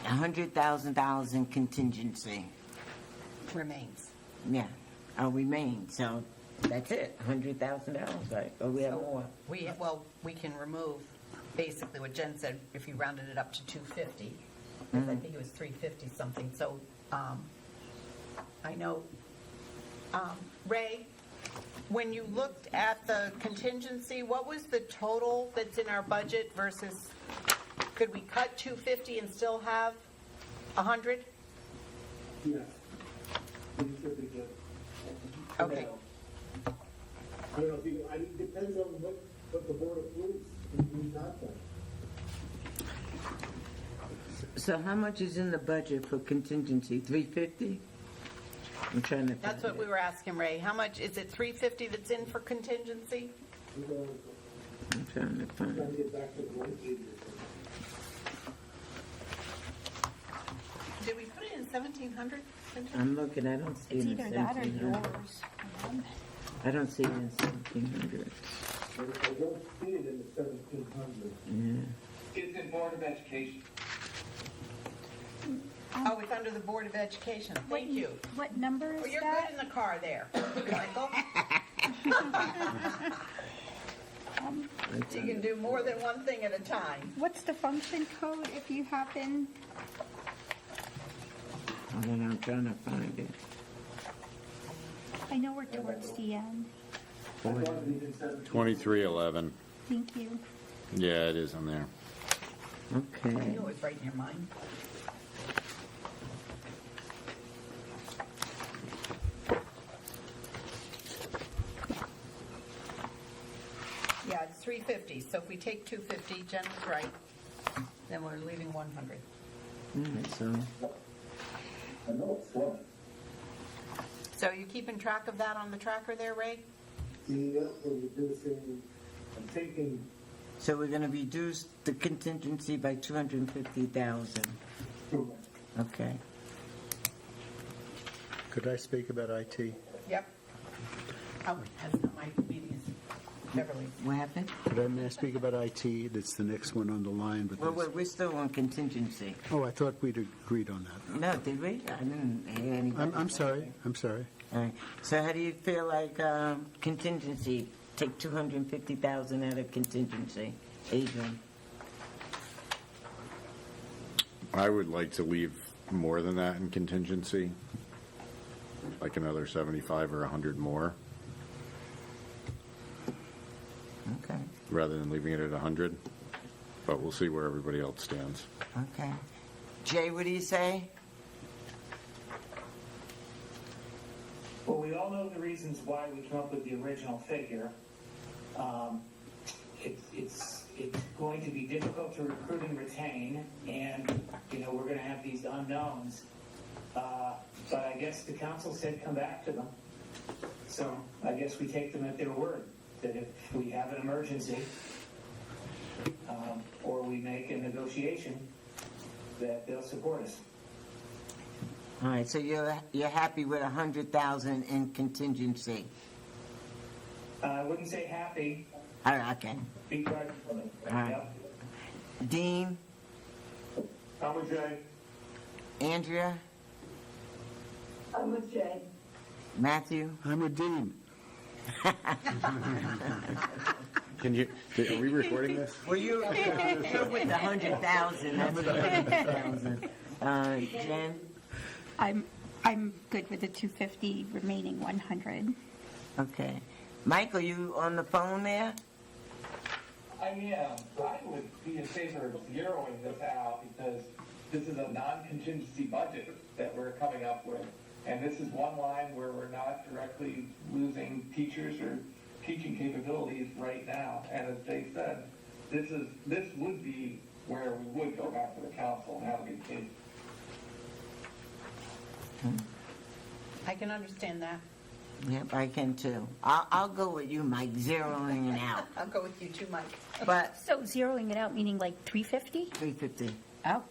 $100,000 in contingency. Remains. Yeah, remain, so that's it, $100,000, right? Or we have So more? we can remove basically what Jen said, if you rounded it up to 250, because I think it was 350 something. So I know, Ray, when you looked at the contingency, what was the total that's in our budget versus, could we cut 250 and still have 100? Yes. You should be good. Okay. I don't know if you, it depends on what the board approves. We not that. So how much is in the budget for contingency, 350? I'm trying to. That's what we were asking, Ray. How much, is it 350 that's in for contingency? I'm trying to find Trying to it. get back to the 180. Did we put it in 1,700? I'm looking, I don't see It's it in either that or 1,700. yours. I don't see it in 1,700. I don't see it in the 1,700. Yeah. It's in Board of Education. Oh, it's under the Board of Education. Thank you. What number is Well, you're that? good in the car there, Michael. You can do more than one thing at a time. What's the function code if you happen? I don't know, I'm trying to find it. I know we're towards the end. 2311. Thank you. Yeah, it is on there. I Okay. knew it was right in your mind. Yeah, it's 350, so if we take 250, Jen was right, then we're leaving 100. All right, so, I know it's one. So are you keeping track of that on the tracker there, Ray? Yeah, we're reducing, I'm taking, so we're going to reduce the contingency by 250,000. Okay. Could I speak about IT? Yep. Oh, that's not my meeting. Beverly. What happened? May I speak about IT? That's the next one on the line, but Well, there's- we're still on contingency. oh, I thought we'd agreed on that. No, did we? I didn't hear anybody. I'm sorry, I'm sorry. All right. So how do you feel like contingency? Take 250,000 out of contingency. Adrian? I would like to leave more than that in contingency, like another 75 or 100 more, Okay. rather than leaving it at 100. But we'll see where everybody else stands. Okay. Jay, what do you say? Well, we all know the reasons why we came up with the original figure. It's going to be difficult to recruit and retain, and, we're going to have these unknowns. But I guess the council said come back to them. So I guess we take them at their word, that if we have an emergency, or we make a negotiation, that they'll support us. All right, so you're happy with 100,000 in contingency? I wouldn't say happy, All right, okay. begrudgingly. All right. Yep. Dean, I'm with Jay. Andrea, I'm with Jay. Matthew? I'm with Dean. Can you, are we recording this? Well, you're with the 100,000. That's the 100,000. Jen? I'm good with the 250 remaining 100. Okay. Mike, are you on the phone there? I am. I would be in favor of zeroing this out because this is a non-contingency budget that we're coming up with. And this is one line where we're not directly losing teachers or teaching capabilities right now. And as Jay said, this would be where we would go back to the council and have a good case. I can understand that. Yep, I can too. I'll go with you, Mike, zeroing it out. I'll go with you too, Mike. But So zeroing it out, meaning like 350? 350. Oh,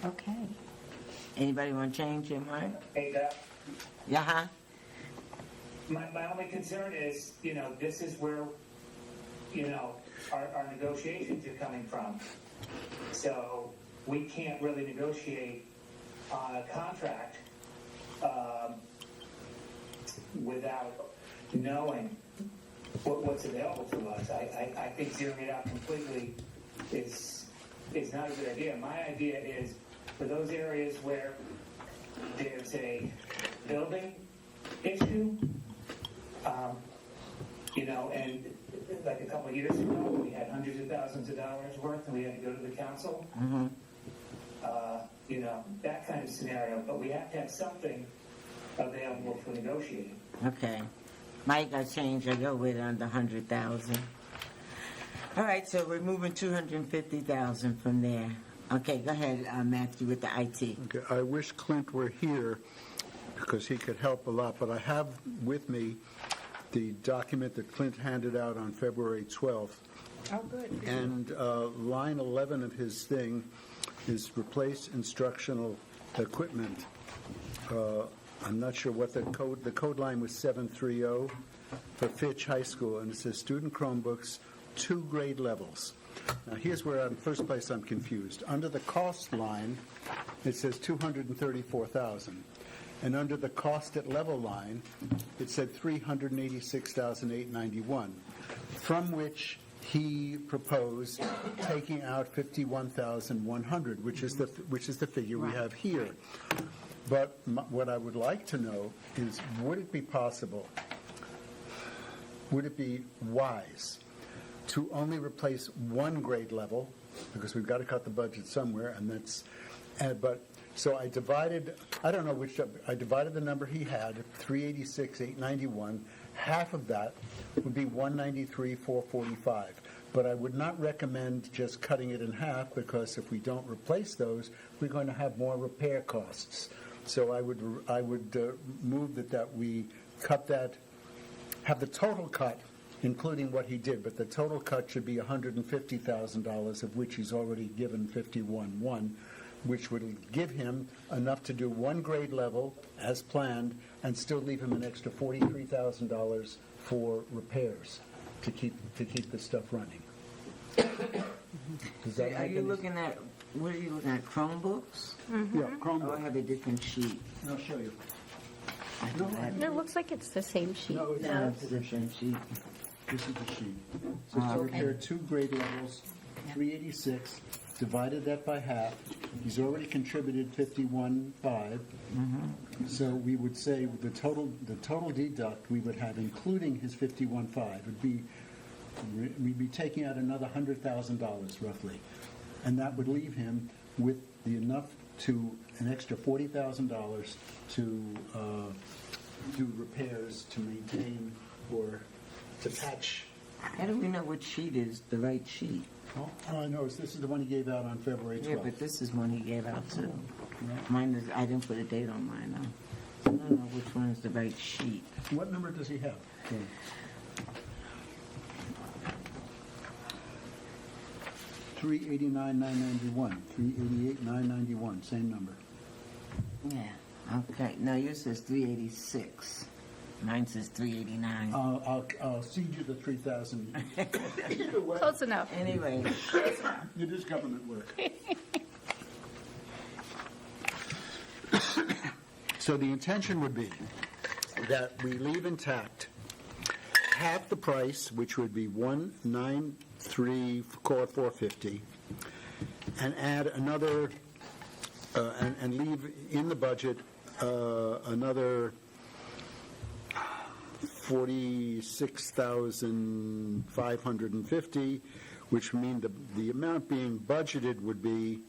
okay. Anybody want to change your mind? Hey, Yeah, huh? my only concern is, this is where, our negotiations are coming from. So we can't really negotiate on a contract without knowing what's available to us. I think zeroing it out completely is not a good idea. My idea is for those areas where there's a building issue, and like a couple of years ago, we had hundreds of thousands of dollars worth, and we had to go to the council. Mm-hmm. That kind of scenario. But we have to have something available for negotiating. Okay. Mike, I changed. I go with under 100,000. All right, so we're moving 250,000 from there. Okay, go ahead, Matthew, with the IT. Okay, I wish Clint were here because he could help a lot, but I have with me the document that Clint handed out on February 12th. Oh, good. And line 11 of his thing is replace instructional equipment. I'm not sure what the code line was 730 for Fitch High School, and it says student Chromebooks, 2 grade levels. Now, here's where, in first place, I'm confused. Under the cost line, it says $234,000. And under the cost at level line, it said $386,891, from which he proposed taking out $51,100, which is the figure we have here. But what I would like to know is, would it be possible, would it be wise to only replace 1 grade level, because we've got to cut the budget somewhere, and that's, so I divided the number he had, 386,891. Half of that would be 193,445. But I would not recommend just cutting it in half, because if we don't replace those, we're going to have more repair costs. So I would move that we cut that, have the total cut, including what he did, but the total cut should be $150,000, of which he's already given 51.1, which would give him enough to do 1 grade level as planned and still leave him an extra $43,000 for repairs. to keep the stuff running. Does that Are make you any- looking at, what are you looking at, Chromebooks? Yeah, Oh, I Chromebook. have a different sheet. I'll show you. I thought I had- It looks like it's the same sheet. No, it's No, not. it's a different sheet. This is the sheet. So to repair 2 grade levels, 386, divided that by half. He's already contributed 51.5. So we would say the total deduct we would have, including his 51.5, would be, we'd be taking out another $100,000 roughly. And that would leave him with the enough to, an extra $40,000 to do repairs, to maintain, or to patch. How do we know which sheet is the right sheet? All I know is this is the one he gave out on February 12th. Yeah, but this is one he gave out too. Mine is, I didn't put a date on mine, though. So I don't know which one is the right sheet. What number does he have? 389,991, 388,991, same number. Yeah, okay. No, yours says 386. Mine says 389. I'll cede you the 3,000. Either way, Close enough. Anyway, it is government work. So the intention would be that we leave intact half the price, which would be 193, call it 450, and add another, and leave in the budget another 46,550, which would mean the amount being budgeted would be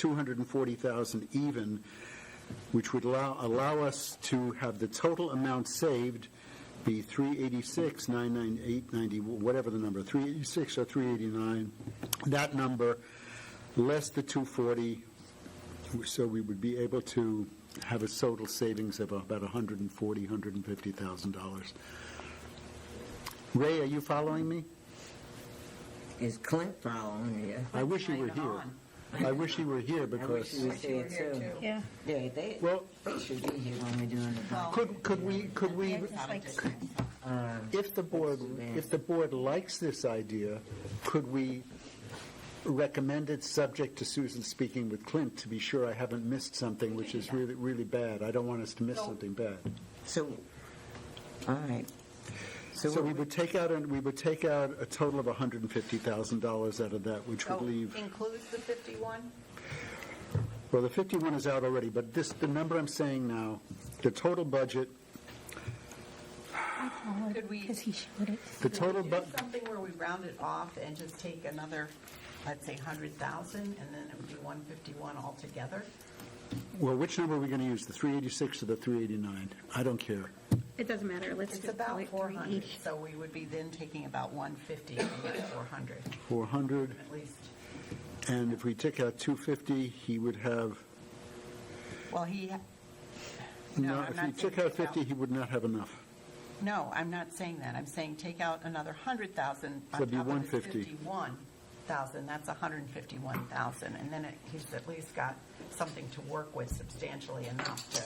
$240,000 even, which would allow us to have the total amount saved be 386, 998, 90, whatever the number, 386 or 389. That number less the 240, so we would be able to have a total savings of about $140,000, $150,000. Ray, are you following me? is Clint following you? I wish he were Not even here. on. I wish he were here I wish because, he was here too. Yeah. Yeah, they should be here when we're doing the budget. could we, if the board likes this idea, could we recommend it subject to Susan speaking with Clint to be sure I haven't missed something which is really, really bad? I don't want us to miss something bad. So, all right. So we would take out a total of $150,000 out of that, which would So leave, includes the 51? well, the 51 is out already, but the number I'm saying now, the total budget, Could we, Because he showed it. the could total we do budget. something where we round it off and just take another, let's say, 100,000, and then it would be 151 altogether? Well, which number are we going to use, the 386 or the 389? I don't care. It doesn't matter, let's It's just about call it 400, 380. so we would be then taking about 150 to get 400, 400, at least. and if we take out 250, he would have, Well, he, no, I'm if not he took saying out 50, he would not have enough. no, I'm not saying that. I'm saying take out another 100,000 So on it'd be top of his 150. 51,000. That's 151,000, and then he's at least got something to work with substantially enough to,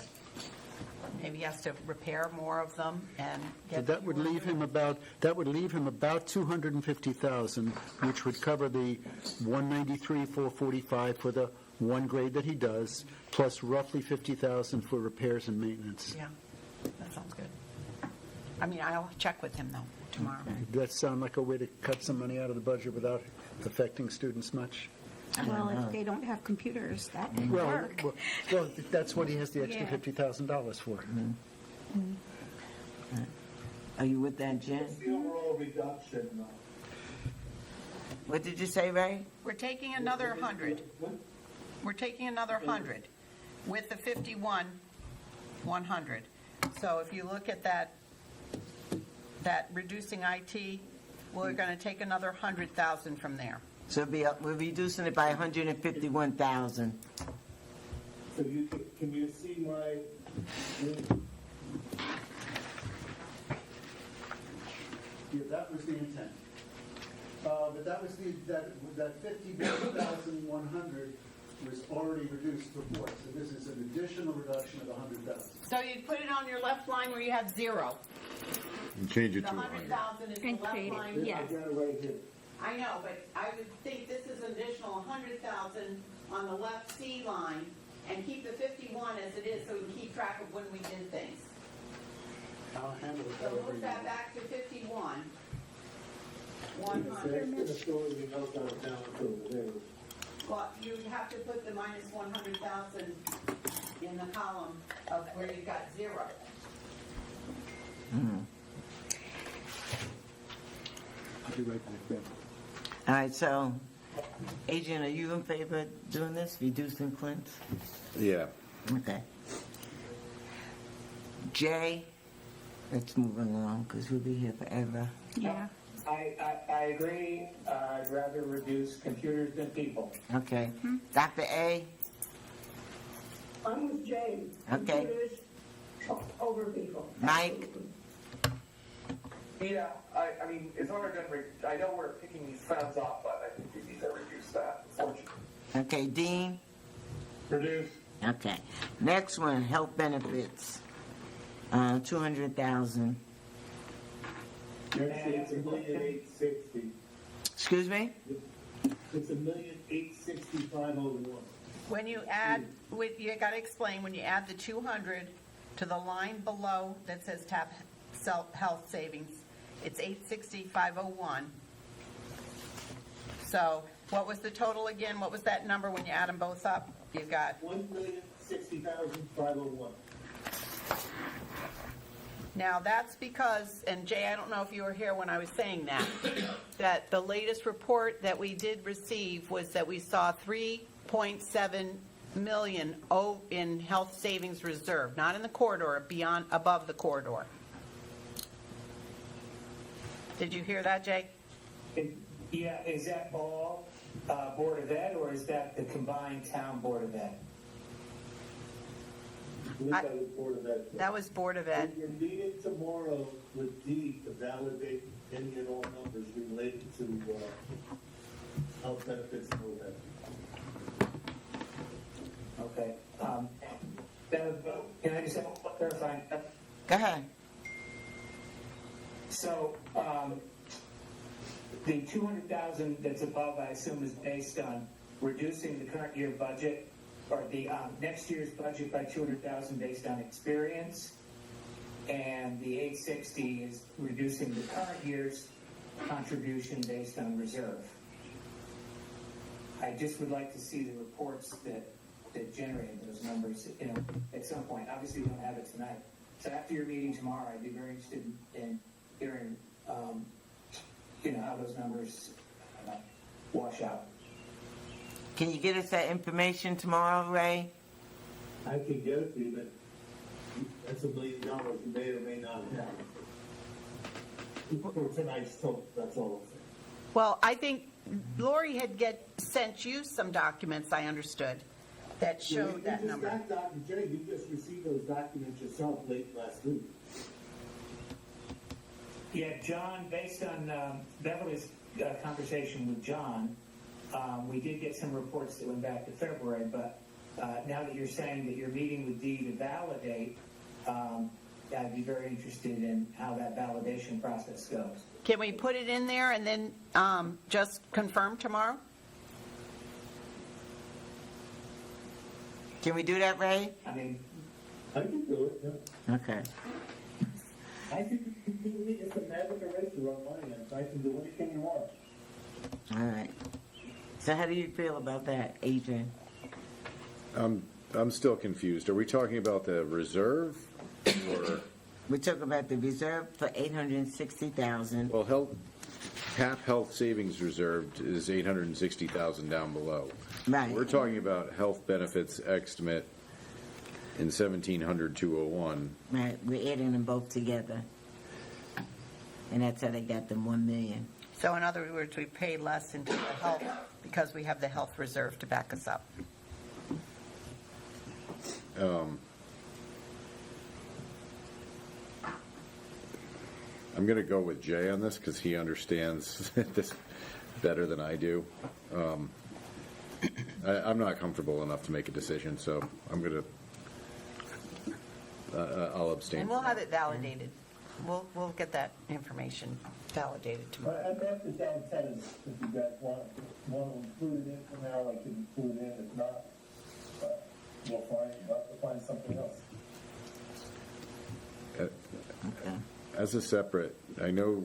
maybe he has to repair more of them and So get. that would leave him about 250,000, which would cover the 193, 445 for the one grade that he does, plus roughly 50,000 for repairs and maintenance. Yeah, that sounds good. I mean, I'll check with him, though, tomorrow. Does that sound like a way to cut some money out of the budget without affecting students much? Well, if they don't have computers, that didn't Well, work. well, that's what he has the extra Yeah. $50,000 for. Are you with that, Jen? What's the overall reduction? What did you say, Ray? We're taking another 100. We're taking another 100 with the 51, 100. So if you look at that reducing IT, we're going to take another 100,000 from there. So we're reducing it by 151,000. So can you see my? Yeah, that was the intent. But that was that 50,100 was already reduced before, so this is an additional reduction of 100,000. So you put it on your left line where you have zero. And change it The to 100. 100,000 is the And left create it, line. yeah. I got it right here. I know, but I would think this is an additional 100,000 on the left C line, and keep the 51 as it is, so we can keep track of when we did things. I'll handle it So however move you that want. back to 51. So 100. that's gonna store the notes on it down to there. Well, you have to put the minus 100,000 in the column of where you've got zero. I'll be right back. All right, so, Adrian, are you in favor of doing this, reducing Clint's? Yeah. Okay. Jay, let's move along, because we'll be here forever. Yeah. I agree. I'd rather reduce computers than people. Okay. Dr. A? I'm with Jay. Okay. Computers over people. Mike? Yeah, I mean, it's hard to, I know we're picking these funds up, but I think we need to reduce that, unfortunately. Okay, Dean? Reduce. Okay. Next one, health benefits, 200,000. Actually, it's $1,860,000. Excuse me? It's $1,865,001. When you add, you got to explain, when you add the 200 to the line below that says tap health savings, it's 860,501. So what was the total again? What was that number when you add them both up? You've got, $1,060,501. now that's because, and Jay, I don't know if you were here when I was saying that, that the latest report that we did receive was that we saw 3.7 million in health savings reserve, not in the corridor, beyond, above the corridor. Did you hear that, Jay? Yeah, is that all Board of Ed, or is that the combined town Board of Ed? I believe that was Board of Ed. That was Board of Ed. You're meeting tomorrow with Dee to validate any and all numbers related to health benefits and all that. Okay. Can I just clarify? Go ahead. So, the 200,000 that's above, I assume, is based on reducing the current year budget, or the next year's budget by 200,000 based on experience, and the 860 is reducing the current year's contribution based on reserve. I just would like to see the reports that generated those numbers, at some point. Obviously, we don't have it tonight. So after your meeting tomorrow, I'd be very interested in hearing, how those numbers wash out. Can you get us that information tomorrow, Ray? I can get it to you, but that's $1 million you may or may not have. For tonight's total, that's all I'm saying. Well, I think Lori had sent you some documents, I understood, that showed that number. Jay, you just received those documents yourself late last week. Yeah, John, based on Beverly's conversation with John, we did get some reports that went back to February, but now that you're saying that you're meeting with Dee to validate, I'd be very interested in how that validation process goes. Can we put it in there and then just confirm tomorrow? Can we do that, Ray? I mean, I can do it, yeah. Okay. I think it's a magic eraser on my end. I can do anything you want. All right. So how do you feel about that, Adrian? I'm still confused. Are we talking about the reserve or? We're talking about the reserve for 860,000. Well, TAP Health Savings Reserve is 860,000 down below. Right. We're talking about health benefits estimate in 1700-201. Right, we're adding them both together. And that's how they got them 1 million. So in other words, we pay less into the health because we have the health reserve to back us up. I'm going to go with Jay on this because he understands this better than I do. I'm not comfortable enough to make a decision, so I'm going to, I'll abstain. And we'll have it validated. We'll get that information validated tomorrow. I left it down tentative, if you guys want to include it in for now, I can include it in, if not, we'll find something else. Okay. As a separate, I know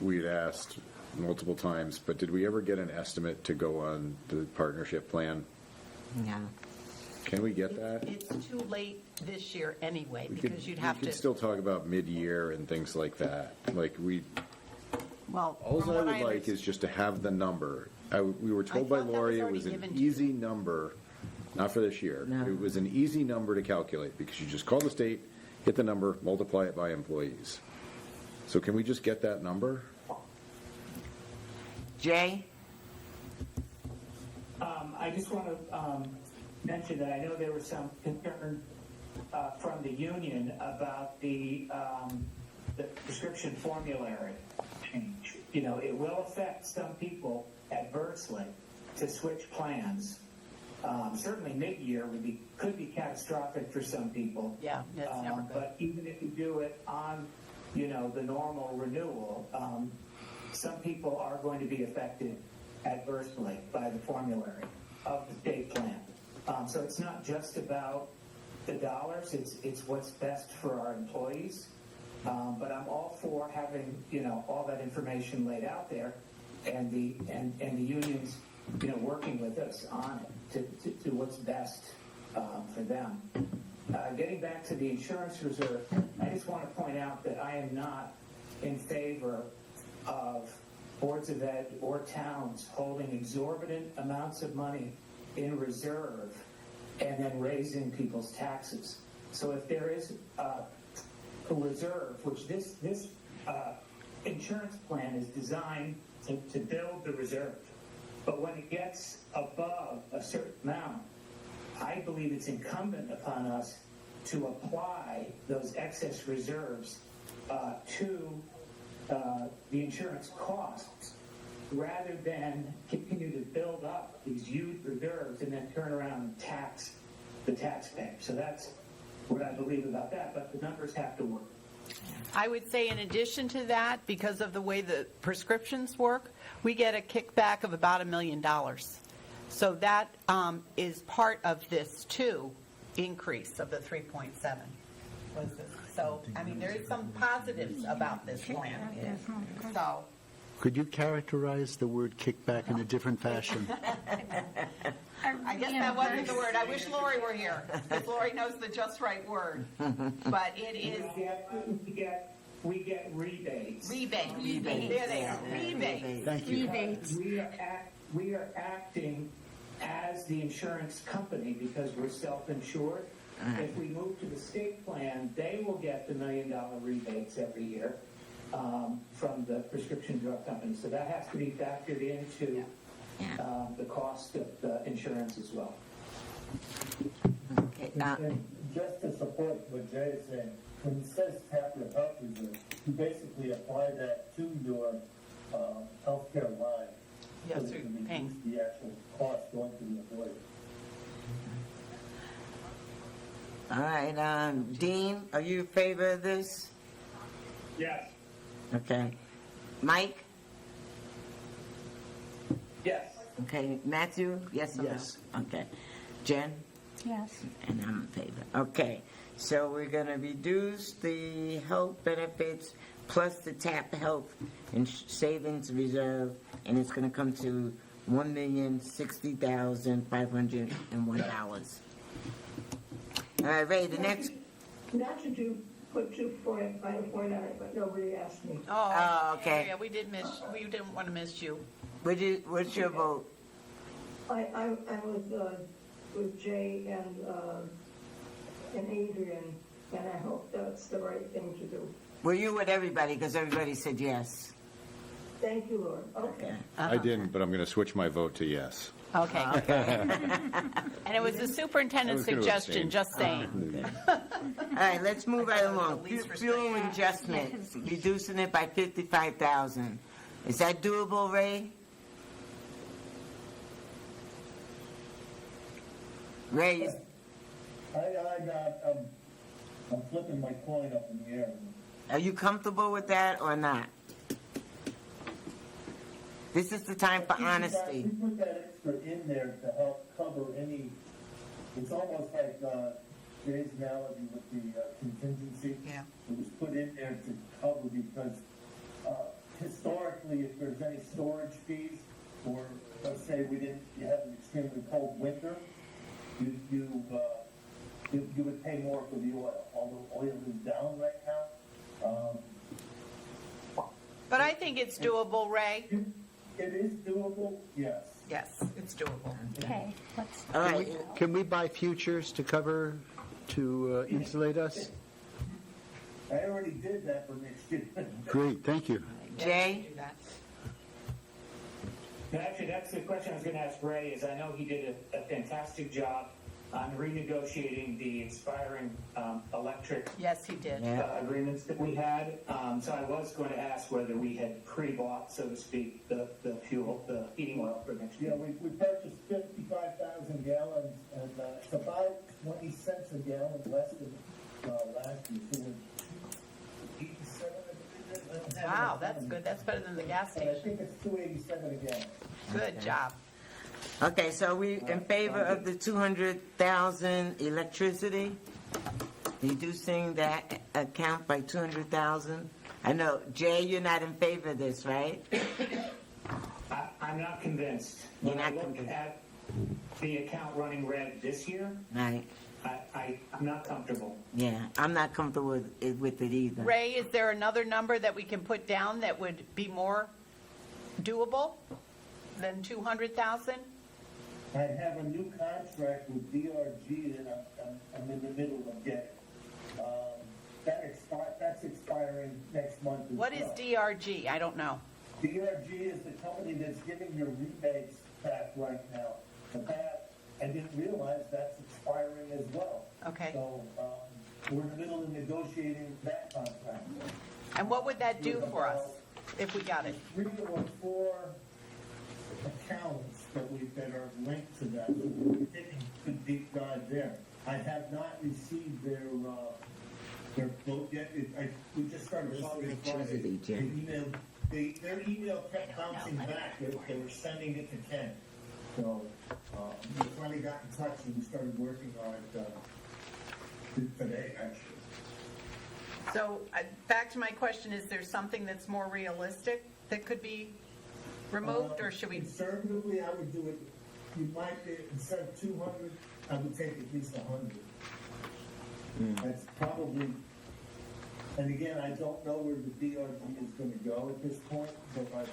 we'd asked multiple times, but did we ever get an estimate to go on the partnership plan? Yeah. Can we get that? It's too late this year anyway, We could- because you'd have We could to, still talk about mid-year and things like that. Like, well, all from I what would I like is just to have the number. We were told I by thought that Lori was it already was an given to you. easy number, not for this year. No. It was an easy number to calculate, because you just call the state, hit the number, multiply it by employees. So can we just get that number? Jay? I just want to mention that I know there was some concern from the union about the prescription formulary change. You know, it will affect some people adversely to switch plans. Certainly mid-year could be catastrophic for some people. yeah, that's never good. But even if you do it on, the normal renewal, some people are going to be affected adversely by the formulary of the state plan. So it's not just about the dollars, it's what's best for our employees. But I'm all for having, all that information laid out there and the unions, working with us on it to what's best for them. Getting back to the insurance reserve, I just want to point out that I am not in favor of boards of ed or towns holding exorbitant amounts of money in reserve and then raising people's taxes. So if there is a reserve, which this insurance plan is designed to build the reserve, but when it gets above a certain amount, I believe it's incumbent upon us to apply those excess reserves to the insurance costs, rather than continue to build up these huge reserves and then turn around and tax the taxpayer. So that's what I believe about that, but the numbers have to work. I would say in addition to that, because of the way the prescriptions work, we get a kickback of about $1 million. So that is part of this, too, increase of the 3.7. So, I mean, there is some positives about this plan. So, Could you characterize the word kickback in a different fashion? I guess that wasn't the word. I wish Lori were here, because Lori knows the just right word. But it is We get rebates. rebate. There they are, rebate. Thank you. Rebates. We are acting as the insurance company because we're self-insured. If we move to the state plan, they will get the $1 million rebates every year from the prescription drug company. So that has to be factored into the cost of the insurance as well. Okay, And just to support what Jay is saying, when he says tap your health reserve, you basically apply that to your healthcare line. Yes, so that through you reduce paying. the actual cost going to the employee. all right, Dean, are you in favor of this? Yes. Okay. Mike? Yes. Okay, Matthew, yes or no? Yes. Okay. Jen? Yes. And I'm in favor. Okay, so we're going to reduce the health benefits plus the TAP health and savings reserve, and it's going to come to $1,060,501. All right, Ray, the next. Not to do, put 249, but nobody asked me. Oh, okay. Yeah, we didn't want to miss you. What's your vote? I was with Jay and Adrian, and I hope that's the right thing to do. Were you with everybody? Because everybody said yes. Thank you, Lord. Okay. I didn't, but I'm going to switch my vote to yes. Okay. And it was the superintendent's I was gonna suggestion, abstain. just saying. All right, let's move right along. least Fuel adjustment, reducing it by 55,000. Is that doable, Ray? Ray, I'm flipping my coin up in the air. are you comfortable with that or not? This is the time for honesty. We put that extra in there to help cover any, it's almost like Jay's analogy with the contingency. Yeah. It was put in there to cover because historically, if there's any storage fees, or let's say you have an extremely cold winter, you would pay more for the oil. Although oil is down right now. But I think it's doable, Ray. It is doable, yes. Yes, it's doable. Okay, let's, All right, Can we buy futures to cover, to insulate us? I already did that for next year. Great, thank you. Jay? Do that. No, actually, that's the question I was going to ask Ray, is I know he did a fantastic job on renegotiating the expiring electric Yes, he did. Yeah. agreements that we had. So I was going to ask whether we had pre-bought, so to speak, the fuel, the heating oil for next Yeah, year. we purchased 55,000 gallons, and it's about 20 cents a gallon less than last year. So we're 87, I believe it is. I don't have it Wow, in front that's of me. good. That's better than the gas But I station. think it's 287 a gallon. Good job. Okay, so we in favor of the 200,000 electricity, reducing that account by 200,000? I know, Jay, you're not in favor of this, right? I'm not convinced. You're When not I look convinced. at the account running red this year, Right, I'm not comfortable. yeah, I'm not comfortable with it either. Ray, is there another number that we can put down that would be more doable than 200,000? I have a new contract with DRG that I'm in the middle of getting. That's expiring next month as What is well. DRG? I don't know. DRG is the company that's giving your rebates back right now. But that, I didn't realize that's expiring as well. Okay. So, we're in the middle of negotiating that contract. And what would that do for us if we got it? 3 or 4 accounts that are linked to that. We're taking a deep dive there. I have not received their quote yet. We just started talking Friday. Electricity, Jim. Their email kept bouncing back. They were sending it to Ken. So we finally got in touch and we started working on it today, actually. So back to my question, is there something that's more realistic that could be removed, or should we? Conservatively, I would do it, you might be, instead of 200, I would take at least 100. That's probably, and again, I don't know where the DRG is going to go at this point, but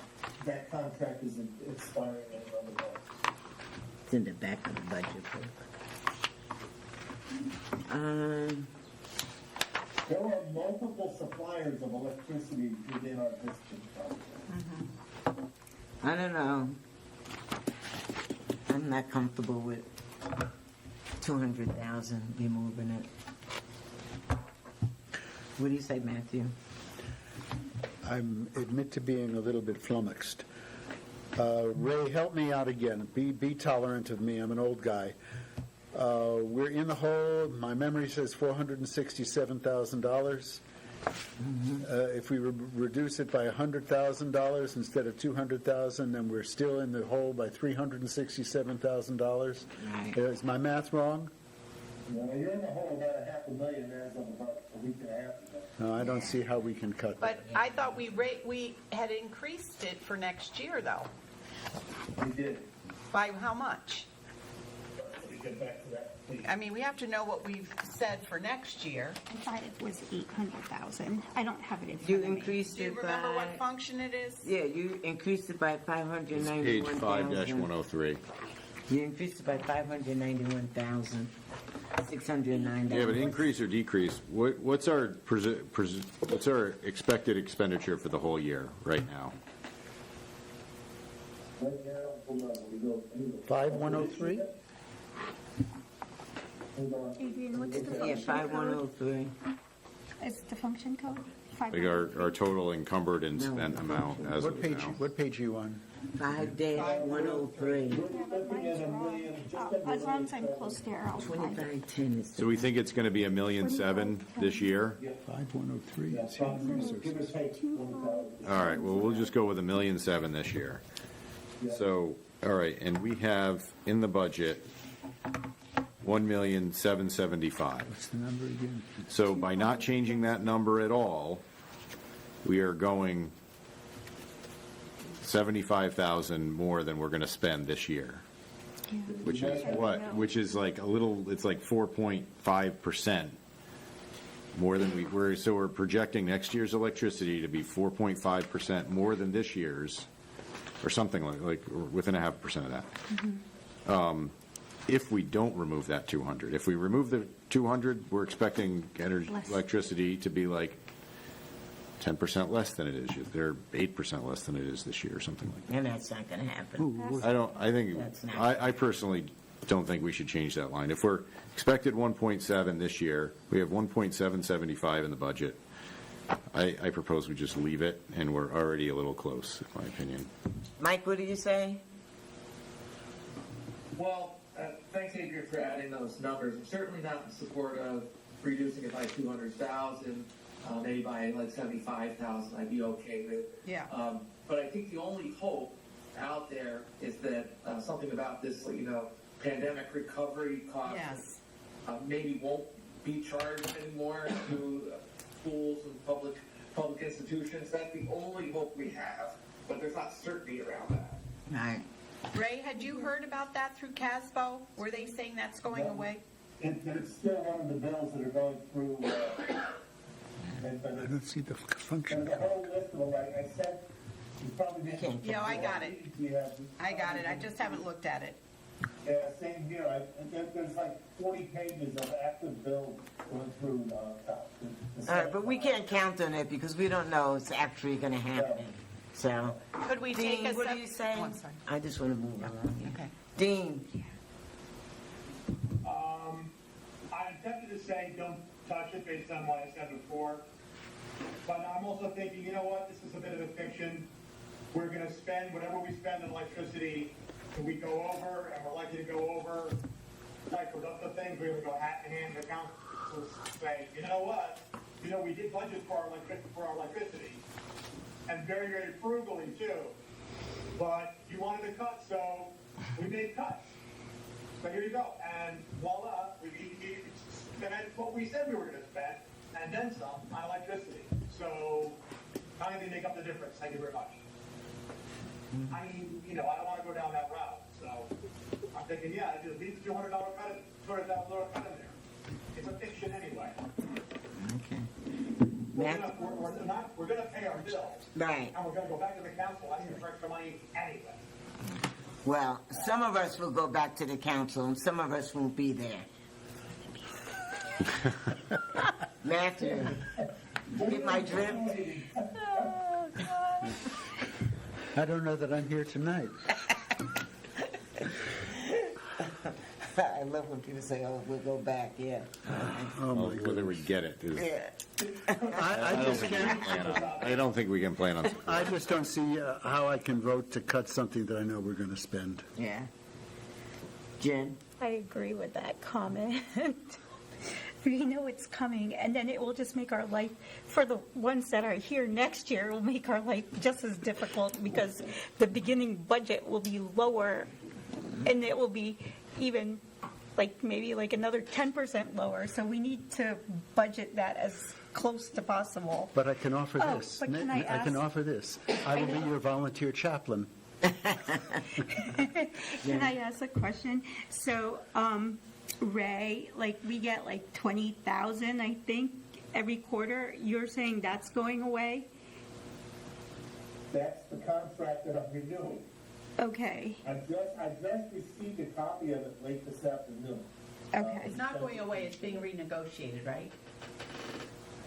that contract is expiring in another month. It's in the back of the budget book. There are multiple suppliers of electricity within our district. I don't know. I'm not comfortable with 200,000 removing it. What do you say, Matthew? I admit to being a little bit flummoxed. Ray, help me out again. Be tolerant of me. I'm an old guy. We're in the hole. My memory says $467,000. If we reduce it by $100,000 instead of $200,000, then we're still in the hole by $367,000. Right. Is my math wrong? Well, you're in the hole about $500,000 as of about a week and a half ago. No, I don't see how we can cut that. But I thought we had increased it for next year, though. We did. By how much? Let me get back to that, please. I mean, we have to know what we've said for next year. I thought it was 800,000. I don't have it in front You of me. increased Do you it remember what by, function it is? yeah, you increased it by It's page 591,000. 5-103. You increased it by 591,609. Yeah, but increase or decrease, what's our expected expenditure for the whole year right now? Right now, hold on, we go. 5103? Hold on. Adrian, what's the Yeah, function code? 5103. Is the function code? like our total encumbered and spent amount as of now. What page are you on? 5-103. As long as I'm close there, I'll find it. 2510 is. So we think it's going to be $1.7 million this year? 5103. Yeah, so give or take 20,000. All right, well, we'll just go with $1.7 million this year. So, all right, and we have in the budget $1,775,000. What's the number again? So by not changing that number at all, we are going 75,000 more than we're going to spend this year. Which is what? Which is like a little, it's like 4.5% more than we're, so we're projecting next year's electricity to be 4.5% more than this year's, or something like within 0.5% of that. If we don't remove that 200. If we remove the 200, we're expecting electricity to be like 10% less than it is. They're 8% less than it is this year, or something like that. And that's not going to happen. I personally don't think we should change that line. If we're expected 1.7 this year, we have 1.775 in the budget. I propose we just leave it, and we're already a little close, in my opinion. Mike, what do you say? Well, thanks, Adrian, for adding those numbers. I'm certainly not in support of reducing it by 200,000, maybe by like 75,000. I'd be okay with. Yeah. But I think the only hope out there is that something about this, pandemic recovery costs Yes. maybe won't be charged anymore to schools and public institutions. That's the only hope we have, but there's not certainty around that. Right. Ray, had you heard about that through CASBO? Were they saying that's going away? It's still one of the bills that are going through, I don't see the function. there's a whole list of them, like I said, you probably didn't. Yeah, I got it. I got it. I just haven't looked at it. Yeah, same here. There's like 40 pages of active bills going through. All right, but we can't count on it because we don't know it's actually going to happen. So, Could we take Dean, a what do you say? Oh, I'm sorry. I just want to move on. Okay. Dean, I'm tempted to say don't touch it based on what I said before, but I'm also thinking, you know what, this is a bit of a fiction. We're going to spend whatever we spend on electricity, and we go over, and we're likely to go over, like for the things, we're going to go hat in hand with council, say, you know what, we did budget for our electricity, and very, very frugally too, but you wanted to cut, so we made cuts. So here you go, and voila, we spent what we said we were going to spend, and then some on electricity. So how do they make up the difference? Thank you very much. I mean, I don't want to go down that route. So I'm thinking, yeah, just leave the $200 cut, $200,000 cut in there. It's a fiction anyway. okay. We're going to pay our bills. Right. And we're going to go back to the council asking for extra money anyway. Well, some of us will go back to the council and some of us won't be there. Matthew, get my drift? I don't know that I'm here tonight. I love when people say, oh, we'll go back, yeah. Oh, my Whether we get it is, Yeah. I just can't, I don't think we can plan on. I just don't see how I can vote to cut something that I know we're going to spend. Yeah. Jen? I agree with that comment. We know it's coming, and then it will just make our life, for the ones that are here next year, it will make our life just as difficult because the beginning budget will be lower, and it will be even maybe another 10% lower. So we need to budget that as close to possible. But I can offer Oh, this. but can I can ask- offer this. I will be your volunteer chaplain. Can I ask a question? So, Ray, we get 20,000, I think, every quarter. You're saying that's going away? That's the contract that I'm renewing. Okay, I just received a copy of it late this afternoon. okay. It's not going away. It's being renegotiated, right?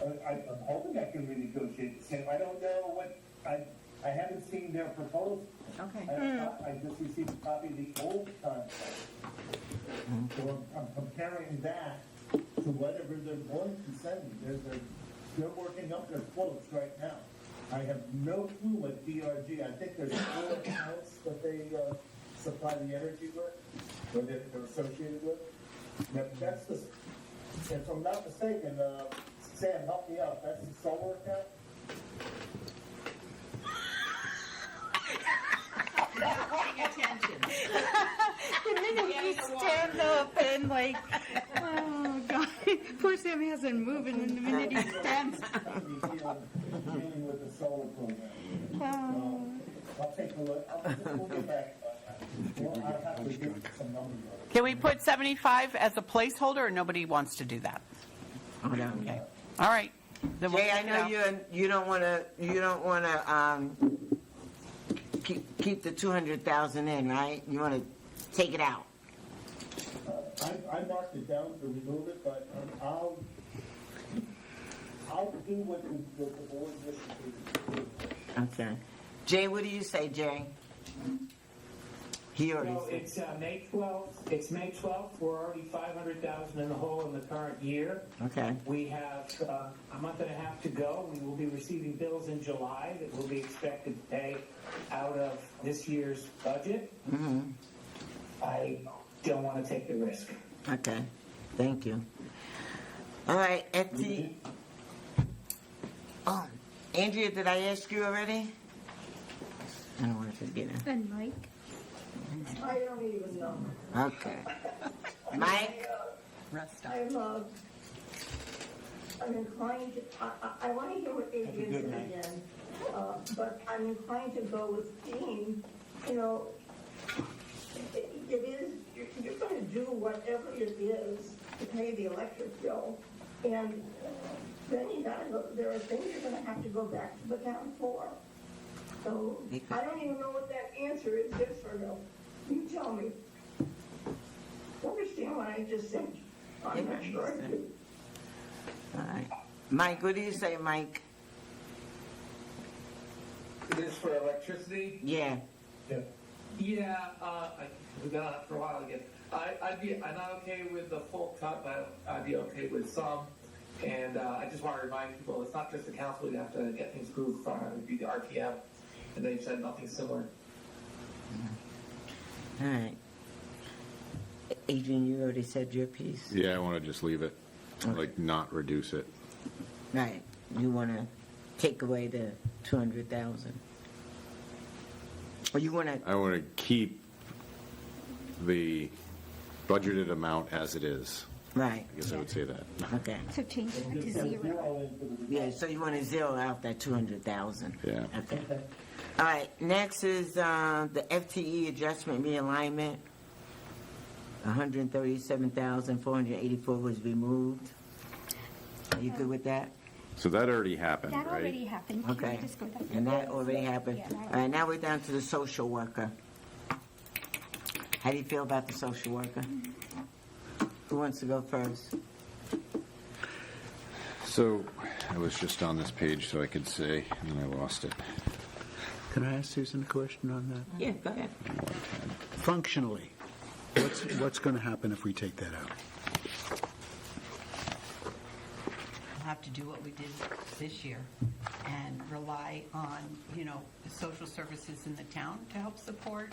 I'm hoping I can renegotiate the same. I don't know what, I haven't seen their proposal. Okay. I just received a copy of the old contract. So I'm comparing that to whatever they're going to send me. they're working up their quotes right now. I have no clue what DRG, I think there's 4 accounts that they supply the energy with, or that they're associated with. That's the, if I'm not mistaken, Sam, help me out, that's the solar account? Paying attention. The minute you stand up and like, oh God, poor Sam hasn't moving, and the minute he stands up. Dealing with the solar program. Oh. I'll take a look, we'll get back. Well, I'll have to get some numbers. Can we put 75 as a placeholder, or nobody wants to do that? Hold on. Okay. All right. Then we'll Jay, I take it know out. you don't want to keep the 200,000 in, right? You want to take it out. I marked it down to remove it, but I'll do what the board wishes to do. Okay. Jay, what do you say, Jay? He already No, said. it's May 12th. It's May 12th. We're already 500,000 in the hole in the current year. Okay. We have a month and a half to go. We will be receiving bills in July that we'll be expected to pay out of this year's budget. Mm-hmm. I don't want to take the risk. Okay. Thank you. All right. Oh, Andrea, did I ask you already? I don't want to forget it. And Mike? I don't even know. Okay. Mike? Rest up. I'm inclined to, I want to hear what Adrian said again, but I'm inclined to go with Dean. You know, it is, you're going to do whatever it is to pay the electric bill, and then you gotta go, there are things you're going to have to go back to the town for. So I don't even know what that answer is, yes or no. You tell me. Understand what I just said? I'm not sure I do. All right. Mike, what do you say, Mike? This for electricity? Yeah. Yeah, we've been on it for a while again. I'm not okay with the full cut, but I'd be okay with some. And I just want to remind people, it's not just the council, we have to get things approved from, it would be the RTM, and they've said nothing similar. All right. Adrian, you already said your piece. Yeah, I want to just leave it, Okay. like not reduce it. Right. You want to take away the 200,000. Or you want to, I want to keep the budgeted amount as it is. right. I guess I would say that. Okay. So change that to 0. Yeah, so you want to zero out that 200,000. Yeah. Okay. All right, next is the FTE adjustment realignment. 137,484 was removed. Are you good with that? So that already happened, That already right? happened. Can Okay. we just go back to And that already happened. Yeah, that All right, now we're down to the social worker. How do you feel about the social worker? Who wants to go first? So I was just on this page so I could say, and then I lost it. Can I ask Susan a question on that? Yeah, go ahead. Functionally, what's going to happen if we take that out? We'll have to do what we did this year and rely on, the social services in the town to help support,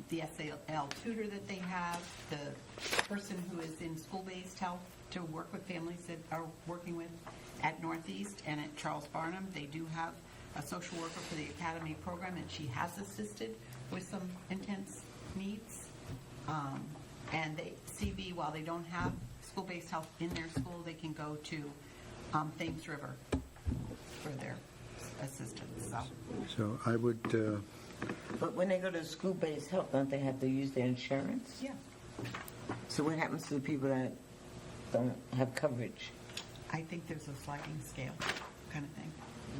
the SAL tutor that they have, the person who is in school-based health to work with families that are working with at Northeast and at Charles Barnum. They do have a social worker for the academy program, and she has assisted with some intense needs. And CB, while they don't have school-based health in their school, they can go to Thames River for their assistance. So I would, But when they go to school-based help, don't they have to use their insurance? Yeah. So what happens to the people that don't have coverage? I think there's a sliding scale kind of thing,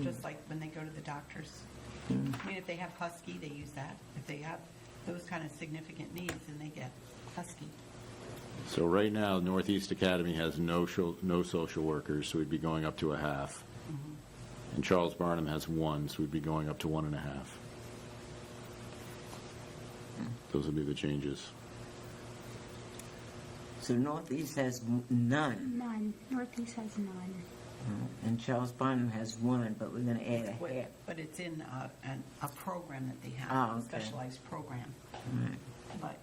just like when they go to the doctors. I mean, if they have Husky, they use that. If they have those kind of significant needs, then they get Husky. So right now, Northeast Academy has no social workers, so we'd be going up to a half. And Charles Barnum has one, so we'd be going up to 1.5. Those would be the changes. So Northeast has none. None. Northeast has none. And Charles Barnum has one, but we're going to add a half. But it's in a program that they have, Oh, a okay. specialized program. Right. But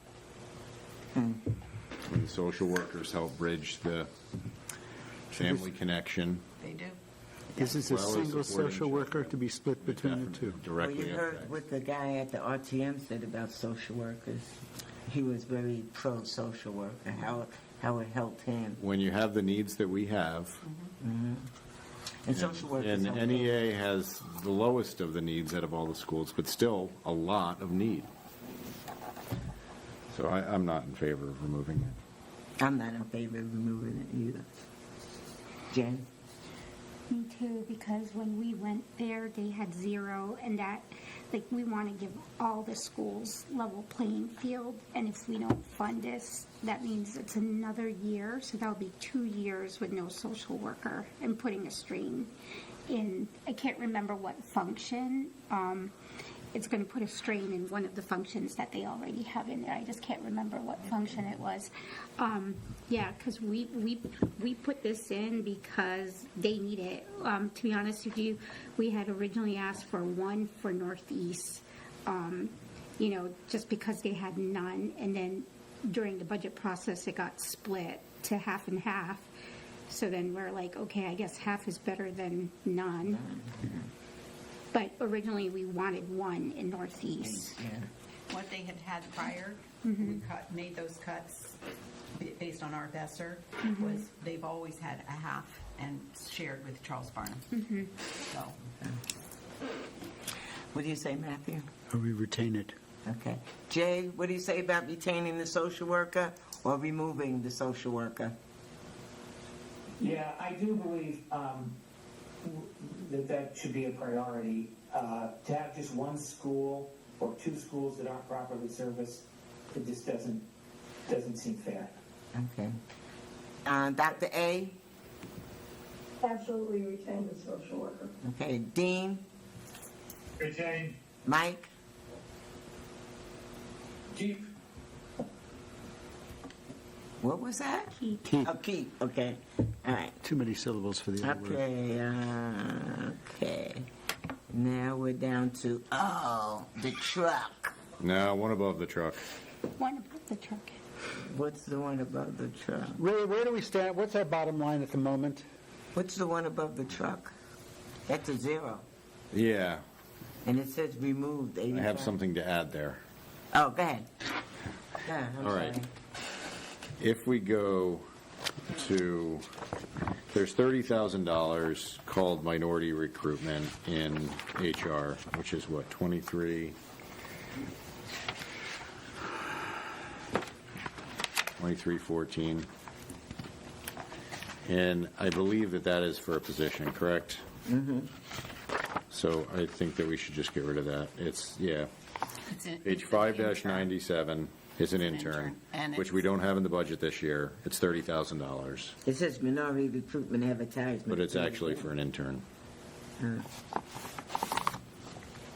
And the social workers help bridge the family connection. they do. Is this a Well, as single supporting social worker to be split between the two? Well, Directly you heard affects. what the guy at the RTM said about social workers. He was very pro-social worker, how it helped him. When you have the needs that we have, And social workers. and help NEA has the lowest of the needs out of all the schools, but still a lot of need. So I'm not in favor of removing it. I'm not in favor of removing it either. Jen? Me too, because when we went there, they had 0, and that, like, we want to give all the schools level playing field, and if we don't fund this, that means it's another year, so that'll be 2 years with no social worker, and putting a strain in, I can't remember what function, it's going to put a strain in one of the functions that they already have in there. I just can't remember what function it was. Yeah, because we put this in because they need it. To be honest with you, we had originally asked for 1 for Northeast, just because they had none. And then during the budget process, it got split to half and half. So then we're like, okay, I guess half is better than none. But originally, we wanted 1 in Northeast. What they had prior, we made those cuts based on our Besser, was they've always had a half and shared with Charles Barnum. So, What do you say, Matthew? Or we retain it? Okay. Jay, what do you say about retaining the social worker or removing the social worker? Yeah, I do believe that should be a priority. To have just 1 school or 2 schools that aren't properly serviced, it just doesn't seem fair. Okay. Dr. A? Absolutely retain the social worker. Okay. Dean? Retain. Mike? Keep. What was that? Keep. Oh, keep. Okay. All right. Too many syllables for the other word. Okay. Now we're down to, the truck. No, one above the truck. One above the truck. What's the one above the truck? Ray, where do we stand? What's our bottom line at the moment? What's the one above the truck? That's a 0. Yeah, And it says removed 85. I have something to add there. Oh, go ahead. Yeah, I'm All right. sorry. If we go to, there's $30,000 called minority recruitment in HR, which is what, 2314. And I believe that is for a position, correct? Mm-hmm. So I think that we should just get rid of that. It's, yeah. Page 5-97 is an intern, And which we don't have in the budget this year. It's $30,000, It says minority recruitment advertisement. but it's actually for an intern.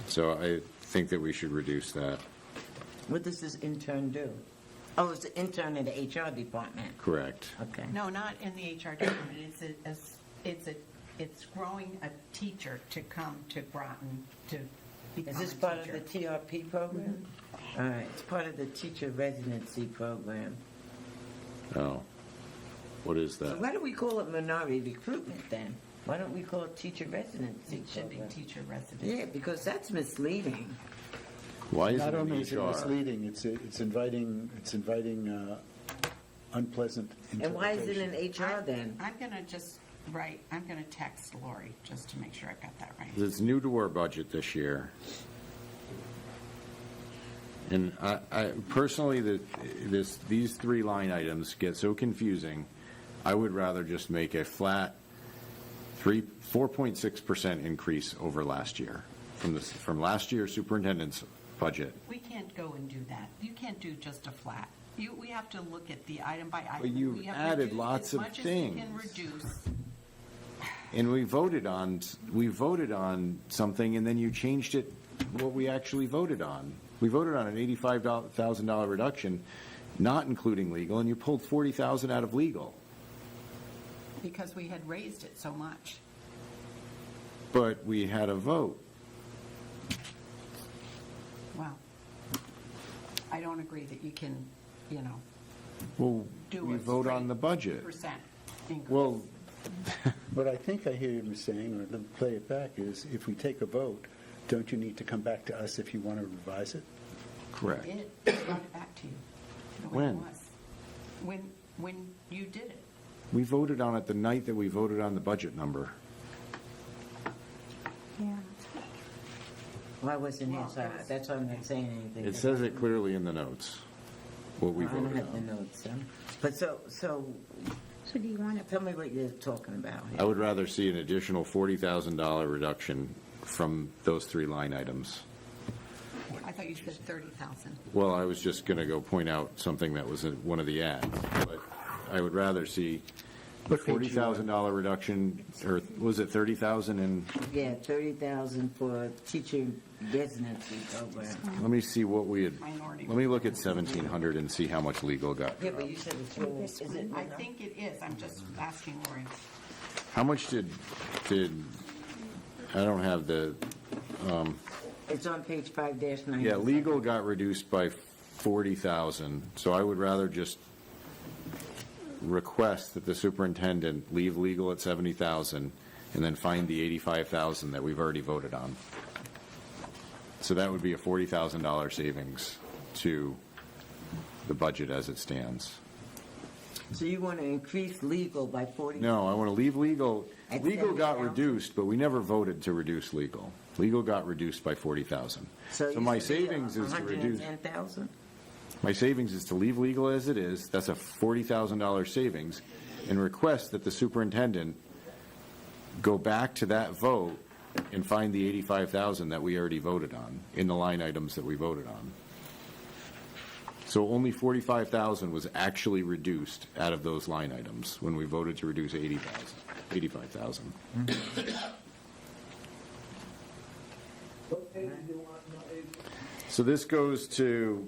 So I think that we should reduce that. What does this intern do? Oh, it's an intern in the HR department. Correct. Okay. no, not in the HR department. It's growing a teacher to come to Groton to become Is this a part of teacher. the TRP program? All right, it's part of the teacher residency program. Oh, what is So that? why do we call it minority recruitment then? Why don't we call it teacher residency It should be program? teacher resident. Yeah, because that's misleading. Why is Not it only in is it HR? misleading, it's inviting unpleasant interpretation. And why is it in HR then? I'm going to text Lori just to make sure I've got that right. It's new to our budget this year. And I personally, these 3 line items get so confusing, I would rather just make a flat 4.6% increase over last year, from last year's superintendent's budget. We can't go and do that. You can't do just a flat. We have to look at the item by item. But you've We have added reduced lots of As much as you can things. reduce. And we voted on something, and then you changed it, what we actually voted on. We voted on an $85,000 reduction, not including legal, and you pulled $40,000 out of legal. because we had raised it so much. But we had a vote. Well, I don't agree that you can, Well, do we a vote on straight the budget. percent increase. Well, What I think I hear you saying, or let me play it back, is if we take a vote, don't you need to come back to us if you want to revise it? correct. I brought it back to you. the way it When? was. When you did it. We voted on it the night that we voted on the budget number. Yeah. Well, I wasn't here, so that's why I'm not saying anything. It says it clearly in the notes, what we I don't voted have the on. notes, huh? But so, So do you want to, tell me what you're talking about I here. would rather see an additional $40,000 reduction from those three line items. I thought you said 30,000. Well, I was just going to go point out something that was in one of the ads, but I would rather see a What page you on? $40,000 reduction, or was it 30,000 in, Yeah, 30,000 for teacher residency program. let me see what we had, Minority. let me look at 1,700 and see how much legal got Yeah, but dropped. you said it's really, is it? I think it is. I'm just asking Lori. How much did, I don't have the, It's on page 5-9. yeah, legal got reduced by 40,000, so I would rather just request that the superintendent leave legal at 70,000 and then find the 85,000 that we've already voted on. So that would be a $40,000 savings to the budget as it stands. So you want to increase legal by 40? No, I want to leave legal. At Legal got 70,000? reduced, but we never voted to reduce legal. Legal got reduced by 40,000. So you my should be savings is to reduce. 110,000? My savings is to leave legal as it is, that's a $40,000 savings, and request that the superintendent go back to that vote and find the 85,000 that we already voted on, in the line items that we voted on. So only 45,000 was actually reduced out of those line items when we voted to reduce 85,000. What page do you want? So this goes to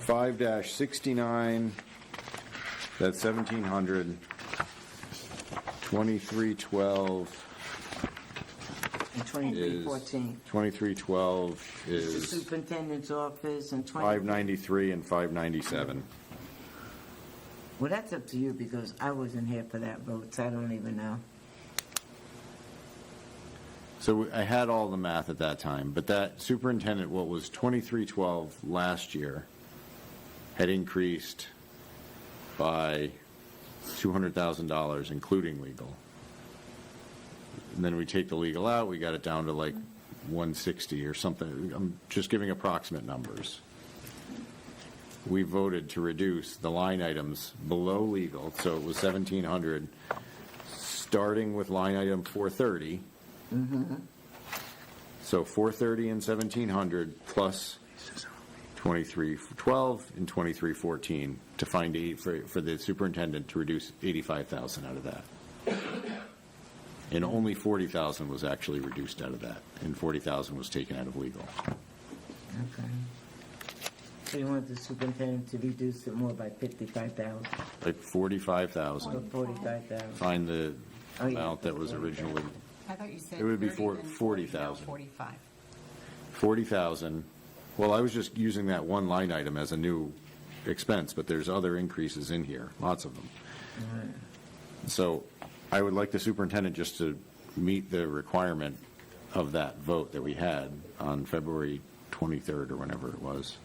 5-69, that's 1,700, 2312 And is, 2314. 2312 The is superintendent's office and 20. 593 and 597. Well, that's up to you because I wasn't here for that vote, so I don't even know. So I had all the math at that time, but that superintendent, what was 2312 last year, had increased by $200,000, including legal. And then we take the legal out, we got it down to like 160 or something. I'm just giving approximate numbers. We voted to reduce the line items below legal, so it was 1,700, starting with line item 430. So 430 and 1,700 plus 2312 and 2314 to find for the superintendent to reduce 85,000 out of that. And only 40,000 was actually reduced out of that, and 40,000 was taken out of legal. Okay. So you want the superintendent to reduce it more by 55,000 Like 45,000. or 45,000? Find the Oh, yeah. amount that was originally, I thought you said It would be 30, then 40,000. 45. 40,000. Well, I was just using that one line item as a new expense, but there's other increases in here, lots of them. So I would like the superintendent just to meet the requirement of that vote that we had on February 23rd or whenever it was.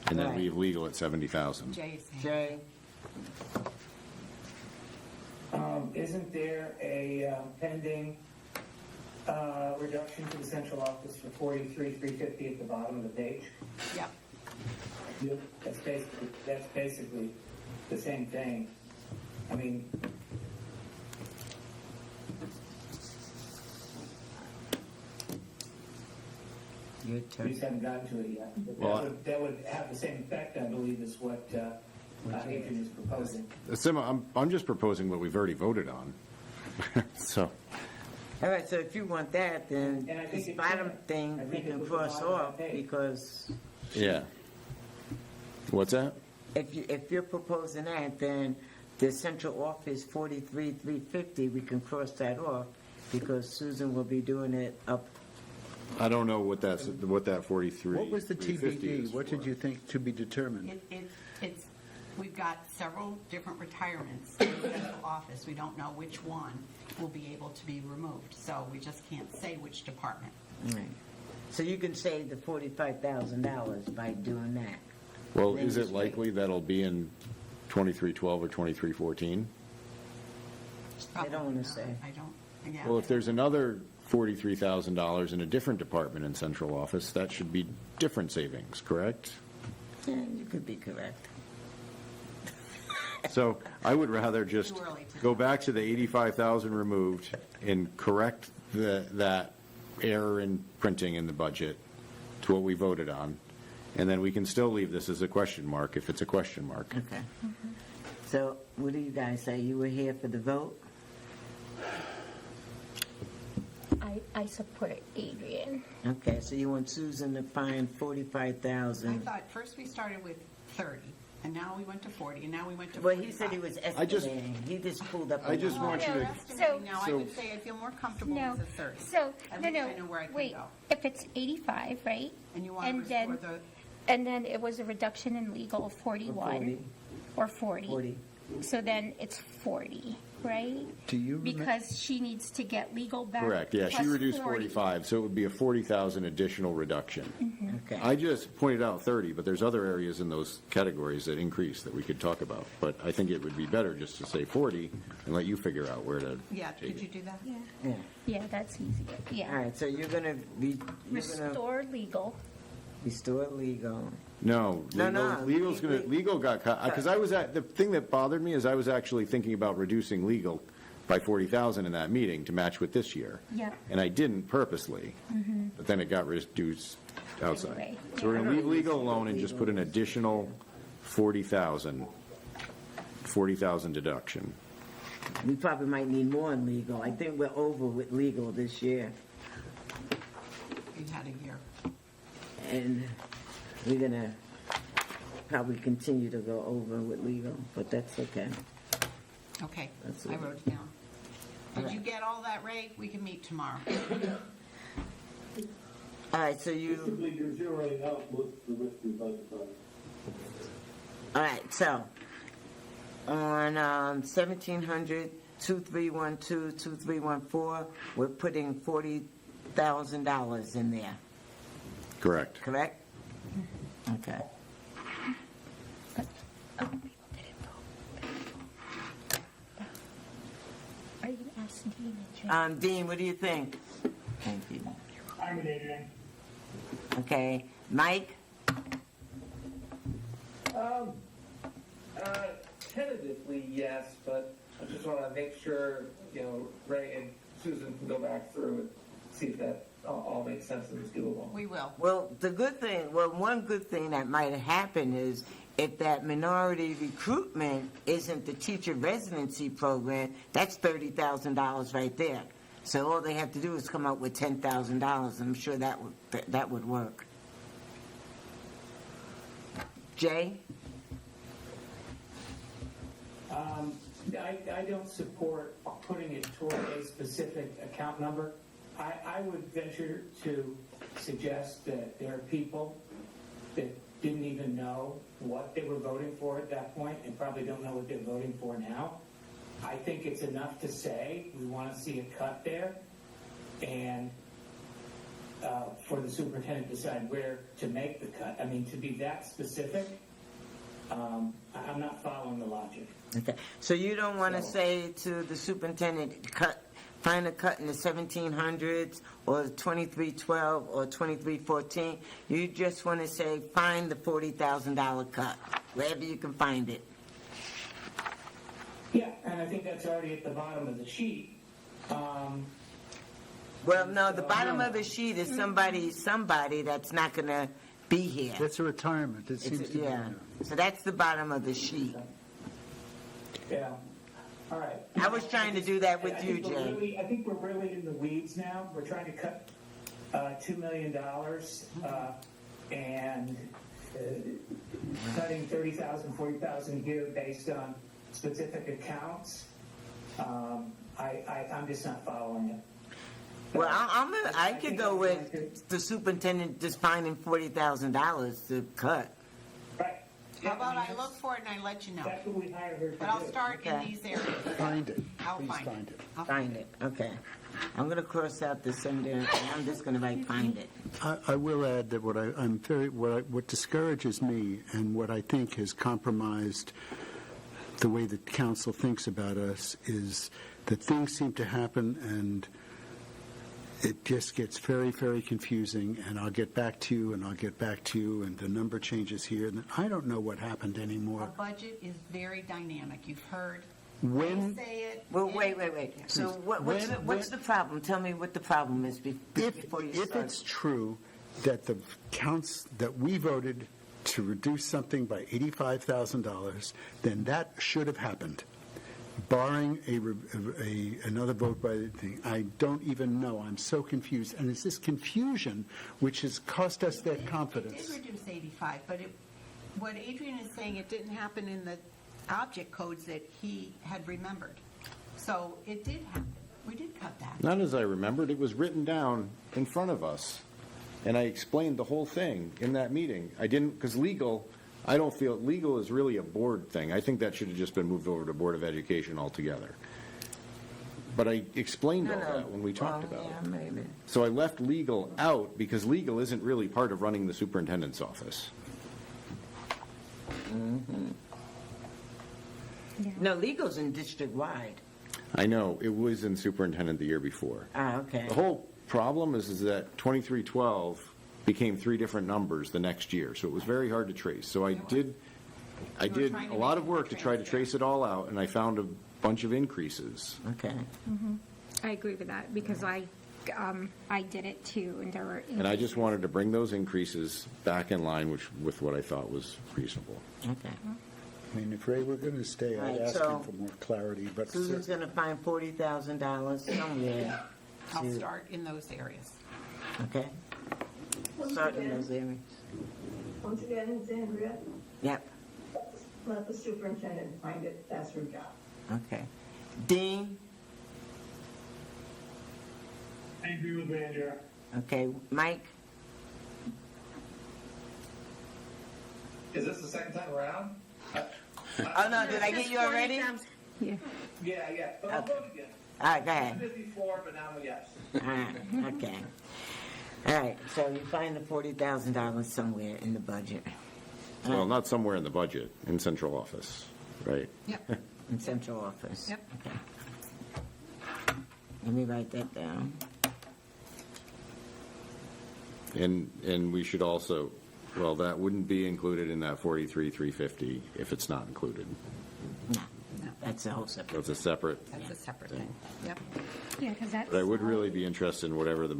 And then Right. leave legal at 70,000. Jay's hand. Jay? Isn't there a pending reduction to the central office for 43,350 at the bottom of the page? Yeah. That's basically the same thing. I mean, Your we turn. just haven't gotten to it yet. But Well, that would have the same effect, I believe, as what Adrian is proposing. I'm just proposing what we've already voted on. So, All right, so if you want that, then And I think this it bottom should. I thing we think it can was cross the bottom of off the page. because yeah. What's that? if you're proposing that, then the central office, 43,350, we can cross that off, because Susan will be doing it up. I don't know what that 43. What was the 350 is TBD? What did for. you think to be determined? It's, we've got several different retirements in the central office. We don't know which one will be able to be removed, so we just can't say which department. Right. So you can save the $45,000 by doing that. Well, Then is it just wait. likely that'll be in 2312 or 2314? I don't want to say. I don't, yeah. Well, if there's another $43,000 in a different department in central office, that should be different savings, correct? Yeah, you could be correct. So I would rather just Too early to go back to the 85,000 removed and correct that error in printing in the budget to what we voted on, and then we can still leave this as a question mark if it's a question mark. Okay. So what do you guys say? You were here for the vote? I support Adrian. Okay, so you want Susan to find I 45,000. thought first we started with 30, and now we went to 40, and now we went to Well, 45. he said he was I just- estimating. He just pulled up. I just a want you We're to, estimating now, I so- would say I feel more comfortable No, with the 30. so, At no, least no, I know where I can wait, go. if it's 85, right? And you want to restore then, the, and then it was a reduction in legal of 41. 40. Or 40. 40. So then it's 40, right? Do you remember? Because she needs to get legal back. correct, yeah, she plus reduced 40. 45, so it would be a 40,000 additional reduction. Okay. I just pointed out 30, but there's other areas in those categories that increase that we could talk about. But I think it would be better just to say 40 and let you figure out where to yeah, take could you it. do that? Yeah, Yeah. yeah, that's easier, All yeah. right, so you're going to be, you're going to Restore legal. restore legal. No, No, legal's gonna, le- legal got cut, because the thing that bothered me is I was actually thinking about reducing legal by 40,000 in that meeting to match with this year. Yep. And I didn't purposely, but then it got reduced outside. Anyway, So we're gonna leave legal alone and just put an additional 40,000 deduction. We probably might need more in legal. I think we're over with legal this year. We had a year. And we're going to probably continue to go over with legal, but that's okay. Okay, That's I it. wrote it down. Did you get all that, Ray? We can meet tomorrow. All right, so you, Basically, you're zeroing out most of the rest of your budget. all right, so on 1,700, 2312, 2314, we're putting $40,000 in there, Correct. correct? Okay. Are you going to ask Dean and Jay? Dean, what do you think? Thank you. I'm with Adrian. Okay, Mike? Tentatively, yes, but I just want to make sure, Ray and Susan can go back through and see if that all makes sense and is doable. We will. Well, one good thing that might happen is if that minority recruitment isn't the teacher residency program, that's $30,000 right there. So all they have to do is come up with $10,000. I'm sure that would work. Jay? I don't support putting it toward a specific account number. I would venture to suggest that there are people that didn't even know what they were voting for at that point and probably don't know what they're voting for now. I think it's enough to say we want to see a cut there and for the superintendent to decide where to make the cut. I mean, to be that specific, I'm not following the logic. Okay. So you don't want to say to the superintendent, find a cut in the 1700s or 2312 or 2314. You just want to say, find the $40,000 cut, wherever you can find it. Yeah, and I think that's already at the bottom of the sheet. Well, no, the bottom of the sheet is somebody that's not going to be here. That's a retirement. It seems to be. Yeah. So that's the bottom of the sheet. Yeah. All right. I was trying to do that with I you, think we're Jay. really- I think we're really in the weeds now. We're trying to cut $2 million and cutting 30,000, 40,000 here based on specific accounts, I'm just not following it. Well, I could go with the superintendent just finding $40,000 to cut. Right. How about I look for it and I let you know? That's what we hired her to do. But I'll start in Okay. these areas. Find it. I'll Please find find it. it. I'll Find it, okay. I'm going to cross out the sender, and I'm just going to write find it. I will add that what discourages me and what I think has compromised the way that council thinks about us is that things seem to happen and it just gets very, very confusing, and I'll get back to you, and I'll get back to you, and the number changes here, and I don't know what happened A anymore. budget is very dynamic. You've heard When, they say it. Well, wait. So what's the problem? Tell me what the problem is before you if start. it's true that the counts, that we voted to reduce something by $85,000, then that should have happened. Barring another vote by the thing, I don't even know. I'm so confused. And it's this confusion which has cost us that confidence. It did reduce 85, but what Adrian is saying, it didn't happen in the object codes that he had remembered. So it did happen. We did cut that. Not as I remembered, it was written down in front of us, and I explained the whole thing in that meeting. I didn't, because I don't feel, legal is really a board thing. I think that should have just been moved over to Board of Education altogether. But I explained all that when we talked about it. Yeah, maybe. So I left legal out because legal isn't really part of running the superintendent's office. No, legal's in district-wide. I know, it was in superintendent the year before. Ah, okay. The whole problem is that 2312 became three different numbers the next year, so it was very hard to trace. So I did trying a to lot make of it work to try to transparent. trace it all out, and I found a bunch of increases. Okay. I agree with that, because I did it too, and there were. And I just wanted to bring those increases back in line with what I thought was reasonable. Okay. I mean, if Ray were going to stay, All I'd right, ask so- him for more clarity, but Susan's going to find $40,000 somewhere. I'll to- start in those areas. Okay? Start in those areas. Once again, it's Andrea. Yep, Let the superintendent find it. That's her job. okay. Dean? I agree with Andrea. Okay, Mike? Is this the second time around? Oh, no, did I get you already? Yeah. Yeah, but I'll vote again. All right, go I ahead. did before, but now I'm a yes. All right, okay. All right, so you find the $40,000 somewhere in the budget. Well, not somewhere in the budget, in central office, right? Yep. In central office? Yep. Okay. Let me write that down. And we should also, well, that wouldn't be included in that 43,350 if it's not included. No, that's a whole separate. That's a separate, That's a separate thing. Yep. Yeah, because that's. but I would really be interested in whatever the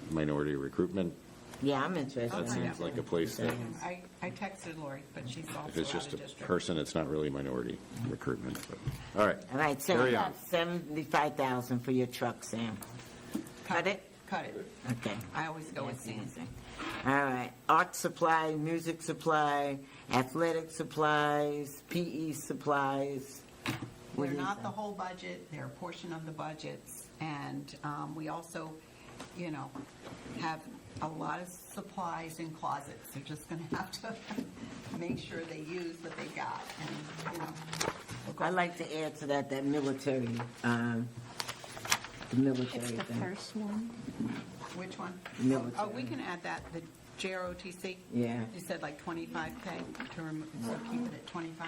minority recruitment, Yeah, I'm interested. That in seems like a place that- I texted Lori, but she's if also it's out just of a district. person, it's not really minority recruitment. But all right. All right, Carry on. 75,000 for your truck, Sam. Cut it? Cut it. Okay. I always go with That's Sam. easy. All right, art supply, music supply, athletic supplies, PE supplies. What They're is not that? the whole budget, they're a portion of the budgets, and we also, have a lot of supplies in closets. They're just gonna have to make sure they use what they got, and, we'll go I'd like to add to that military, the military It's the thing. first one. Which one? Military. Oh, we can add that, the JROTC? Yeah. You said like 25K so keep it at 25?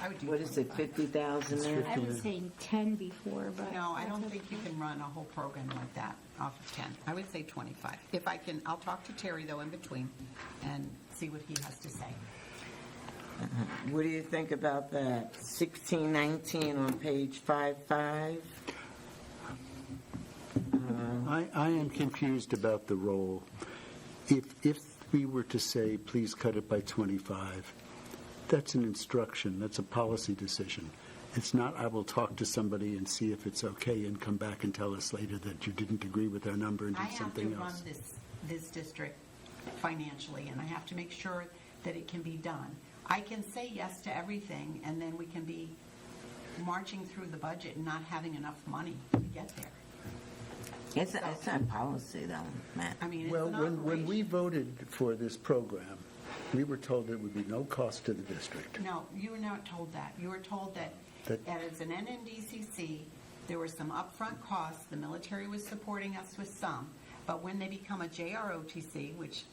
I would do What is it, 25. 50,000 there? I was saying 10 before, but. No, I don't that's think you can run a whole program like that off of 10. I would say 25. If I can, I'll talk to Terry though in between and see what he has to say. What do you think about that? 1619 on page 55? I am confused about the role. If we were to say, please cut it by 25, that's an instruction, that's a policy decision. It's not, I will talk to somebody and see if it's okay and come back and tell us later that you didn't agree with our number and I do have to something run else. this district financially, and I have to make sure that it can be done. I can say yes to everything, and then we can be marching through the budget and not having enough money to get there. It's not policy, though, Matt. I mean, it's Well, an when we operation. voted for this program, we were told there would be no cost to the district. No, you were not told that. You were told that as an NNDCC, there were some upfront costs. The military was supporting us with some. But when they become a JROTC, which,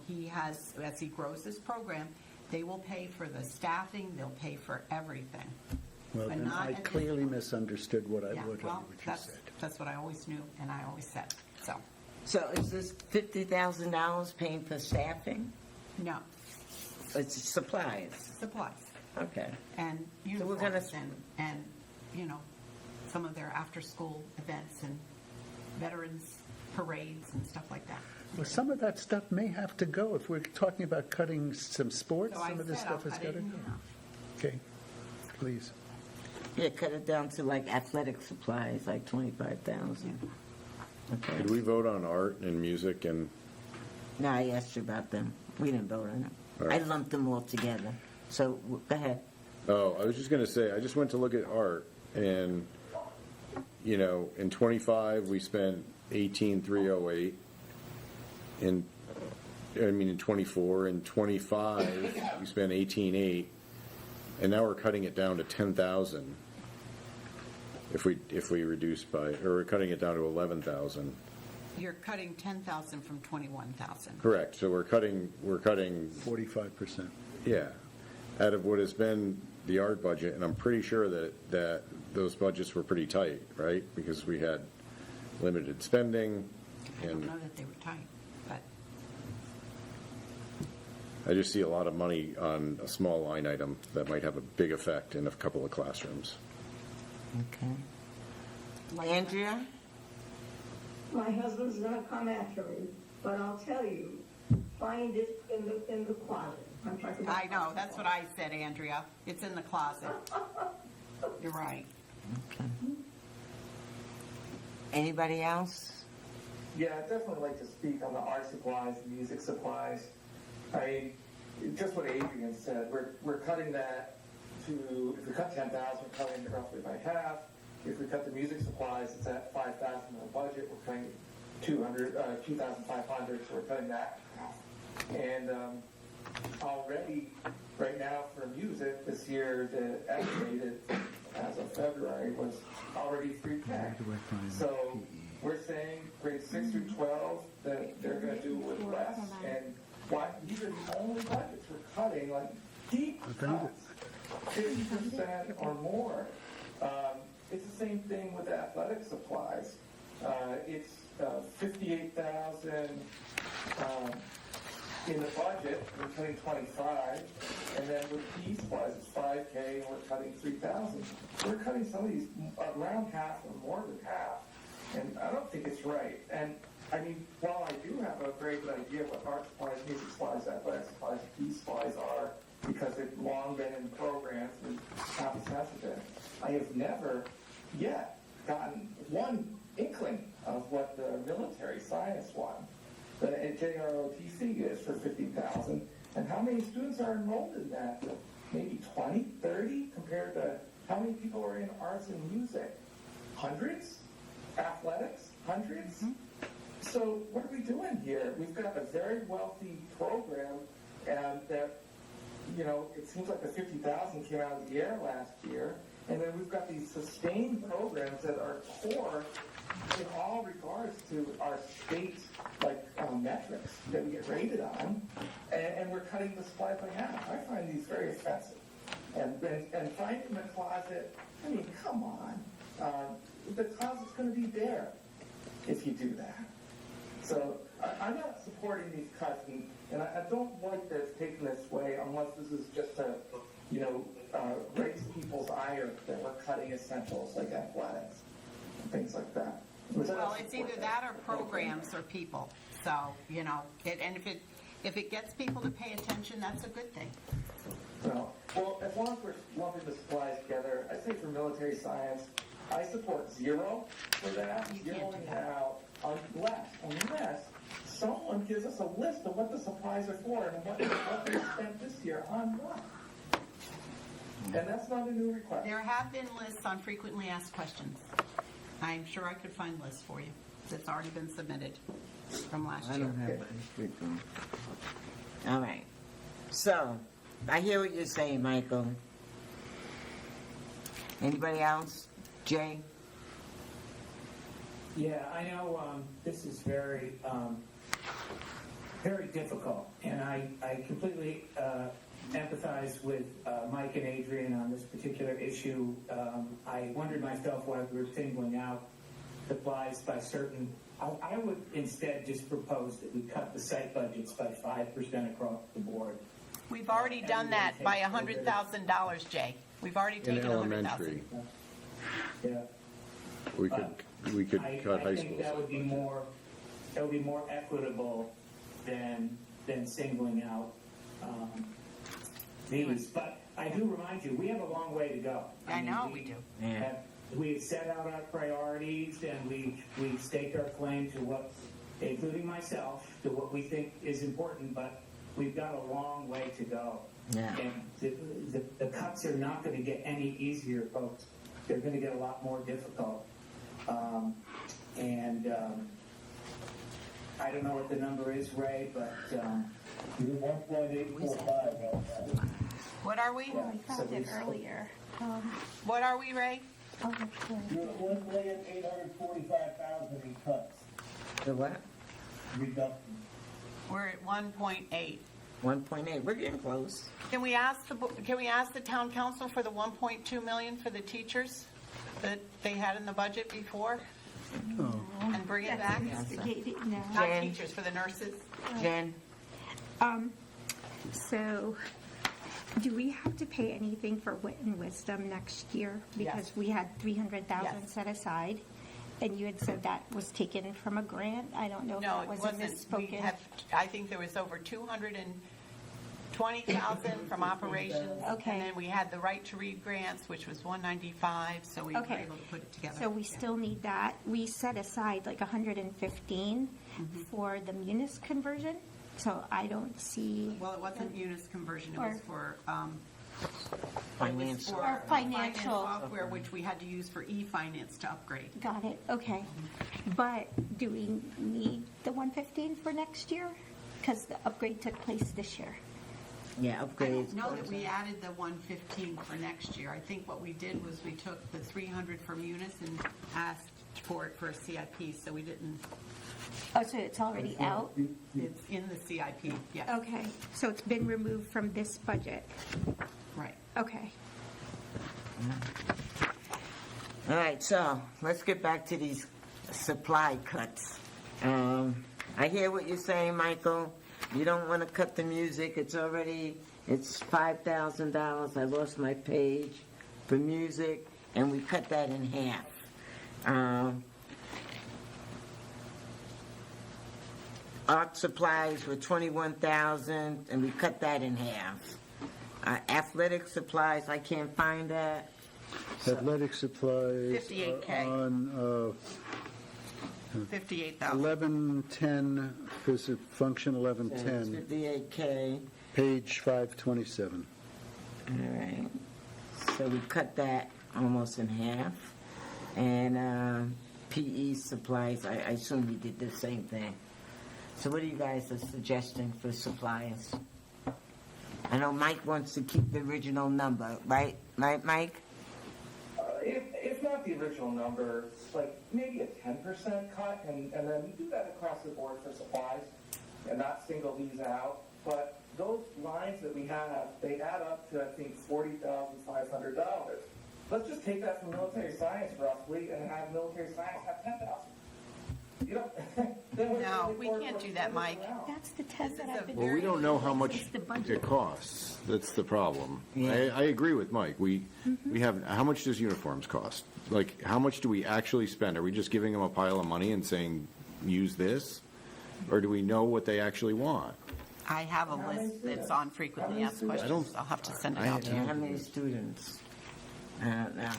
he has, as he grows this program, they will pay for the staffing, they'll pay for everything. Well, But then not I at this clearly point. misunderstood what Yeah, you well, said. that's what I always knew and I always said. So, So is this $50,000 paying for staffing? no, It's supplies. supplies Okay. and So we're gonna- uniforms and, some of their after-school events and veterans parades and stuff like that. Well, some of that stuff may have to go. If we're talking about cutting some sports, So I some of this said I'll stuff has cut got it to in go. half. Okay, please. Yeah, cut it down to like athletic supplies, like 25,000. Okay. Did we vote on art and music and, No, I asked you about them. We didn't vote on them. All I right. lumped them all together. So, go ahead. oh, I was just going to say, I just went to look at art, and, in 25, we spent 18,308. In 24, in 25, we spent 18,800, and now we're cutting it down to 10,000. If we reduce by, or we're cutting it down to 11,000. You're cutting 10,000 from 21,000. Correct, so we're cutting, 45%. yeah, out of what has been the art budget, and I'm pretty sure that those budgets were pretty tight, right? Because we had limited spending, I don't and know that they were tight, but I just see a lot of money on a small line item that might have a big effect in a couple of classrooms. Okay. Andrea? My husband's gonna come after me, but I'll tell you, find it in the closet. I'm talking about. I know, that's what I said, Andrea. It's in the closet. You're right. Okay. Anybody else? Yeah, I'd definitely like to speak on the art supplies, music supplies. I mean, just what Adrian said, we're cutting that to, if we cut 10,000, we're cutting it roughly by half. If we cut the music supplies, it's at 5,000 in the budget, we're cutting 2,500, so we're cutting that in half. And already, right now for music, this year, the estimated as of February was already 3K. So we're saying grades 6 through 12, that they're going to do with less. And why, these are the only budgets we're cutting, like deep cuts, 50% or more. It's the same thing with athletic supplies. It's 58,000 in the budget, we're cutting 25, and then with PE supplies, it's 5K, and we're cutting 3,000. We're cutting some of these around half or more than half, and I don't think it's right. And I mean, while I do have a very good idea what art supplies, music supplies, athletic supplies, PE supplies are, because they've long been in programs and happy sensitive, I have never yet gotten one inkling of what the military science one, the JROTC is for 50,000, and how many students are enrolled in that? Maybe 20, 30, compared to how many people are in arts and music? Hundreds? Athletics? Hundreds? So what are we doing here? We've got a very wealthy program, and that, it seems like the 50,000 came out of the air last year, and then we've got these sustained programs that are core in all regards to our state metrics that we get rated on, and we're cutting the supply by half. I find these very offensive. And finding the closet, I mean, come on. The closet's going to be bare if you do that. So I'm not supporting these cuts, and I don't like that it's taken this way unless this is just to, raise people's ire that we're cutting essentials like athletics and things like that. Well, it's either that or programs or people. So, and if it gets people to pay attention, that's a good thing. Well, as long as we're lumping the supplies together, I say for military science, I support zero for that. You can't do Zeroing that. out unless someone gives us a list of what the supplies are for and what they spent this year on what. And that's not a new request. There have been lists on frequently asked questions. I'm sure I could find lists for you that's already been submitted from last I year. don't have one. All right. So, I hear what you're saying, Michael. Anybody else? Jay? Yeah, I know this is very, very difficult, and I completely empathize with Mike and Adrian on this particular issue. I wondered myself why we were singling out supplies by certain. I would instead just propose that we cut the site budgets by 5% across the board. We've already done that by $100,000, Jay. We've already In taken elementary, Yeah. we could cut high I school. think that would be more equitable than singling out these. But I do remind you, we have a long way to go. I know we do. Yeah. We've set out our priorities, and we've staked our claim to what, including myself, to what we think is important, but we've got a long way to go. Yeah. And the cuts are not going to get any easier, folks. They're going to get a lot more difficult. I don't know what the number is, Ray, but 1.845. What are we? We found it earlier. What are we, Ray? Oh, that's good. You're at 1,845,000 in cuts, The what? reduction. We're at 1.8. 1.8. We're getting close. Can we ask the town council for the 1.2 million for the teachers that they had in the budget before? And bring it back? Investigating now. Not Jen? teachers, for the nurses? Jen? So, do we have to pay anything for Wit and Wisdom next year? Because Yes. we had 300,000 Yes. set aside, and you had said that was taken from a grant. I don't know if No, that it was a wasn't. We misspoken. have, I think there was over 220,000 from operations. Okay. And then we had the Right to Read grants, which was 195, so we were Okay. able to put it together. So we still need that. We set aside like 115 Mm-hmm. for the Munis conversion, so I don't see. Well, it wasn't Munis conversion, it Or- was for, Financial. Or finance financial. software, which we had to use for e-finance to upgrade. Got it, okay. But do we need the 115 for next year? Because the upgrade took place this year. Yeah, I upgrades. don't know that we added the 115 for next year. I think what we did was we took the 300 from Munis and asked for it for a CIP, so we didn't, Oh, so it's already out? it's in the CIP, yes. Okay, so it's been removed from this budget? Right. Okay. All right, so let's get back to these supply cuts. I hear what you're saying, Michael. You don't want to cut the music. It's $5,000. I lost my page for music, and we cut that in half. Art supplies were $21,000, and we cut that in half. Athletic supplies, I can't find that. Athletic supplies 58K. are on 58,000. 1110, visit function It's 1110, $58K. page 527. All right. So we cut that almost in half. And PE supplies, I assume we did the same thing. So what are you guys suggesting for supplies? I know Mike wants to keep the original number, right? Right, Mike? If not the original number, like maybe a 10% cut, and then do that across the board for supplies, and not single these out. But those lines that we have, they add up to, I think, $40,500. Let's just take that from military science roughly, and have military science have 10,000. You know, No, we can't do that, Mike. That's the 10 that I've been. Well, we don't know how much It's the budget. it costs. That's the problem. Yeah. I agree with Mike. We have, how much does uniforms cost? Like, how much do we actually spend? Are we just giving them a pile of money and saying, use this? Or do we know what they actually want? I have a list that's on frequently asked questions. I'll have to send it out to you. How many students? I don't know.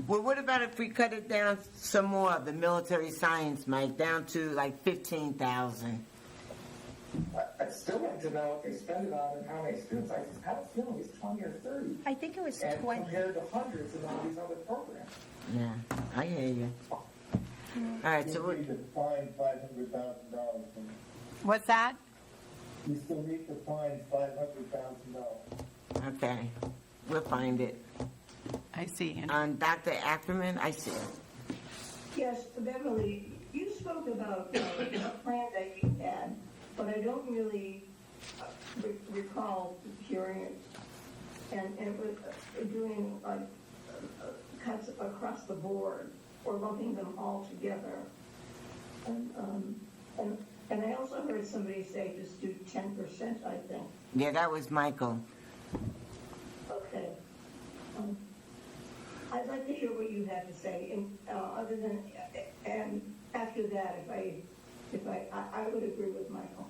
Well, what about if we cut it down some more, the military science, Mike, down to like 15,000? I I'd still like to know what they spend it on and how many students. I have a feeling it's 20 or 30. I think it was And 20. compared to hundreds in all these other programs. Yeah, I hear you. All right, so You what, need to find $500,000. What's that? You still need to find $500,000. okay, we'll find it. I see. Dr. Ackerman, I see it. Yes, Beverly, you spoke about a plan that you had, but I don't really recall hearing it. And it was doing like cuts across the board or lumping them all together. And I also heard somebody say just do 10%, I think. Yeah, that was Michael. Okay. I'd like to hear what you have to say, and other than, and after that, if I would agree with Michael.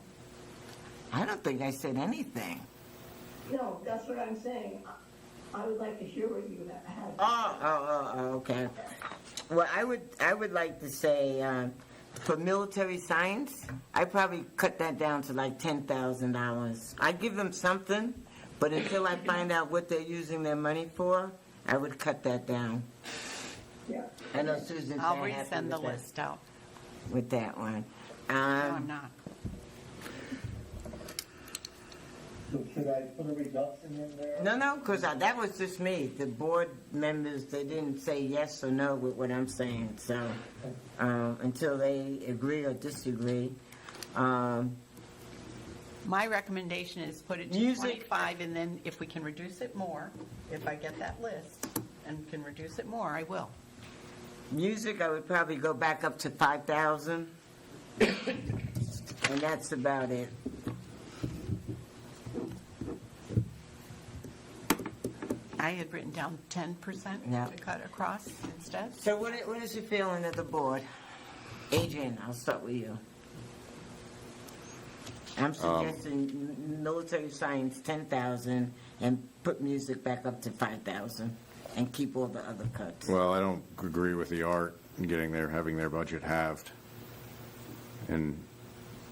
I don't think I said anything. No, that's what I'm saying. I would like to hear what you have. Okay. Well, I would like to say, for military science, I probably cut that down to like $10,000. I give them something, but until I find out what they're using their money for, I would cut that down. Yeah. I know Susan's I'll not happy resend the with that- list out. with that one. No, I'm not. So should I put a reduction in there? No, because that was just me. The board members, they didn't say yes or no with what I'm saying. So until they agree or disagree. My recommendation is put it to Music. 25, and then if we can reduce it more, if I get that list and can reduce it more, I will. Music, I would probably go back up to 5,000. And that's about it. I had written down 10% Yeah. to cut across instead. So what is your feeling of the board? Adrian, I'll start with you. I'm suggesting military science 10,000 and put music back up to 5,000 and keep all the other cuts. Well, I don't agree with the art and having their budget halved. And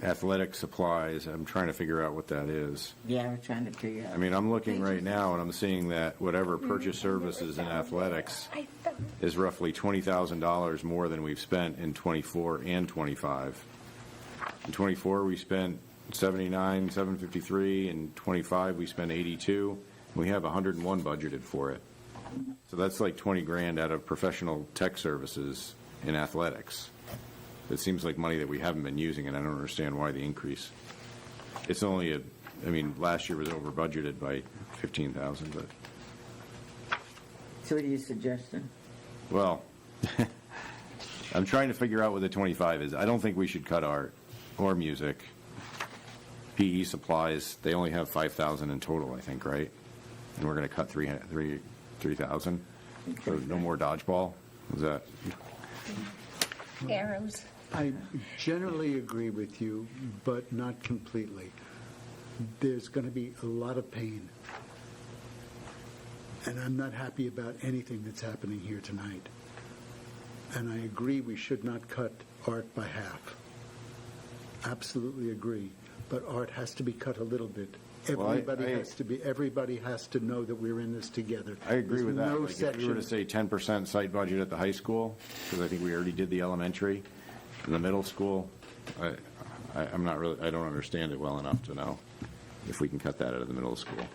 athletic supplies, I'm trying to figure out what that is. Yeah, we're trying to figure out. I mean, I'm looking right now and I'm seeing that whatever purchase services in athletics is roughly $20,000 more than we've spent in 24 and 25. In 24, we spent 79, 753. In 25, we spent 82. We have 101 budgeted for it. So that's like 20 grand out of professional tech services in athletics. It seems like money that we haven't been using, and I don't understand why the increase. It's only last year was over budgeted by 15,000, but. So what are you suggesting? Well, I'm trying to figure out what the 25 is. I don't think we should cut art or music. PE supplies, they only have 5,000 in total, I think, right? And we're going to cut 3,000. So no more dodgeball? Is that? Arrows. I generally agree with you, but not completely. There's going to be a lot of pain. And I'm not happy about anything that's happening here tonight. And I agree we should not cut art by half. Absolutely agree. But art has to be cut a little bit. Everybody has to know that we're in this together. I agree with that. No Like if we were to say 10% site budget at the high school, because I think we already did the elementary, and the middle school, I'm not really, I don't understand it well enough to know if we can cut that out of the middle school.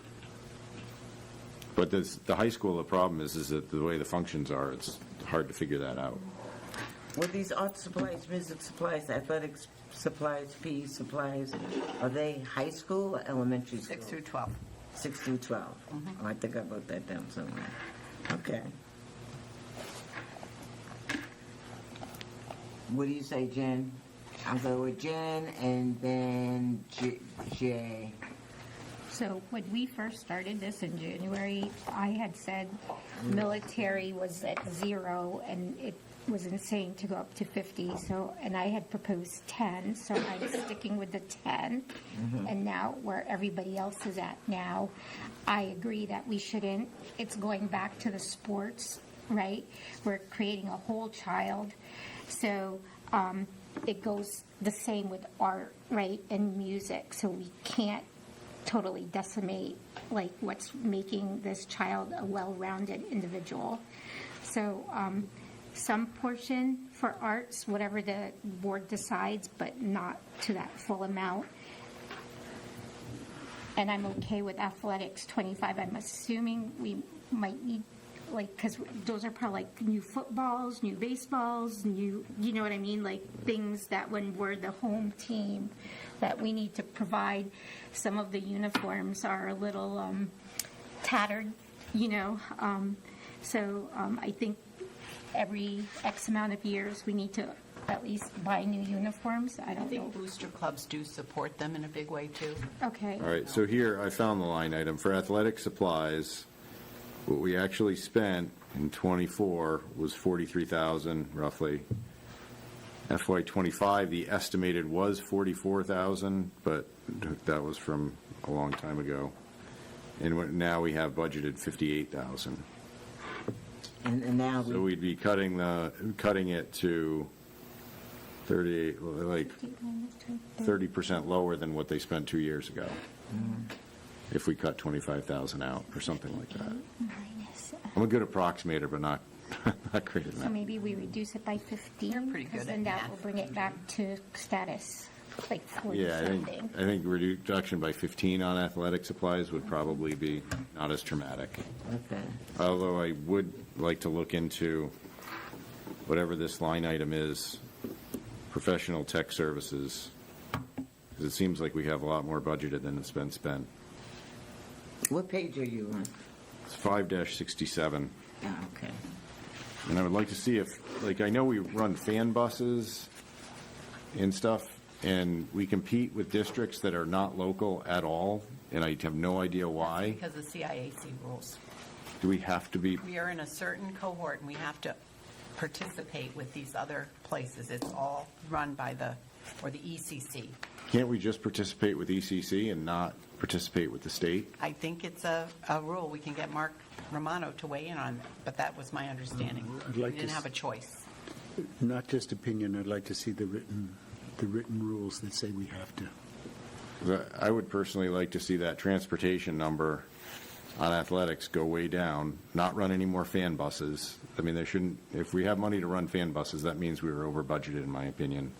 But the high school, the problem is that the way the functions are, it's hard to figure that out. Well, these art supplies, music supplies, athletics supplies, PE supplies, are they high school or elementary school? 6 through 12. 6 through 12. Oh, I think I wrote that down somewhere. Okay. What do you say, Jen? I'll go with Jen and then Jay. So when we first started this in January, I had said military was at 0 and it was insane to go up to 50. So, and I had proposed 10, so I'm sticking with the 10. And now where everybody else is at now, I agree that we shouldn't. It's going back to the sports, right? We're creating a whole child. So it goes the same with art, right, and music, so we can't totally decimate, like, what's making this child a well-rounded individual. So some portion for arts, whatever the board decides, but not to that full amount. And I'm okay with athletics, 25. I'm assuming we might need, like, because those are probably like new footballs, new baseballs, new, you know what I mean? Like things that when we're the home team, that we need to provide. Some of the uniforms are a little tattered, you know. So I think every X amount of years we need to at least buy new uniforms. I I don't know. think booster clubs do support them in a big way, too. Okay. All right, so here, I found the line item. For athletic supplies, what we actually spent in '24 was $43,000 roughly. FY '25, the estimated was $44,000, but that was from a long time ago. And now we have budgeted $58,000. And now So we'd be cutting it to 38, like 30% lower than what they spent 2 years ago. If we cut 25,000 out or something like that. Minus. I'm a good approximator, but not great at So that. maybe we reduce it by 15. You're pretty good Because at then that math. will bring it back to status, like 40 Yeah, something. I think reduction by 15 on athletic supplies would probably be not as traumatic. Okay. Although I would like to look into whatever this line item is, professional tech services, because it seems like we have a lot more budgeted than it's been spent. What page are you on? It's 5-67. Oh, okay. And I would like to see if, like, I know we run fan buses and stuff, and we compete with districts that are not local at all, and I have no idea why. Because of CIAC rules. Do we have to be, We are in a certain cohort, and we have to participate with these other places. It's all run by the ECC. can't we just participate with ECC and not participate with the state? I think it's a rule. We can get Mark Romano to weigh in on it, but that was my understanding. I'd We like to didn't s- have a choice. Not just opinion, I'd like to see the written rules that say we have to. I would personally like to see that transportation number on athletics go way down, not run any more fan buses. I mean, there shouldn't, if we have money to run fan buses, that means we were over budgeted, in my opinion.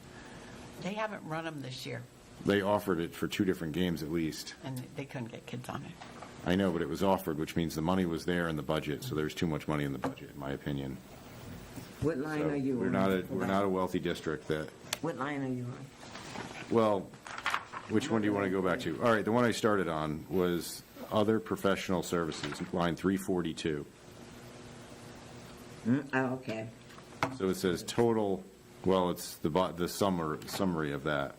They haven't run them this year, They offered it for 2 different games at least. and they couldn't get kids on it. I know, but it was offered, which means the money was there in the budget, so there's too much money in the budget, in my opinion. What line So are you on? we're not a wealthy district that, What line are you on? well, which one do you want to go back to? All right, the one I started on was other professional services, line 342. Oh, okay. So it says total, well, it's the summary of that.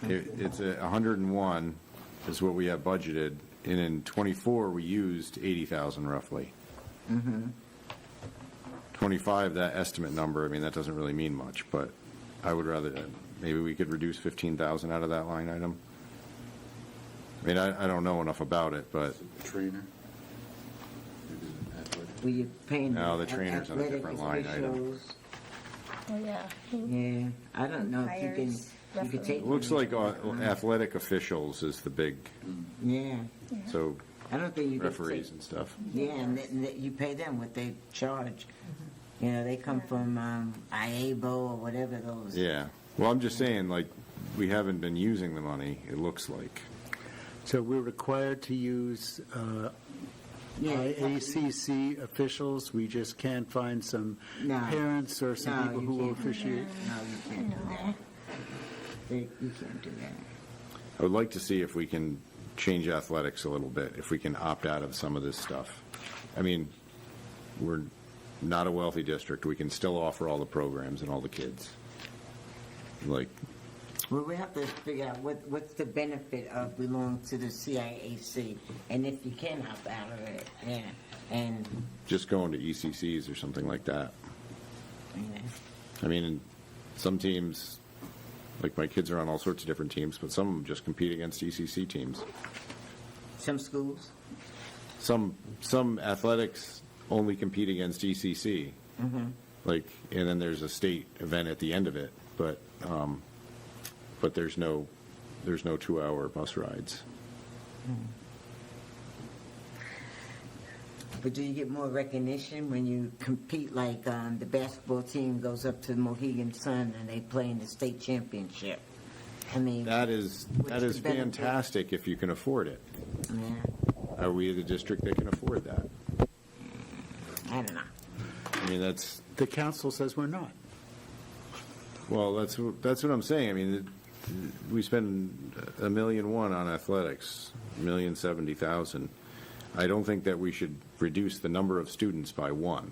It's 101 is what we have budgeted, and in '24, we used 80,000 roughly. 25, that estimate number, I mean, that doesn't really mean much, but I would rather, maybe we could reduce 15,000 out of that line item. I mean, I don't know enough about it, but Trainer? Were you paying? No, the trainer's on a athletic different line item. officials? Oh, yeah. Yeah, I don't know if you can, Hires, you could take. it looks like athletic officials is the big, Yeah, so I don't think you could referees take. and stuff. Yeah, and you pay them what they charge. You know, they come from IABO or whatever those. Yeah. Well, I'm just saying, like, we haven't been using the money, it looks like. So we're required to use Yeah, IACC officials, we just can't find some No. parents or some No, people you who will can't. officiate? No, you can't do that. You can't do that. I would like to see if we can change athletics a little bit, if we can opt out of some of this stuff. I mean, we're not a wealthy district, we can still offer all the programs and all the kids. Like, Well, we have to figure out what's the benefit of belonging to the CIAC, and if you can opt out of it, yeah, and, just going to ECCs or something like that. you know, I mean, some teams, like my kids are on all sorts of different teams, but some of them just compete against ECC teams. some schools. Some athletics only compete against ECC, Like, and then there's a state event at the end of it, but there's no 2-hour bus rides. But do you get more recognition when you compete, like the basketball team goes up to Mohegan Sun and they play in the state championship? I mean, That is the benefit? fantastic if you can afford it. yeah, Are we the district that can afford that? I don't know. I mean, that's, The council says we're not. well, that's what I'm saying. I mean, we spend $1.1 million on athletics, $1,070,000. I don't think that we should reduce the number of students by one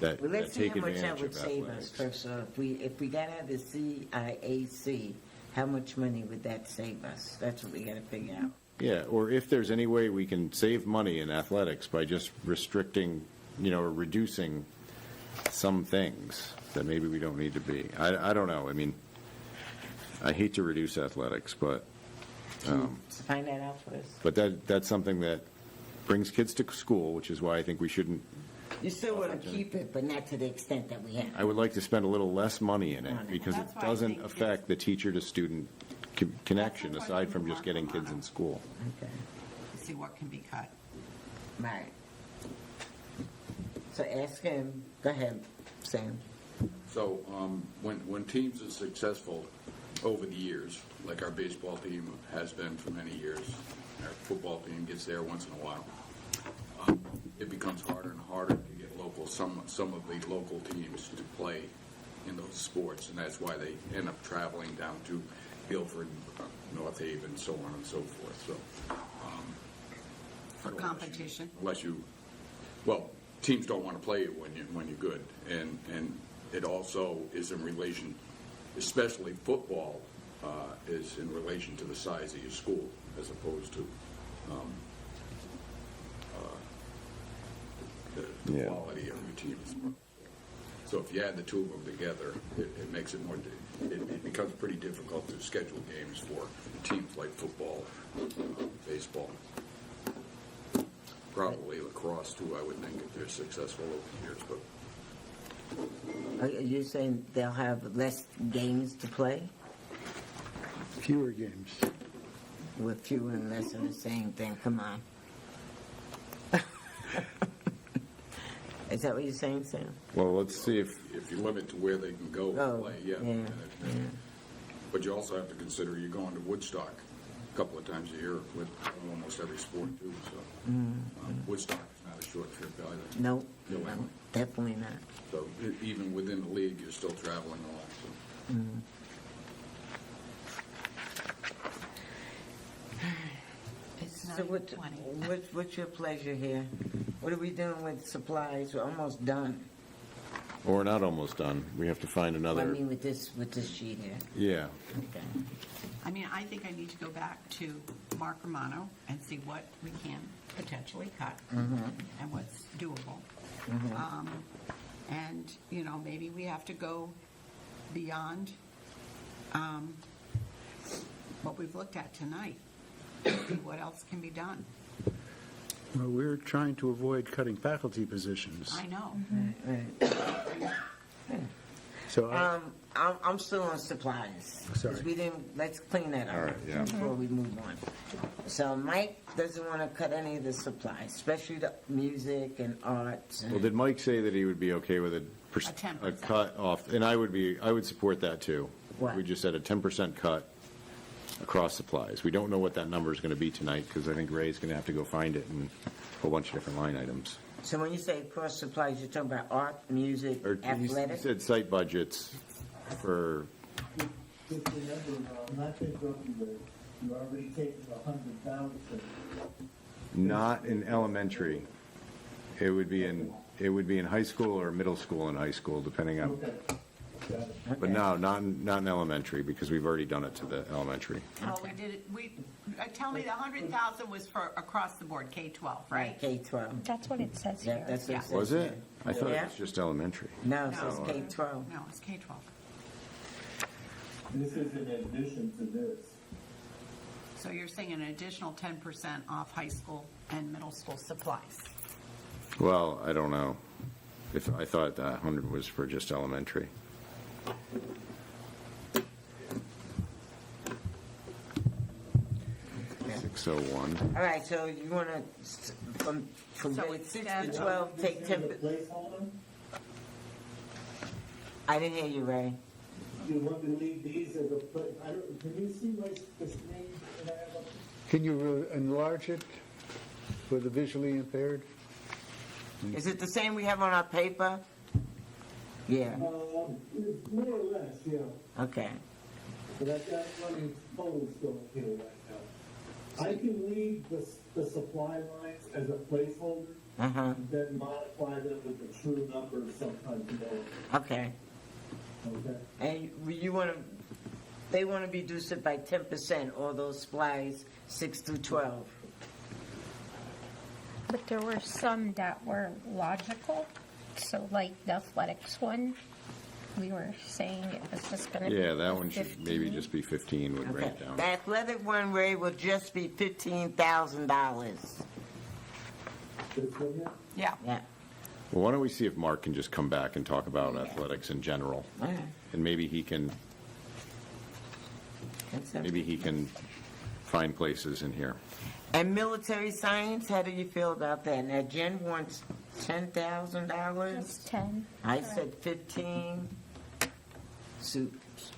that Well, let's see take how much that advantage would of save us athletics. first. So if we got out of the CIAC, how much money would that save us? That's what we got to figure out. Yeah, or if there's any way we can save money in athletics by just restricting, or reducing some things that maybe we don't need to be. I don't know. I mean, I hate to reduce athletics, but Find that out for us. that's something that brings kids to school, which is why I think we shouldn't. You still want to keep it, but not to the extent that we have. I would like to spend a little less money in it because it That's why I doesn't think affect the teacher-to-student connection That's why aside from we just want getting them kids on. in school. Okay. See what can be cut. Right. So ask him. Go ahead, Sam. So when teams are successful over the years, like our baseball team has been for many years, our football team gets there once in a while, it becomes harder and harder to get some of the local teams to play in those sports, and that's why they end up traveling down to Guilford, North Haven, so on and so forth. So For competition. Well, teams don't want to play you when you're good, and it also is in relation, especially football, is in relation to the size of your school as opposed to the Yeah. quality of your team. So if you add the two of them together, it makes it more. It becomes pretty difficult to schedule games for teams like football, baseball. Probably lacrosse too, I would think, if they're successful over the years. But Are you saying they'll have less games to play? Fewer games. With fewer and less of the same thing? Come on. Is that what you're saying, Sam? Well, let's see if if you limit to where they can go and Oh, play, yeah. yeah, But you also have to consider you're going to Woodstock a couple of times a year with almost every sport too. So Woodstock is not a short trip either. No, No. definitely not. So even within the league, you're still traveling a lot. So. It's So what's your pleasure here? What are we doing with supplies? We're almost done. or not almost done. We have to find I another. mean, with this sheet here. Yeah. Okay. I mean, I think I need to go back to Mark Romano and see what we can potentially cut and what's doable. And, maybe we have to go beyond what we've looked at tonight. See what else can be done. Well, we're trying to avoid cutting faculty positions. I know. Right. So I'm still on supplies. 'Cause Sorry. let's clean that up All right, yeah. before we move on. So Mike doesn't want to cut any of the supplies, especially the music and arts. Well, did Mike say that he would be okay with a 10%. cut off? And I would support that too. What? We just said a 10% cut across supplies. We don't know what that number is going to be tonight because I think Ray's going to have to go find it in a whole bunch of different line items. So when you say cross supplies, you're talking about art, music, Or he athletics? said site budgets for, Just remember, not to go to you're already taking 100,000. not in elementary. It would be in high school or middle school and high school, depending on. Okay, got it. But no, not in elementary because we've already done it to the elementary. Well, we did it, tell me the 100,000 was for across the board, K-12, right? K-12. That's what it says Yeah, here. that's what Yeah. it says Was it? here. I thought it Yeah. was just elementary. No, it says No. K-12. No, it's K-12. This is in addition to this. So you're saying an additional 10% off high school and middle school supplies? Well, I don't know. I thought that 100 was for just elementary. $601. All right, so you want to, from So grade it's 6 down to to- 12, take 10, Placeholder? I didn't hear you, Ray. You want me to leave these as a, I don't, can you see my, this name that I have up? Can you enlarge it for the visually impaired? Is it the same we have on our paper? Yeah, It's more or less, yeah. okay. But I've got running phones going here right now. I can leave the supply lines as a placeholder, Uh-huh, then modify them with the true numbers sometime tomorrow. okay. Okay? And you want to, they want to reduce it by 10%, all those supplies, 6 through 12. But there were some that were logical, so like the athletics one, we were saying it was just going to be Yeah, that one should maybe 15. just be 15 would bring Okay. it down. The athletic one, Ray, will just be $15,000. This one here? Yeah. Yeah. Well, why don't we see if Mark can just come back and talk about athletics in general? All right. And maybe he can find places in here. And military science, how do you feel about that? Now, Jen wants $10,000. Just 10. I said 15. Suits.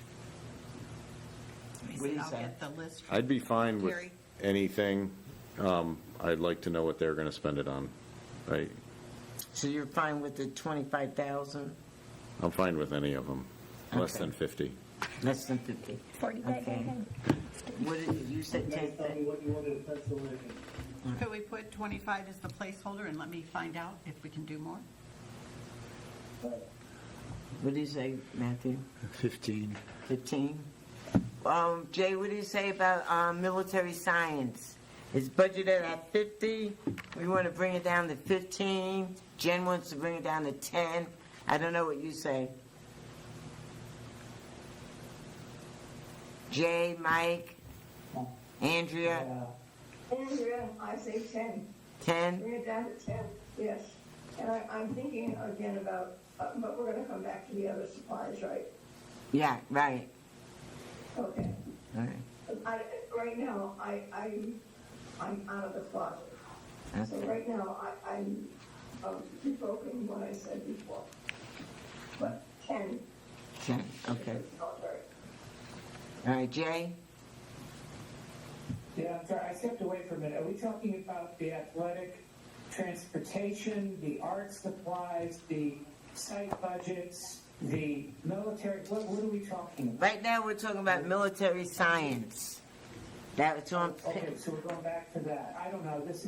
What do you I'll say? get the list. from I'd be fine with Gary. anything. I'd like to know what they're going to spend it on, right? So you're fine with the 25,000? I'm fine with any of them, less Okay. than 50. Less than 50. 40 by Okay. 10. What did you say, You guys tell me 10? what you wanted to pencil in. Could we put 25 as the placeholder and let me find out if we can do more? What do you say, Matthew? 15. 15? Jay, what do you say about military science? It's budgeted at 50. We want to bring it down to 15. Jen wants to bring it down to 10. I don't know what you say. Jay, Mike, Andrea, Andrea, I say 10. 10? Bring it down to 10, yes. And I'm thinking again about, but we're gonna come back to the other supplies, right? Yeah, right. Okay. All right. Right now, I'm out of the closet. So Okay. right now, I'm revoking what I said before. But 10. 10, okay. Military. All right, Jay? Yeah, I'm sorry, I stepped away for a minute. Are we talking about the athletic, transportation, the art supplies, the site budgets, the military? What are we talking about? Right now, we're talking about military science. That's on. Okay, so we're going back to that. I don't know, this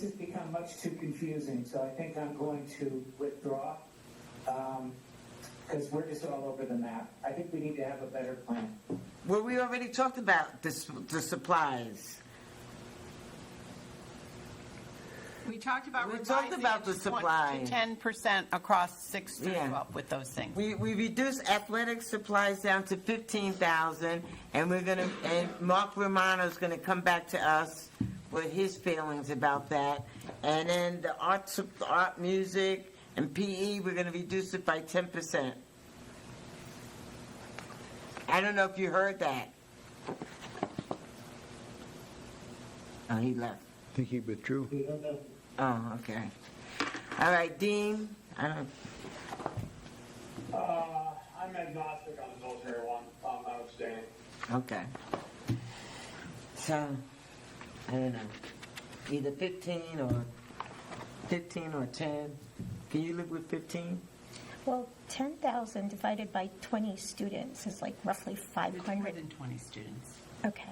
has become much too confusing, so I think I'm going to withdraw, because we're just all over the map. I think we need to have a better plan. Well, we already talked about the supplies. We talked about We talked revising about it the to supply. 10% across 6 through Yeah. 12 with those things. We reduced athletic supplies down to 15,000, and and Mark Romano's gonna come back to us with his feelings about that. And then the art, music, and PE, we're gonna reduce it by 10%. I don't know if you heard that. Oh, he left. I think he withdrew. We don't know. Oh, okay. All right, Dean, I don't, I'm agnostic on the military one. I'm abstaining. okay. So, I don't know, either 15 or 10. Can you live with 15? Well, 10,000 divided by 20 students is like roughly It's more 500. than 20 students. Okay.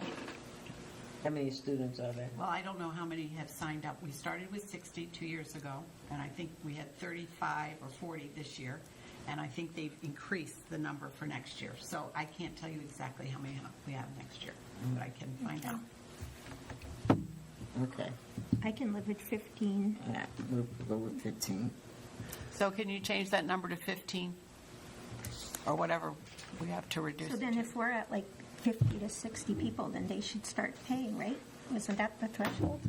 How many students are there? Well, I don't know how many have signed up. We started with 60 2 years ago, and I think we had 35 or 40 this year, and I think they've increased the number for next year. So I can't tell you exactly how many we have next year, but I can find out. Okay, I can live with 15. yeah, we'll go with 15. So can you change that number to 15? Or whatever we have to reduce So it then to? if we're at like 50 to 60 people, then they should start paying, right? Isn't that the threshold?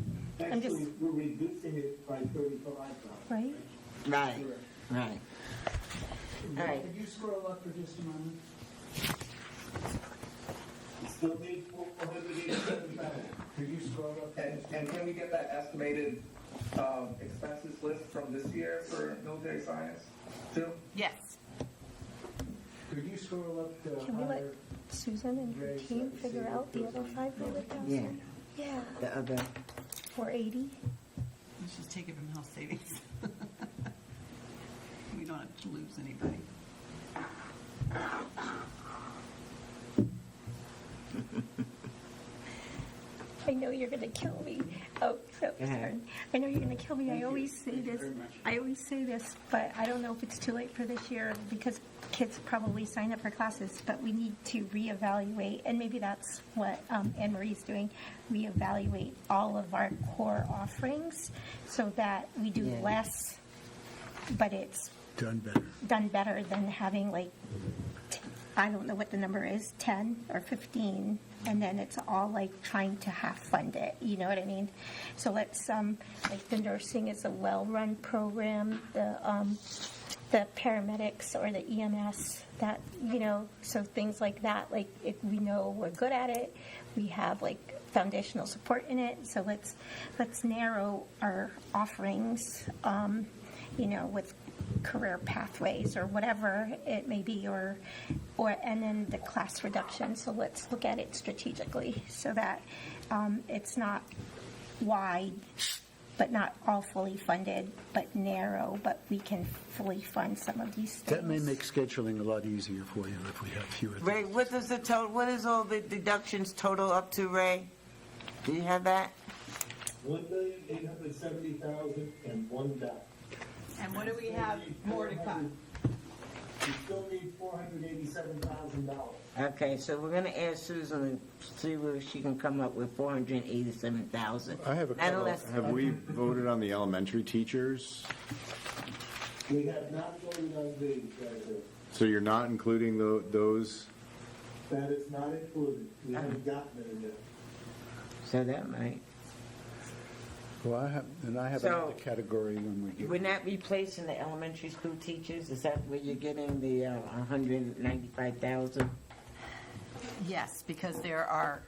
I'm just, Actually, we're reducing it by 35,000. right? Right, Right. All right. Could you scroll up for just a moment? Still need 487,000. Could you scroll up? And can we get that estimated expenses list from this year for military science too? Yes. Could you scroll up to Can we let higher? Susan and her team figure out the other 500,000? Yeah, Yeah, the other, 480. Let's just take it from health savings. We don't have to lose anybody. I know you're going to kill me. Oh, so ahead. sorry. I know you're going to kill me. I always say this. I always say this, but I don't know if it's too late for this year because kids probably sign up for classes. But we need to reevaluate, and maybe that's what Anne Marie's doing. Reevaluate all of our core offerings so that we do Yeah. less, but it's Done better. done better than having like, I don't know what the number is, 10 or 15, and then it's all like trying to half fund it, you know what I mean? So let's, like the nursing is a well-run program, the paramedics or the EMS, that, you know, so things like that, like if we know we're good at it, we have like foundational support in it, so let's narrow our offerings, you know, with career pathways or whatever it may be, or and then the class reduction. So let's look at it strategically so that it's not wide, but not all fully funded, but narrow, but we can fully fund some of these things. That may make scheduling a lot easier for you if we have fewer things. Ray, what is the total, what is all the deductions total up to, Ray? Do you have that? $1,870,001. And what do we have more to cut? You still need $487,000. Okay, so we're gonna ask Susan and see where she can come up with 487,000. I have a Not couple. unless- Have we voted on the elementary teachers? We have not voted on these, So you're not including those? that is not included. We haven't gotten it yet. So that might, Well, I have So- another category when we get. we're not replacing the elementary school teachers? Is that where you're getting the 195,000? Yes, because there are,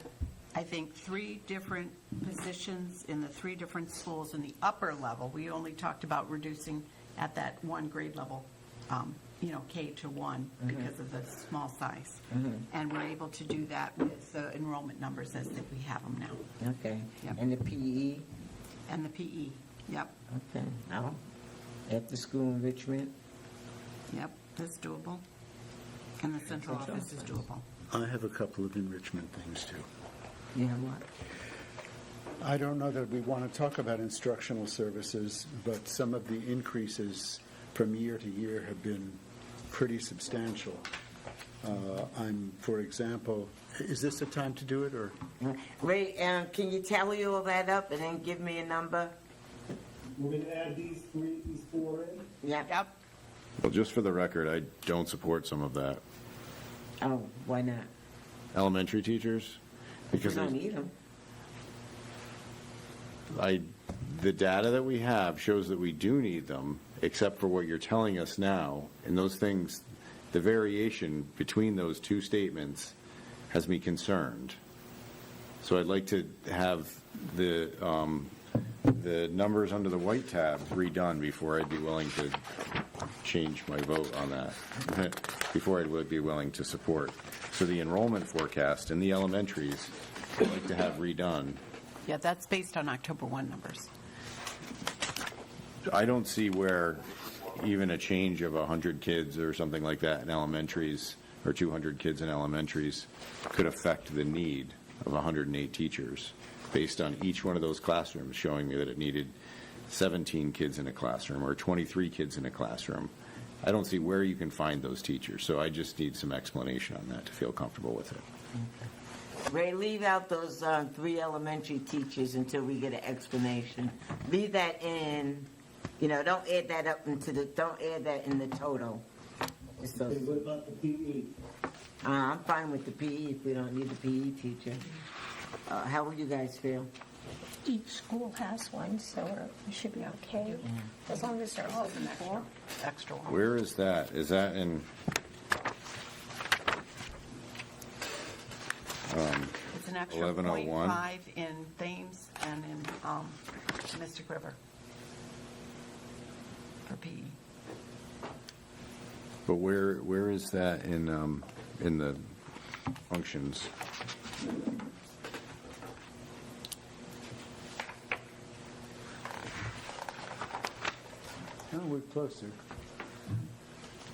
I think, 3 different positions in the 3 different schools in the upper level. We only talked about reducing at that 1 grade level, you know, K to 1 because of the small size. And we're able to do that with the enrollment numbers as that we have them now. Okay. Yep. And the PE? And the PE, yep, Okay. Now, after-school enrichment? yep, that's doable. And the central office is doable. I have a couple of enrichment things too. You have what? I don't know that we want to talk about instructional services, but some of the increases from year to year have been pretty substantial. For example, is this the time to do it, or? Ray, can you tally all that up and then give me a number? We're going to add these 4 in. Yep. Yep, Well, just for the record, I don't support some of that. Oh, why not? Elementary teachers? We Because don't need them. the data that we have shows that we do need them, except for what you're telling us now. And those things, the variation between those 2 statements has me concerned. So I'd like to have the numbers under the white tab redone before I'd be willing to change my vote on that, before I would be willing to support. So the enrollment forecast in the elementaries, I'd like to have redone. yeah, that's based on October 1 numbers. I don't see where even a change of 100 kids or something like that in elementaries, or 200 kids in elementaries, could affect the need of 108 teachers, based on each one of those classrooms showing me that it needed 17 kids in a classroom or 23 kids in a classroom. I don't see where you can find those teachers, so I just need some explanation on that to feel comfortable with it. Ray, leave out those 3 elementary teachers until we get an explanation. Leave that in, you know, don't add that up don't add that in the total. Just those. Okay, what about the PE? I'm fine with the PE if we don't need the PE teacher. How will you guys feel? each school has one, so we should be okay, as long as they're all equal. Extra one. Where is that? Is that in, It's an extra 1101? .5 in Thames and in Mystic River for PE. but where is that in the functions? Oh, we're closer.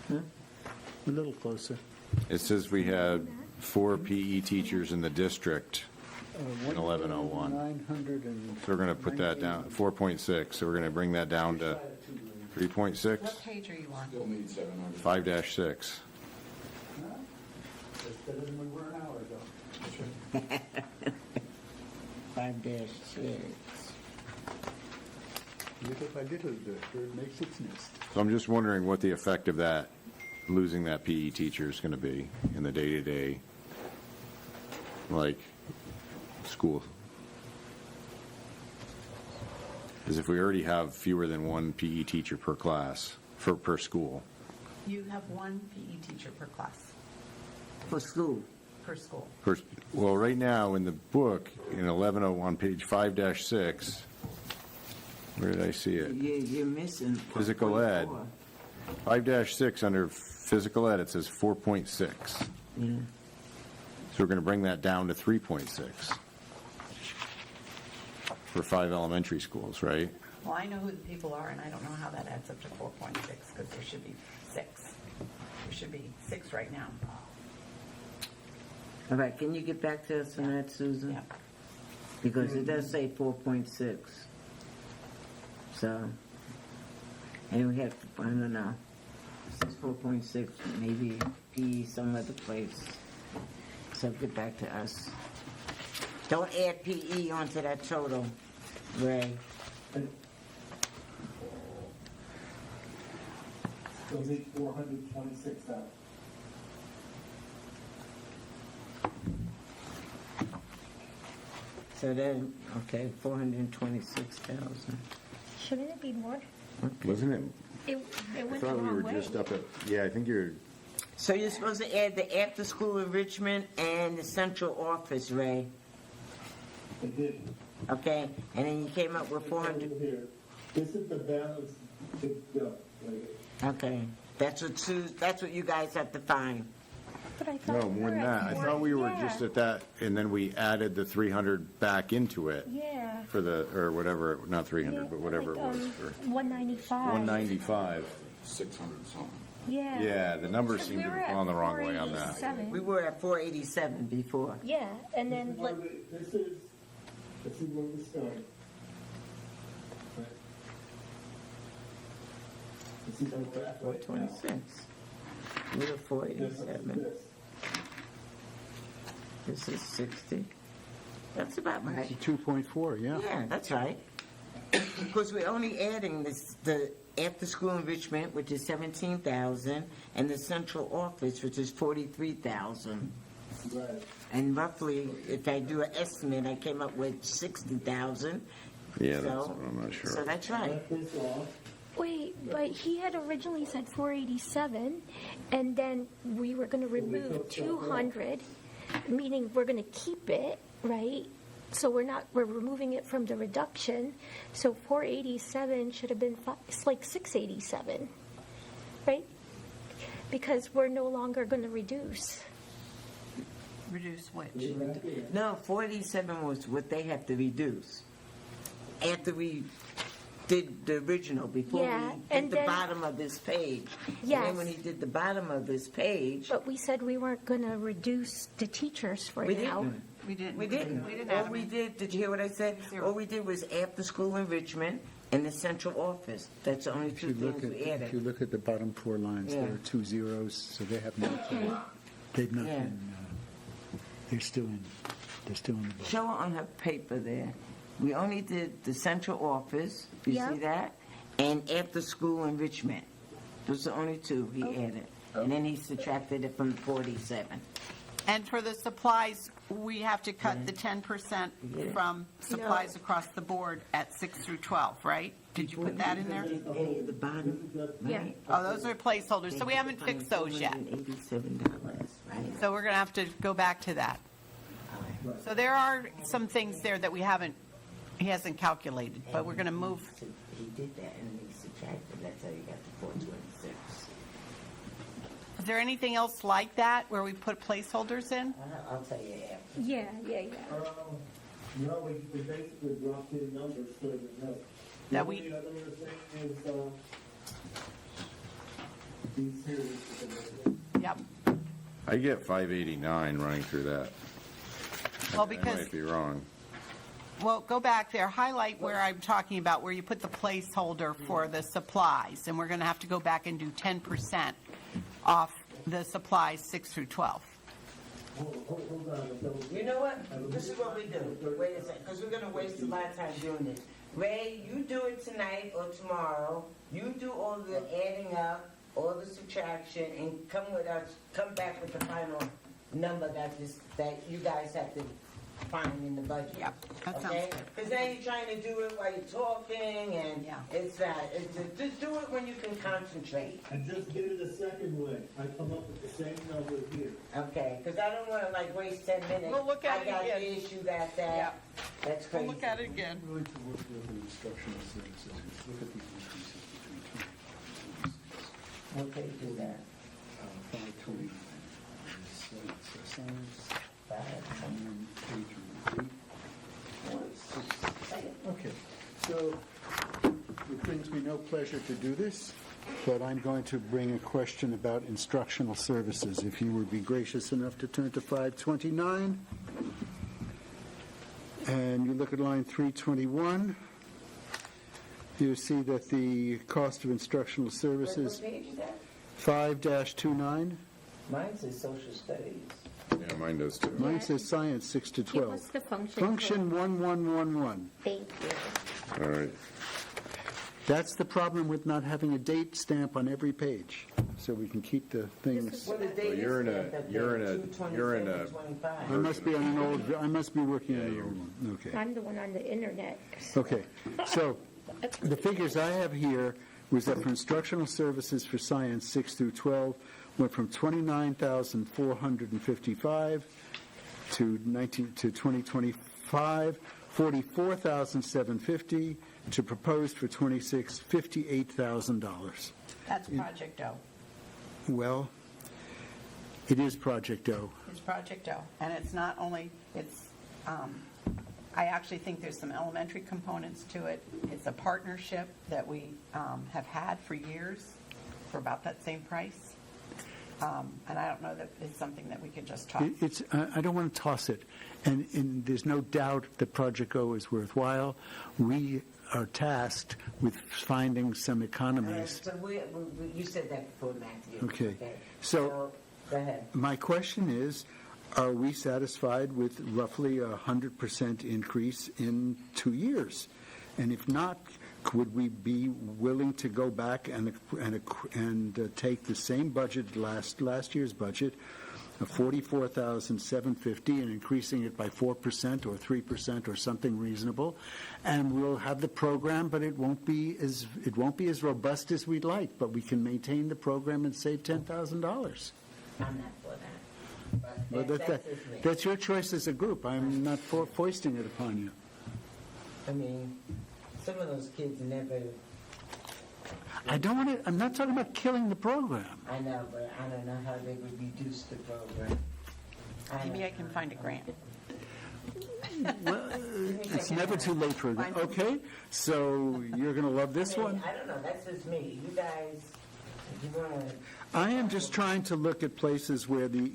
A little closer. It says we had 4 PE teachers in the district in 1101. 900 and... So we're going to put that down, 4.6, so we're going to bring that down to 3.6, What page are you on? 5-6. That's better than we were an hour ago. 5-6. Little by little, the bird makes its nest. So I'm just wondering what the effect of that, losing that PE teacher is going to be in the day-to-day, like, school. Because if we already have fewer than 1 PE teacher per class, per school, You have one PE teacher per class, For school. per school. well, right now, in the book, in 1101, page 5-6, where did I see it? You're missing. Physical ed. 4.4. 5-6, under physical ed, it says 4.6. Yeah. So we're going to bring that down to 3.6 for 5 elementary schools, right? Well, I know who the people are, and I don't know how that adds up to 4.6, because there should be 6. There should be 6 right now. All right, can you get back to us on that, Susan? Yeah. Because it does say 4.6. So, and we have, I don't know, it says 4.6, maybe PE some other place. So get back to us. Don't add PE onto that total, Ray. Those 426,000. So then, okay, 426,000. Shouldn't it be more? Wasn't it? It I went the thought we wrong were way. just up at, yeah, I think you're, So you're supposed to add the after-school enrichment and the central office, Ray, I did. okay? And then you came up with 400, Here. This is the balance to go. okay. That's what you guys have to find. But I thought no, we more were than at that. I four. thought we were Yeah. just at that, and then we added the 300 back into it Yeah. for the, or whatever, not 300, but whatever it was for 195. 195. 600 something. Yeah. Yeah, the numbers Because seem we to were have at gone the wrong way on that. 487. We were at 487 before. Yeah, and then, like, This is where we started. Right. This is where we're at right now. 426. We were This is 487. this. This is 60. That's about right. 2.4, yeah. Yeah, that's right. Because we're only adding the after-school enrichment, which is 17,000, and the central office, which is 43,000. Right. And roughly, if I do an estimate, I came up with 60,000. Yeah, that's So- what I'm not sure. So that's right. Left this off. wait, but he had originally said 487, and then we were going to remove 200, meaning we're going to keep it, right? So we're removing it from the reduction. So 487 should have been, it's like 687, right? Because we're no longer going to reduce. Reduce which? No, 487 was what they have to reduce. After we did the original, before Yeah, we and did the then- bottom of this page. And Yes. then when he did the bottom of this page, But we said we weren't going to reduce the teachers for we now. didn't. We didn't. We didn't. We didn't All add them we in. did you hear what I said? Zero. All we did was after-school enrichment and the central office. That's the only If two you look things at, we if you added. look at the bottom 4 lines, there Yeah. are 2 zeros, so they have not, they've not Yeah. been, they're still in the book. Show on her paper there. We only did the central office, you Yeah. see that? And after-school enrichment. Those are the only two he added. And then he subtracted it from 47. And for the supplies, we have to cut the 10% from supplies across the board at 6 through 12, right? Did you put that in there? A at the bottom, Yeah. right? Oh, those are placeholders, so we haven't fixed those yet. $87, right? So we're going to have to go back to that. So there are some things there that he hasn't calculated, but we're going to move. He did that and he subtracted, that's how you got the 426. Is there anything else like that where we put placeholders in? I'll tell you after. Yeah. No, we basically dropped in numbers, so there's no. That The we- only other thing is, these here. Yep. I get 589 running through that. Well, I because, might be wrong. well, go back there, highlight where I'm talking about, where you put the placeholder for the supplies, and we're going to have to go back and do 10% off the supplies 6 through 12. Hold on. You know what? This is what we do. Wait a second, because we're going to waste a lot of time doing this. Ray, you do it tonight or tomorrow. You do all the adding up, all the subtraction, and come back with the final number that you guys have to find in the budget. Yep, that sounds okay? good. Because now you're trying to do it while you're talking, and Yeah. just do it when you can concentrate. And just get it a second way. I come up with the same number here. Okay, because I don't want to waste 10 minutes. We'll look at it I got again. the issue that. Yeah. That's We'll crazy. look at it again. Willing to work with the instructional services, look at the increases between 2026. What page is that? 529. So science, Five. page 8. Okay, so it brings me no pleasure to do this, but I'm going to bring a question about instructional services. If you would be gracious enough to turn to 529, and you look at line 321, you see that the cost of instructional services, What page is that? 5-29, Mine says social studies. Yeah, mine does too. mine says science 6 to Give 12. us the function. Function 1111. Thank you. All right. That's the problem with not having a date stamp on every page, so we can keep the things. What the date you're in is a- that you're in a- day? you're in a- 2/27/25. I must be on an old, I must be working on an old one, okay. I'm the one on the internet. Okay, so the figures I have here was that for instructional services for science 6 through 12 went from 29,455 to 2025, 44,750 to proposed for 26, $58,000. That's Project O. Well, it is Project O. It's Project O. And it's not only, I actually think there's some elementary components to it. It's a partnership that we have had for years for about that same price. And I don't know that it's something that we could just talk. It's, I don't want to toss it, and there's no doubt that Project O is worthwhile. We are tasked with finding some economies. So you said that before, Matthew. Okay. So go ahead. my question is, are we satisfied with roughly a 100% increase in 2 years? And if not, would we be willing to go back and take the same budget, last year's budget, of $44,750, and increasing it by 4% or 3% or something reasonable, and we'll have the program, but it won't be as robust as we'd like, but we can maintain the program and save $10,000. I'm not for that. Well, But that's just me. that's your choice as a group. I'm not foisting it upon you. I mean, some of those kids never, I'm not talking about killing the program. I know, but I don't know how they would reduce the program. Maybe I can find a grant. Well, it's never too late for that. Okay, so you're going to love this one? I don't know, that's just me. You guys, if you want to... I am just trying to look at places where the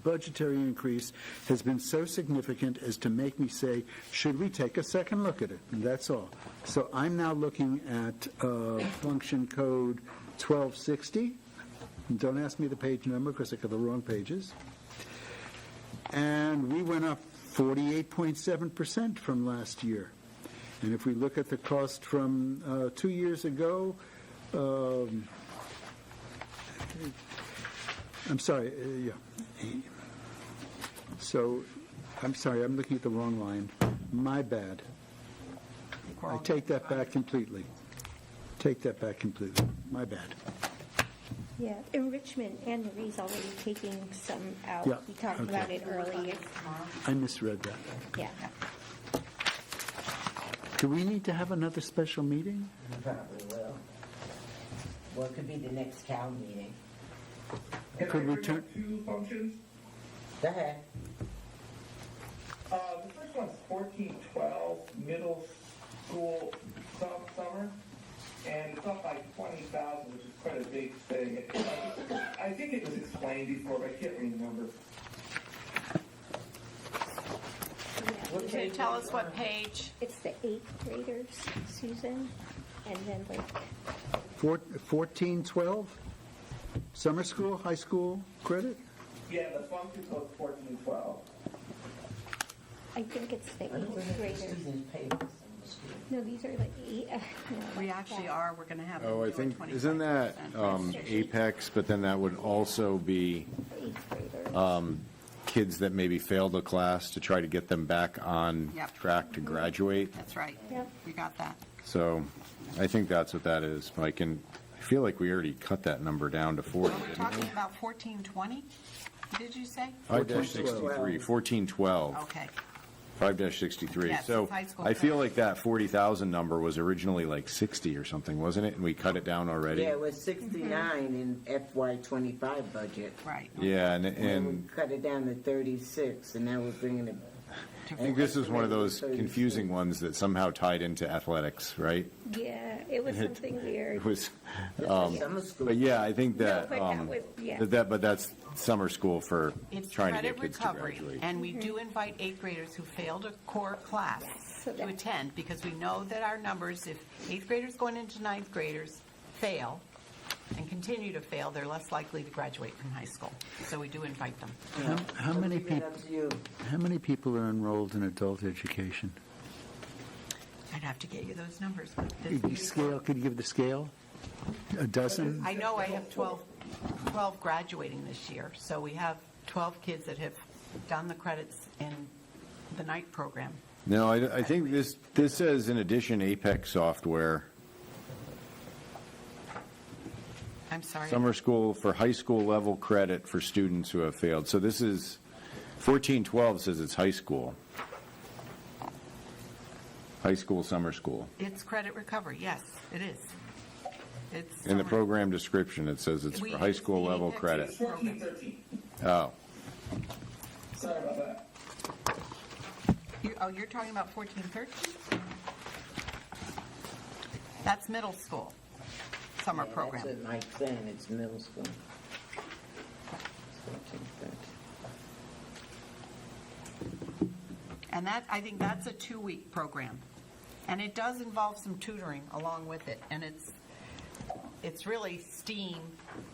budgetary increase, has been so significant as to make me say, should we take a second look at it? And that's all. So I'm now looking at function code 1260. And don't ask me the page number because I got the wrong pages. And we went up 48.7% from last year. And if we look at the cost from 2 years ago, I'm sorry, So, I'm sorry, I'm looking at the wrong line. My bad. I take that back completely. Take that back completely. My bad. Yeah, enrichment, Anne Marie's already taking some out. Yeah, We talked okay. about it earlier. I misread that. Yeah. Do we need to have another special meeting? Probably will. Well, it could be the next Cal meeting. Could we bring turn- up two functions? Go ahead. The first one's 1412, middle school summer, and it's up by 20,000, which is quite a big thing. I think it was explained before, but I can't remember. Can you tell us what page? It's the 8th graders, Susan, and then like, 1412? Summer school, high school credit? Yeah, the function code 1412. I think it's the 8th graders. No, these are like 8. No, We actually are, we're going to have. Oh, I them do a think, isn't that 25%. Apex, but then that would also be 8th graders. kids that maybe failed a class to try to get them back on Yep. track to graduate. That's right. Yep. You got that. So I think that's what that is, Mike, and I feel like we already cut that number down to 40, Are we didn't talking we? about 1420? Did you say? 5-63, 1412. Okay. 5-63. Yes, So it's high school I feel credit. like that 40,000 number was originally like 60 or something, wasn't it? And we cut it down already? Yeah, it was 69 in FY25 budget. Right. Yeah, and And we cut it down to 36, and now we're bringing it. I think this is one of those confusing ones that somehow tied into athletics, right? Yeah, it was something weird. It was, Summer school. but yeah, I think that, No, but that was- yeah. but that's summer school for It's trying to credit get kids to recovery, graduate. and we do invite 8th graders who failed a core class so to that- attend, because we know that our numbers, if 8th graders going into 9th graders fail and continue to fail, they're less likely to graduate from high school. So we do invite them. How many Leave it people? up to you. How many people are enrolled in adult education? I'd have to get you those numbers. but Could you scale? Could you give the scale? A dozen? I know I have 12 graduating this year, so we have 12 kids that have done the credits in the night program. No, I think this says in addition Apex software, I'm sorry. summer school for high school level credit for students who have failed. So this is, 1412 says it's high school. High school, summer school. It's credit recovery, yes, it is. It's In the summer. program description, it says it's We for high use school the level Apex credit. program. 1413. Oh, Sorry about that. You're talking about 1413? That's middle school, summer Yeah, program. That's what Mike's saying, it's middle school. 14, 13. And that, I think that's a 2-week program. And it does involve some tutoring along with it. And it's really STEAM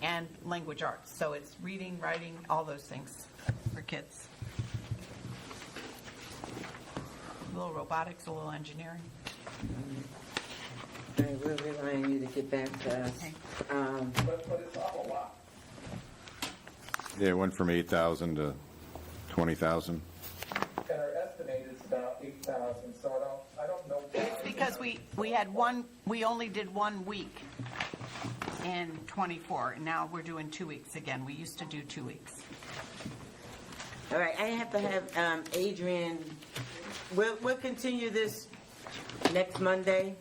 and language arts. So it's reading, writing, all those things for kids. A little robotics, a little engineering. All right, we're relying on you to get back to us. Okay. But it's not a lot. yeah, it went from 8,000 to 20,000. And our estimate is about 8,000, so I don't know. It's because we only did 1 week in 24, and now we're doing 2 weeks again. We used to do 2 weeks. All right, I have to have Adrian, we'll continue this next Monday,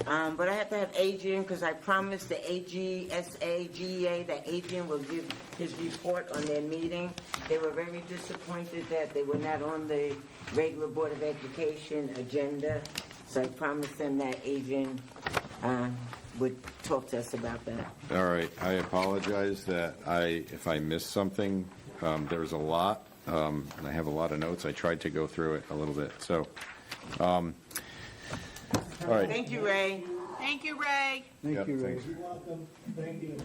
but I have to have Adrian, because I promised the GEA that Adrian will give his report on their meeting. They were very disappointed that they were not on the regular Board of Education agenda, so I promised them that Adrian would talk to us about that. All right, I apologize that if I missed something, there's a lot, and I have a lot of notes. I tried to go through it a little bit, so, all right. Thank you, Ray. Thank you, Ray. Yep, thanks. You're welcome. Thank you.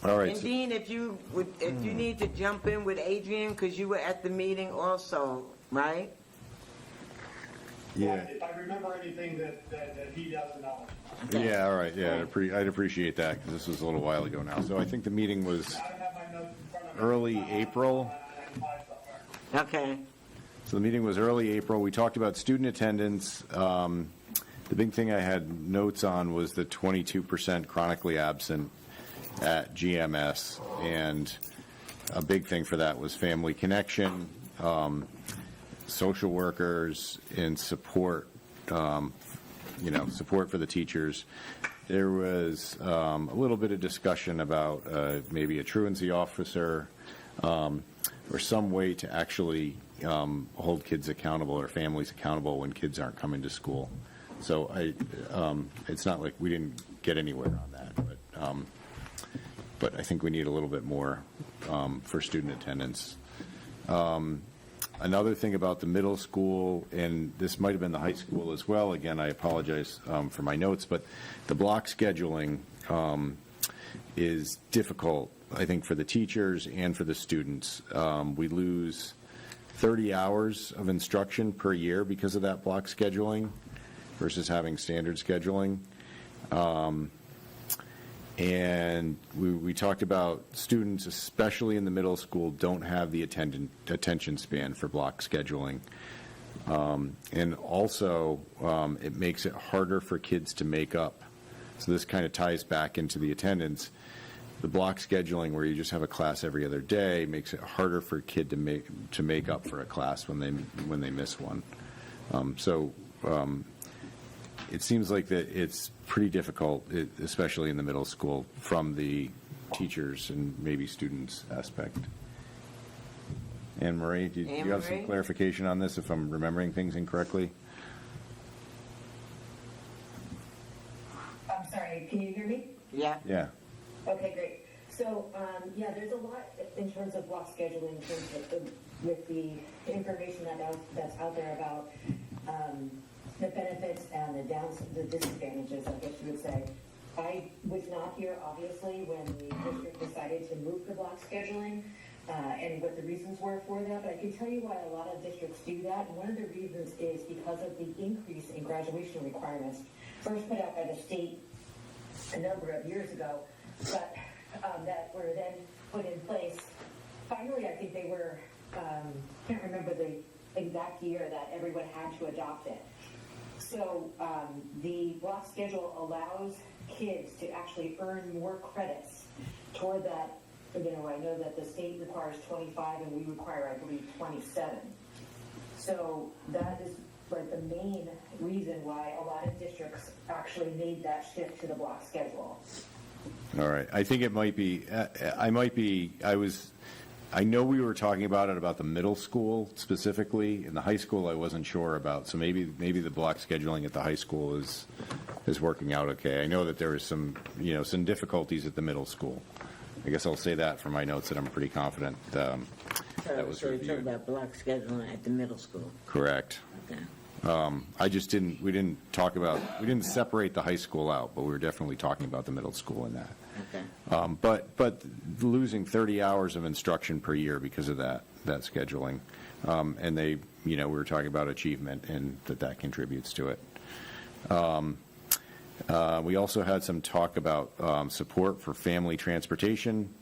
All right, And so- Dean, if you need to jump in with Adrian, because you were at the meeting also, right? yeah, If I remember anything that he doesn't know. yeah, all right, yeah, I'd appreciate that, because this was a little while ago now. So I think the meeting was I don't have my notes in front of me. early April. I can find something. Okay. So the meeting was early April. We talked about student attendance. The big thing I had notes on was the 22% chronically absent at GMS, and a big thing for that was family connection, social workers, and support, support for the teachers. There was a little bit of discussion about maybe a truancy officer or some way to actually hold kids accountable or families accountable when kids aren't coming to school. So it's not like we didn't get anywhere on that, but I think we need a little bit more for student attendance. Another thing about the middle school, and this might have been the high school as well, again, I apologize for my notes, but the block scheduling is difficult, I think, for the teachers and for the students. We lose 30 hours of instruction per year because of that block scheduling versus having standard scheduling. And we talked about students, especially in the middle school, don't have the attention span for block scheduling. And also, it makes it harder for kids to make up. So this kind of ties back into the attendance. The block scheduling, where you just have a class every other day, makes it harder for a kid to make up for a class when they miss one. It seems like that it's pretty difficult, especially in the middle school, from the teachers and maybe students aspect. Anne Marie, do you have some clarification on this, if I'm remembering things incorrectly? I'm sorry, can you hear me? Yeah. Yeah. Okay, great. So, there's a lot in terms of block scheduling, in terms of with the information that's out there about the benefits and the disadvantages, I guess you would say. I was not here, obviously, when the district decided to move the block scheduling and what the reasons were for that, but I can tell you why a lot of districts do that. And one of the reasons is because of the increase in graduation requirements, first put out by the state a number of years ago, but that were then put in place. Finally, I think they were, can't remember the exact year that everyone had to adopt it. So the block schedule allows kids to actually earn more credits toward that. I know that the state requires 25 and we require, I believe, 27. So that is like the main reason why a lot of districts actually made that shift to the block schedule. All right. I think it might be, I know we were talking about the middle school specifically. In the high school, I wasn't sure about. So maybe the block scheduling at the high school is working out okay. I know that there was some difficulties at the middle school. I guess I'll say that for my notes, that I'm pretty confident that was So you're reviewed. talking about block scheduling at the middle school? Correct. Okay. We didn't separate the high school out, but we were definitely talking about the middle school in that. Okay. But losing 30 hours of instruction per year because of that scheduling, and we were talking about achievement and that contributes to it. We also had some talk about support for family transportation.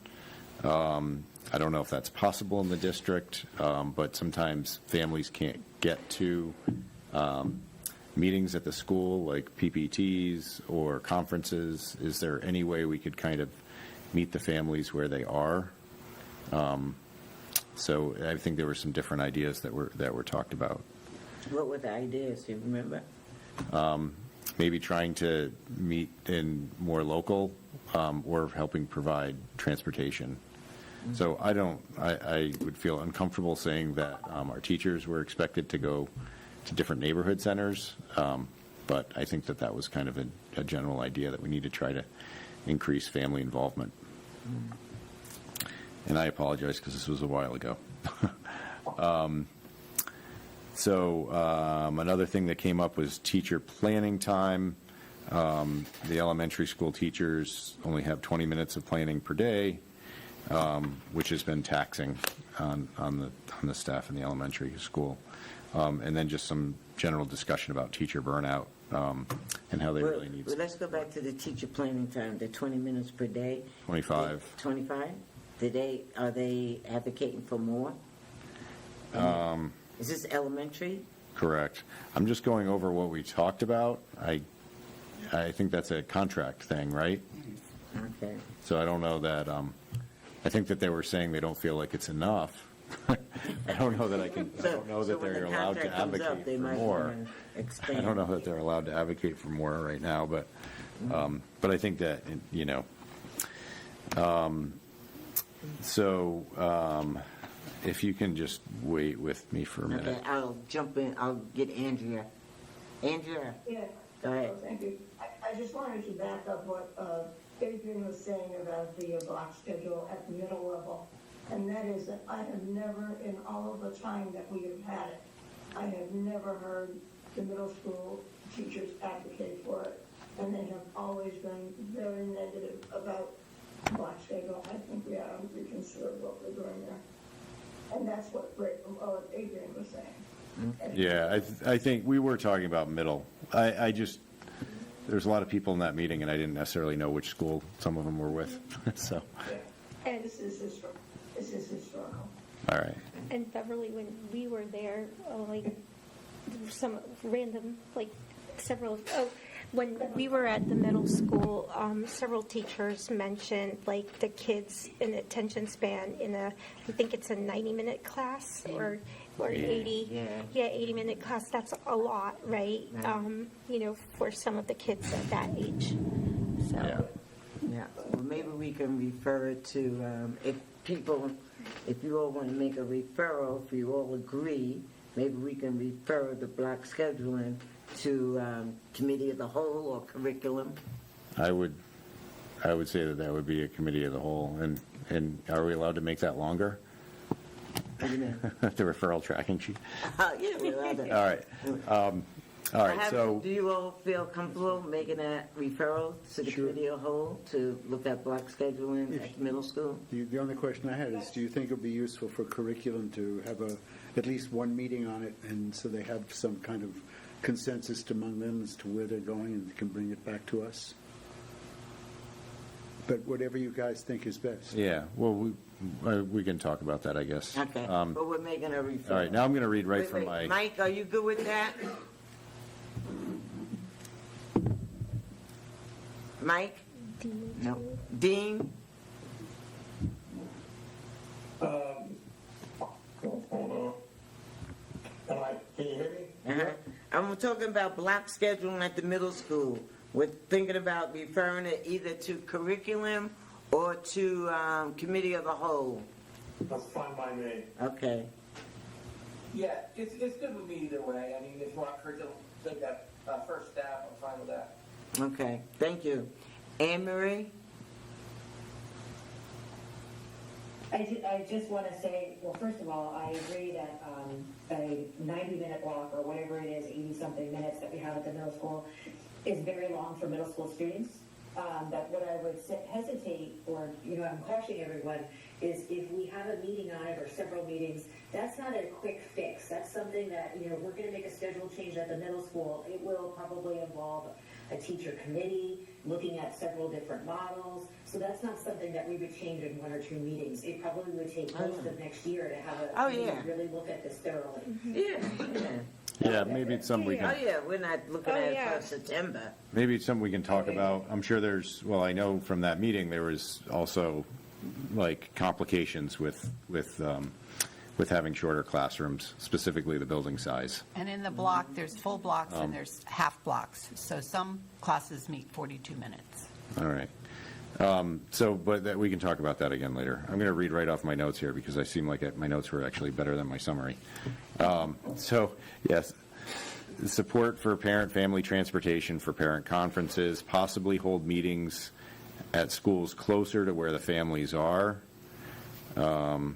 I don't know if that's possible in the district, but sometimes families can't get to meetings at the school, like PPTs or conferences. Is there any way we could kind of meet the families where they are? So I think there were some different ideas that were talked about. What were the ideas? Do you remember? Maybe trying to meet in more local or helping provide transportation. So I would feel uncomfortable saying that our teachers were expected to go to different neighborhood centers, but I think that was kind of a general idea that we need to try to increase family involvement. And I apologize because this was a while ago. Another thing that came up was teacher planning time. The elementary school teachers only have 20 minutes of planning per day, which has been taxing on the staff in the elementary school. And then just some general discussion about teacher burnout and how they really need. Well, let's go back to the teacher planning time, the 20 minutes per day. 25. 25? Are they advocating for more? Is this elementary? Correct. I'm just going over what we talked about. I think that's a contract thing, right? Okay. So I don't know that, I think that they were saying they don't feel like it's enough. I don't know that I don't know that when the they're allowed to contract comes up, advocate they for might more. wanna expand. I don't know that they're allowed to advocate for more right now, but I think that, you know, if you can just wait with me for a minute. Okay, I'll jump in, I'll get Andrea. Andrea, Yeah. go ahead. Thank you. I just wanted to back up what Adrian was saying about the block schedule at the middle level. And that is that I have never, in all of the time that we have had it, I have never heard the middle school teachers advocate for it. And they have always been very negative about block schedule. I think we ought to reconsider what we're doing there. And that's what Adrian was saying. Yeah, I think we were talking about middle. I just, there's a lot of people in that meeting, and I didn't necessarily know which school some of them were with, so. And this is historical. All right. And Beverly, when we were there, like some random, like several, when we were at the middle school, several teachers mentioned like the kids in attention span in I think it's a 90-minute class or 80, 80-minute class. That's a lot, right? For some of the kids at that age. So. Yeah, well, maybe we can refer it to, if you all want to make a referral, if you all agree, maybe we can refer the block scheduling to committee of the whole or curriculum. I would say that would be a committee of the whole, and are we allowed to make that longer? What do you mean? The referral tracking sheet? Yeah, we're allowed to. All right. All right, so. Do you all feel comfortable making that referral to the committee of the whole to look at block scheduling at the middle school? The only question I had is, do you think it would be useful for curriculum to have at least one meeting on it, and so they have some kind of consensus among them as to where they're going and can bring it back to us? But whatever you guys think is best. Yeah, well, we can talk about that, I guess. Okay, but we're making a referral. All right, now I'm going to read right Wait, from wait. my. Mike, are you good with that? Mike? No. Dean? Can you hear me? Uh-huh. I'm talking about block scheduling at the middle school. We're thinking about referring it either to curriculum or to committee of the whole. That's fine by me. Okay. Yeah, it's good with me either way. I mean, if you want curriculum, take that first step, I'm fine with that. Okay, thank you. Anne Marie? I just want to say, well, first of all, I agree that a 90-minute block or whatever it is, 80-something minutes that we have at the middle school is very long for middle school students. But what I would hesitate, or, I'm cautioning everyone, is if we have a meeting on it or several meetings, that's not a quick fix. That's something that, we're going to make a schedule change at the middle school. It will probably involve a teacher committee, looking at several different models. So that's not something that we would change in 1 or 2 meetings. It probably would take most of next year to have really look at this thoroughly. Yeah, maybe it's something we can. Oh, yeah, we're not looking at it for September. Maybe it's something we can talk about. I'm sure I know from that meeting, there was also like complications with having shorter classrooms, specifically the building size. And in the block, there's full blocks and there's half blocks. So some classes meet 42 minutes. All right. But we can talk about that again later. I'm going to read right off my notes here because I seem like my notes were actually better than my summary. Yes, support for parent-family transportation for parent conferences, possibly hold meetings at schools closer to where the families are. And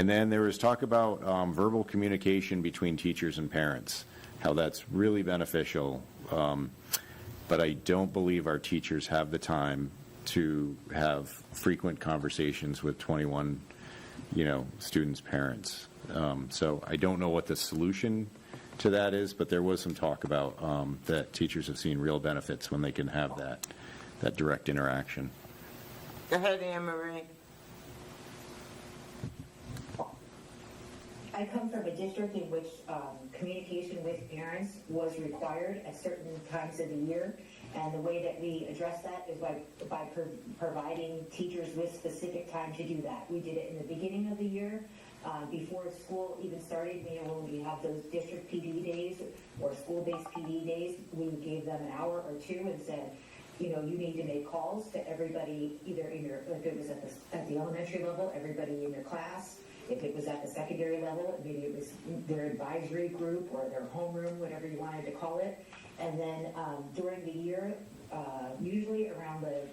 then there was talk about verbal communication between teachers and parents, how that's really beneficial. But I don't believe our teachers have the time to have frequent conversations with 21, students' parents. So I don't know what the solution to that is, but there was some talk about that teachers have seen real benefits when they can have that direct interaction. Go ahead, Anne Marie. I come from a district in which communication with parents was required at certain times of the year. And the way that we address that is by providing teachers with specific time to do that. We did it in the beginning of the year, before school even started. When we have those district PD days or school-based PD days, we gave them an hour or two and said, you need to make calls to everybody, either in your, if it was at the elementary level, everybody in your class. If it was at the secondary level, maybe it was their advisory group or their homeroom, whatever you wanted to call it. And then during the year, usually around the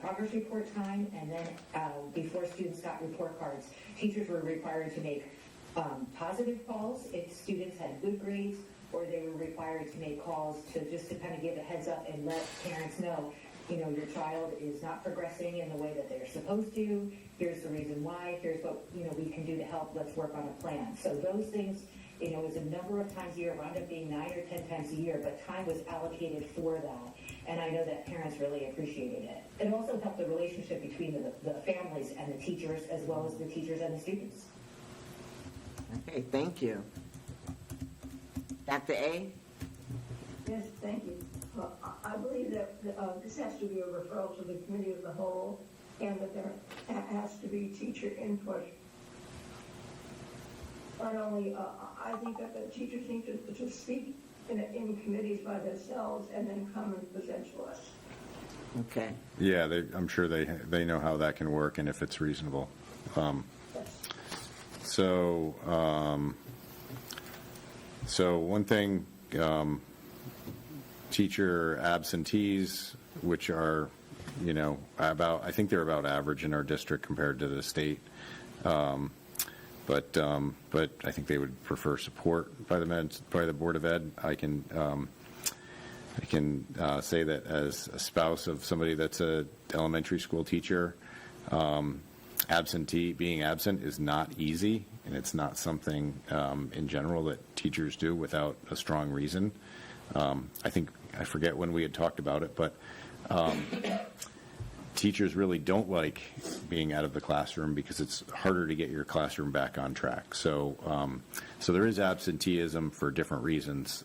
progress report time, and then before students got report cards, teachers were required to make positive calls if students had good grades, or they were required to make calls just to kind of give a heads up and let parents know, your child is not progressing in the way that they're supposed to. Here's the reason why. Here's what, we can do to help. Let's work on a plan. So those things, is a number of times a year, wound up being 9 or 10 times a year, but time was allocated for that. And I know that parents really appreciated it. It also helped the relationship between the families and the teachers, as well as the teachers and the students. Okay, thank you. Dr. A? Yes, thank you. I believe that this has to be a referral to the committee of the whole, and that there has to be teacher input. Not only, I think that the teachers need to speak in committees by themselves and then come and present to us. Okay. Yeah, I'm sure they know how that can work and if it's reasonable. So one thing, teacher absentees, which are, I think they're about average in our district compared to the state. But I think they would prefer support by the Board of Ed. I can say that as a spouse of somebody that's a elementary school teacher, being absent is not easy, and it's not something in general that teachers do without a strong reason. I forget when we had talked about it, but teachers really don't like being out of the classroom because it's harder to get your classroom back on track. So there is absenteeism for different reasons,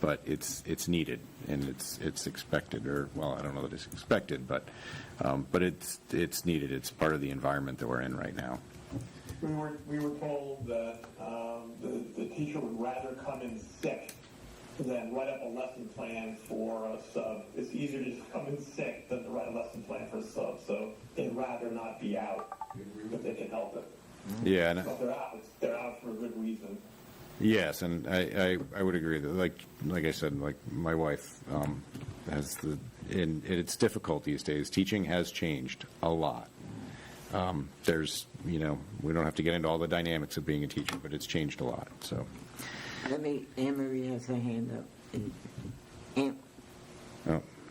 but it's needed and it's expected, or I don't know that it's expected, but it's needed. It's part of the environment that we're in right now. We were told that the teacher would rather come in sick than write up a lesson plan for a sub. It's easier to just come in sick than to write a lesson plan for a sub. So they'd rather not be out if they can help it. Yeah, and so if they're out for a good reason. Yes, and I would agree that like I said, like my wife has and it's difficult these days. Teaching has changed a lot. There's we don't have to get into all the dynamics of being a teacher, but it's changed a lot. So. Anne Marie has her hand up.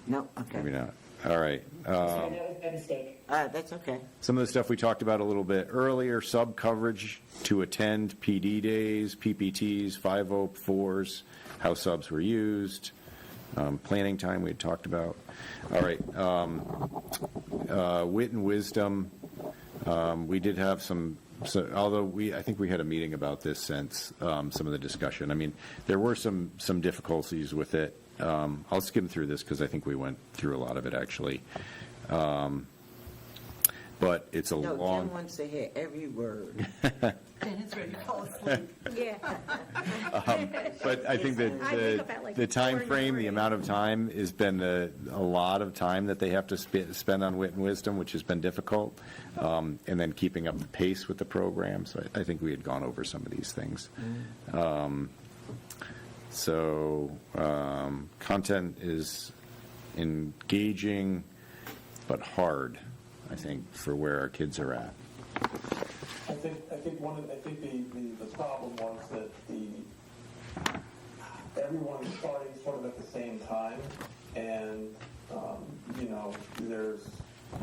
No, okay. Maybe not. All right. Sorry, that was a mistake. That's okay. Some of the stuff we talked about a little bit earlier, sub coverage to attend PD days, PPTs, 504s, how subs were used, planning time we had talked about. All right. Wit and wisdom. We did have some. So, although I think we had a meeting about this since some of the discussion. I mean, there were some difficulties with it. I'll skim through this because I think we went through a lot of it actually. But it's a long. Jim wants to hear every word. And he's ready to fall asleep. Yeah. But I think that the time frame, the amount of time has been a lot of time that they have to spend on wit and wisdom, which has been difficult, and then keeping up the pace with the program. So I think we had gone over some of these things. Content is engaging but hard, I think, for where our kids are at. I think the problem was that everyone is starting sort of at the same time, and there's,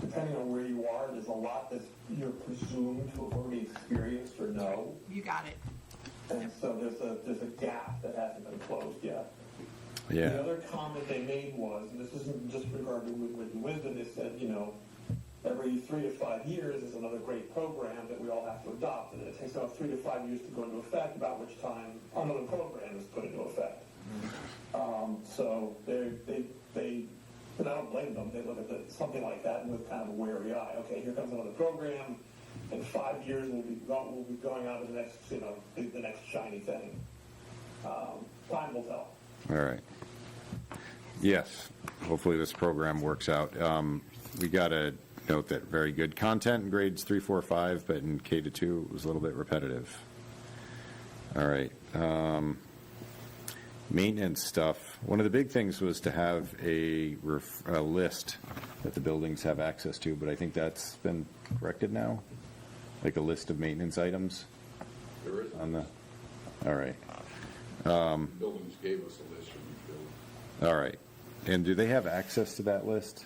depending on where you are, there's a lot that you're presumed to have already experienced or know. You got it. And so there's a gap that hasn't been closed yet. Yeah. The other comment they made was, and this isn't just regarding wisdom, they said, every 3 to 5 years is another great program that we all have to adopt, and it takes about 3 to 5 years to go into effect, about which time another program is put into effect. So and I don't blame them. They look at something like that with kind of a wary eye. Okay, here comes another program. In 5 years, we'll be going on to the next, the next shiny thing. Time will tell. All right. Yes, hopefully this program works out. We got to note that very good content in grades 3, 4, 5, but in K to 2 it was a little bit repetitive. All right. Maintenance stuff. One of the big things was to have a list that the buildings have access to, but I think that's been corrected now, like a list of maintenance items. There is. All right. Buildings gave us a list from each building. All right. And do they have access to that list?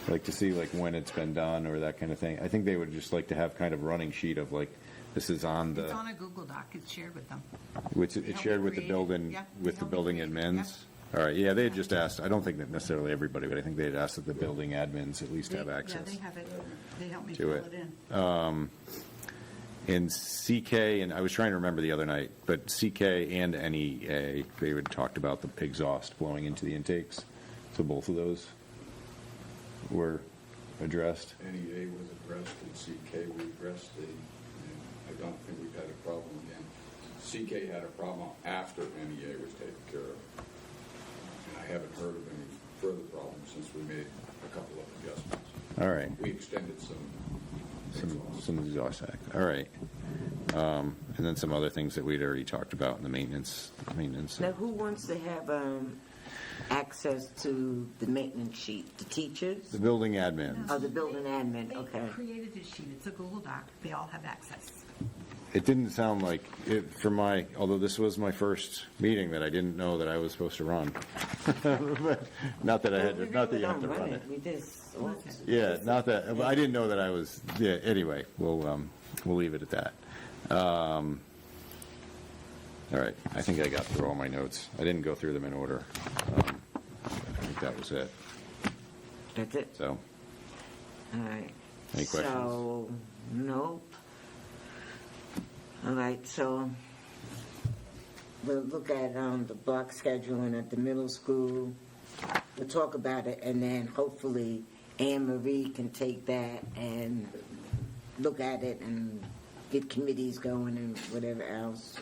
Like to see like when it's been done or that kind of thing? I think they would just like to have kind of running sheet of like, this is on the. It's on a Google Doc. It's shared with them. Which it's shared with the building, Yeah, with the building admins? All right, yeah, they had just asked, I don't think that necessarily everybody, but I think they had asked that the building admins at least have access. Yeah, they have it. They help me to fill it. it in. In CK, and I was trying to remember the other night, but CK and NEA, they had talked about the exhaust blowing into the intakes. So both of those were addressed. NEA was addressed and CK we addressed. I don't think we've had a problem again. CK had a problem after NEA was taken care of. And I haven't heard of any further problems since we made a couple of adjustments. All right. We extended some exhaust act. All right. And then some other things that we'd already talked about in the maintenance. Now, who wants to have access to the maintenance sheet? The teachers? The building admins. Oh, the building admin, They okay. created this sheet. It's a Google Doc. They all have access. It didn't sound like, although this was my first meeting, that I didn't know that I was supposed to run. But not that you have to run it. We just. Yeah, not that, I didn't know that I was, yeah, anyway, we'll leave it at that. All right, I think I got through all my notes. I didn't go through them in order. I think that was it. That's it? So, All right. Any questions? So, nope. All right, so we'll look at the block scheduling at the middle school. We'll talk about it, and then hopefully Anne Marie can take that and look at it and get committees going and whatever else.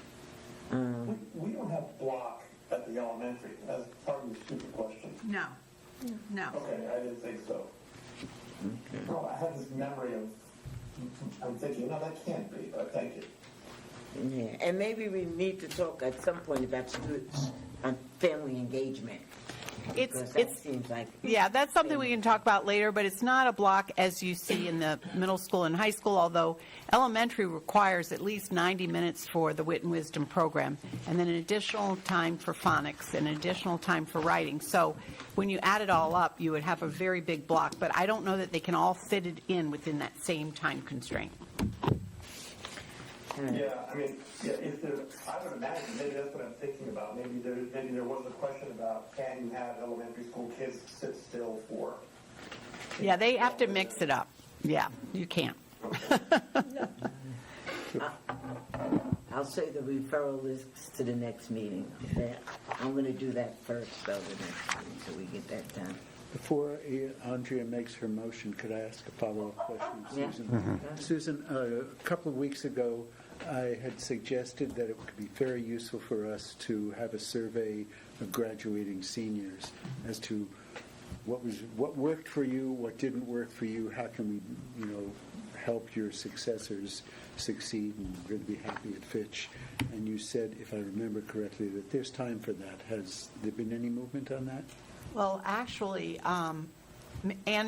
We don't have block at the elementary. That's probably a stupid question. No. No. Okay, I didn't think so. Okay. Oh, I have this memory of, I'm thinking, no, that can't be, but thank you. Yeah, and maybe we need to talk at some point about students on family engagement. Because that seems like. Yeah, that's something we can talk about later, but it's not a block as you see in the middle school and high school, although elementary requires at least 90 minutes for the Wit and Wisdom program, and then an additional time for phonics, and an additional time for writing. So when you add it all up, you would have a very big block, but I don't know that they can all fit it in within that same time constraint. Yeah, I mean, if there, I would imagine, maybe that's what I'm thinking about. Maybe there was a question about, can you have elementary school kids sit still for? Yeah, they have to mix it up. Yeah, you can't. I'll say the referral lists to the next meeting. I'm going to do that first, though, the next meeting, so we get that done. Before Andrea makes her motion, could I ask a follow-up question, Yeah. Susan? Susan, a couple of weeks ago, I had suggested that it would be very useful for us to have a survey of graduating seniors as to what worked for you, what didn't work for you, how can we, help your successors succeed and really be happy at Fitch. And you said, if I remember correctly, that there's time for that. Has there been any movement on that? Well, actually, Anne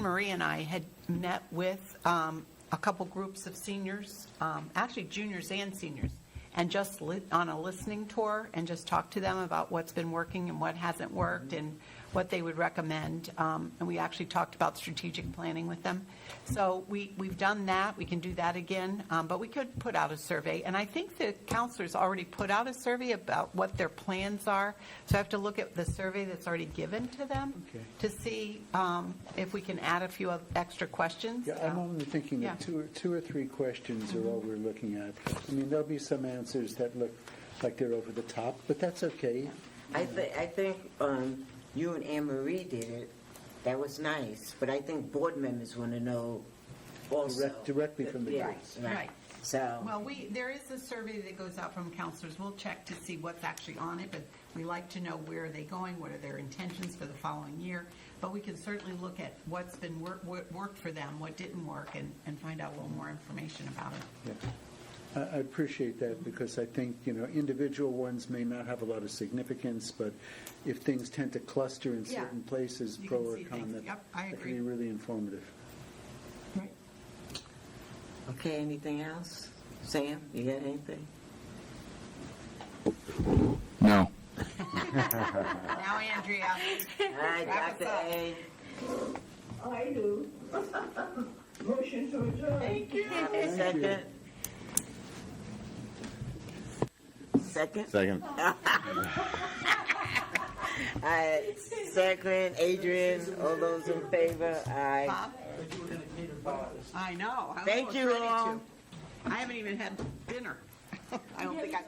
Marie and I had met with a couple groups of seniors, actually juniors and seniors, and just on a listening tour and just talked to them about what's been working and what hasn't worked and what they would recommend. And we actually talked about strategic planning with them. So we've done that. We can do that again, but we could put out a survey. And I think the counselors already put out a survey about what their plans are. So I have to look at the survey that's already given to them to see if we can add a few extra questions. Yeah, I'm only thinking that two or three questions are all we're looking at. I mean, there'll be some answers that look like they're over the top, but that's okay. I think you and Anne Marie did it. That was nice, but I think board members want to know also. Directly from the Yeah, kids. Right. So, Well, there is a survey that goes out from counselors. We'll check to see what's actually on it, but we like to know where are they going, what are their intentions for the following year. But we can certainly look at what's been worked for them, what didn't work, and find out a little more information about it. Yeah. I appreciate that because I think, individual ones may not have a lot of significance, but if things tend to cluster in Yeah. certain places, You pro can or see con, things. that Yep, I that agree. can be really informative. Right. okay, anything else? Sam, you got anything? No. Now, Andrea. All right, Wrap us Dr. up. A. I do. Motion to adjourn. Thank you. Second? Second? Second. All right, second, Adrian, all those in favor? Aye. Bob? I know. I Thank was you ready to. all. I haven't even had dinner. I don't think I.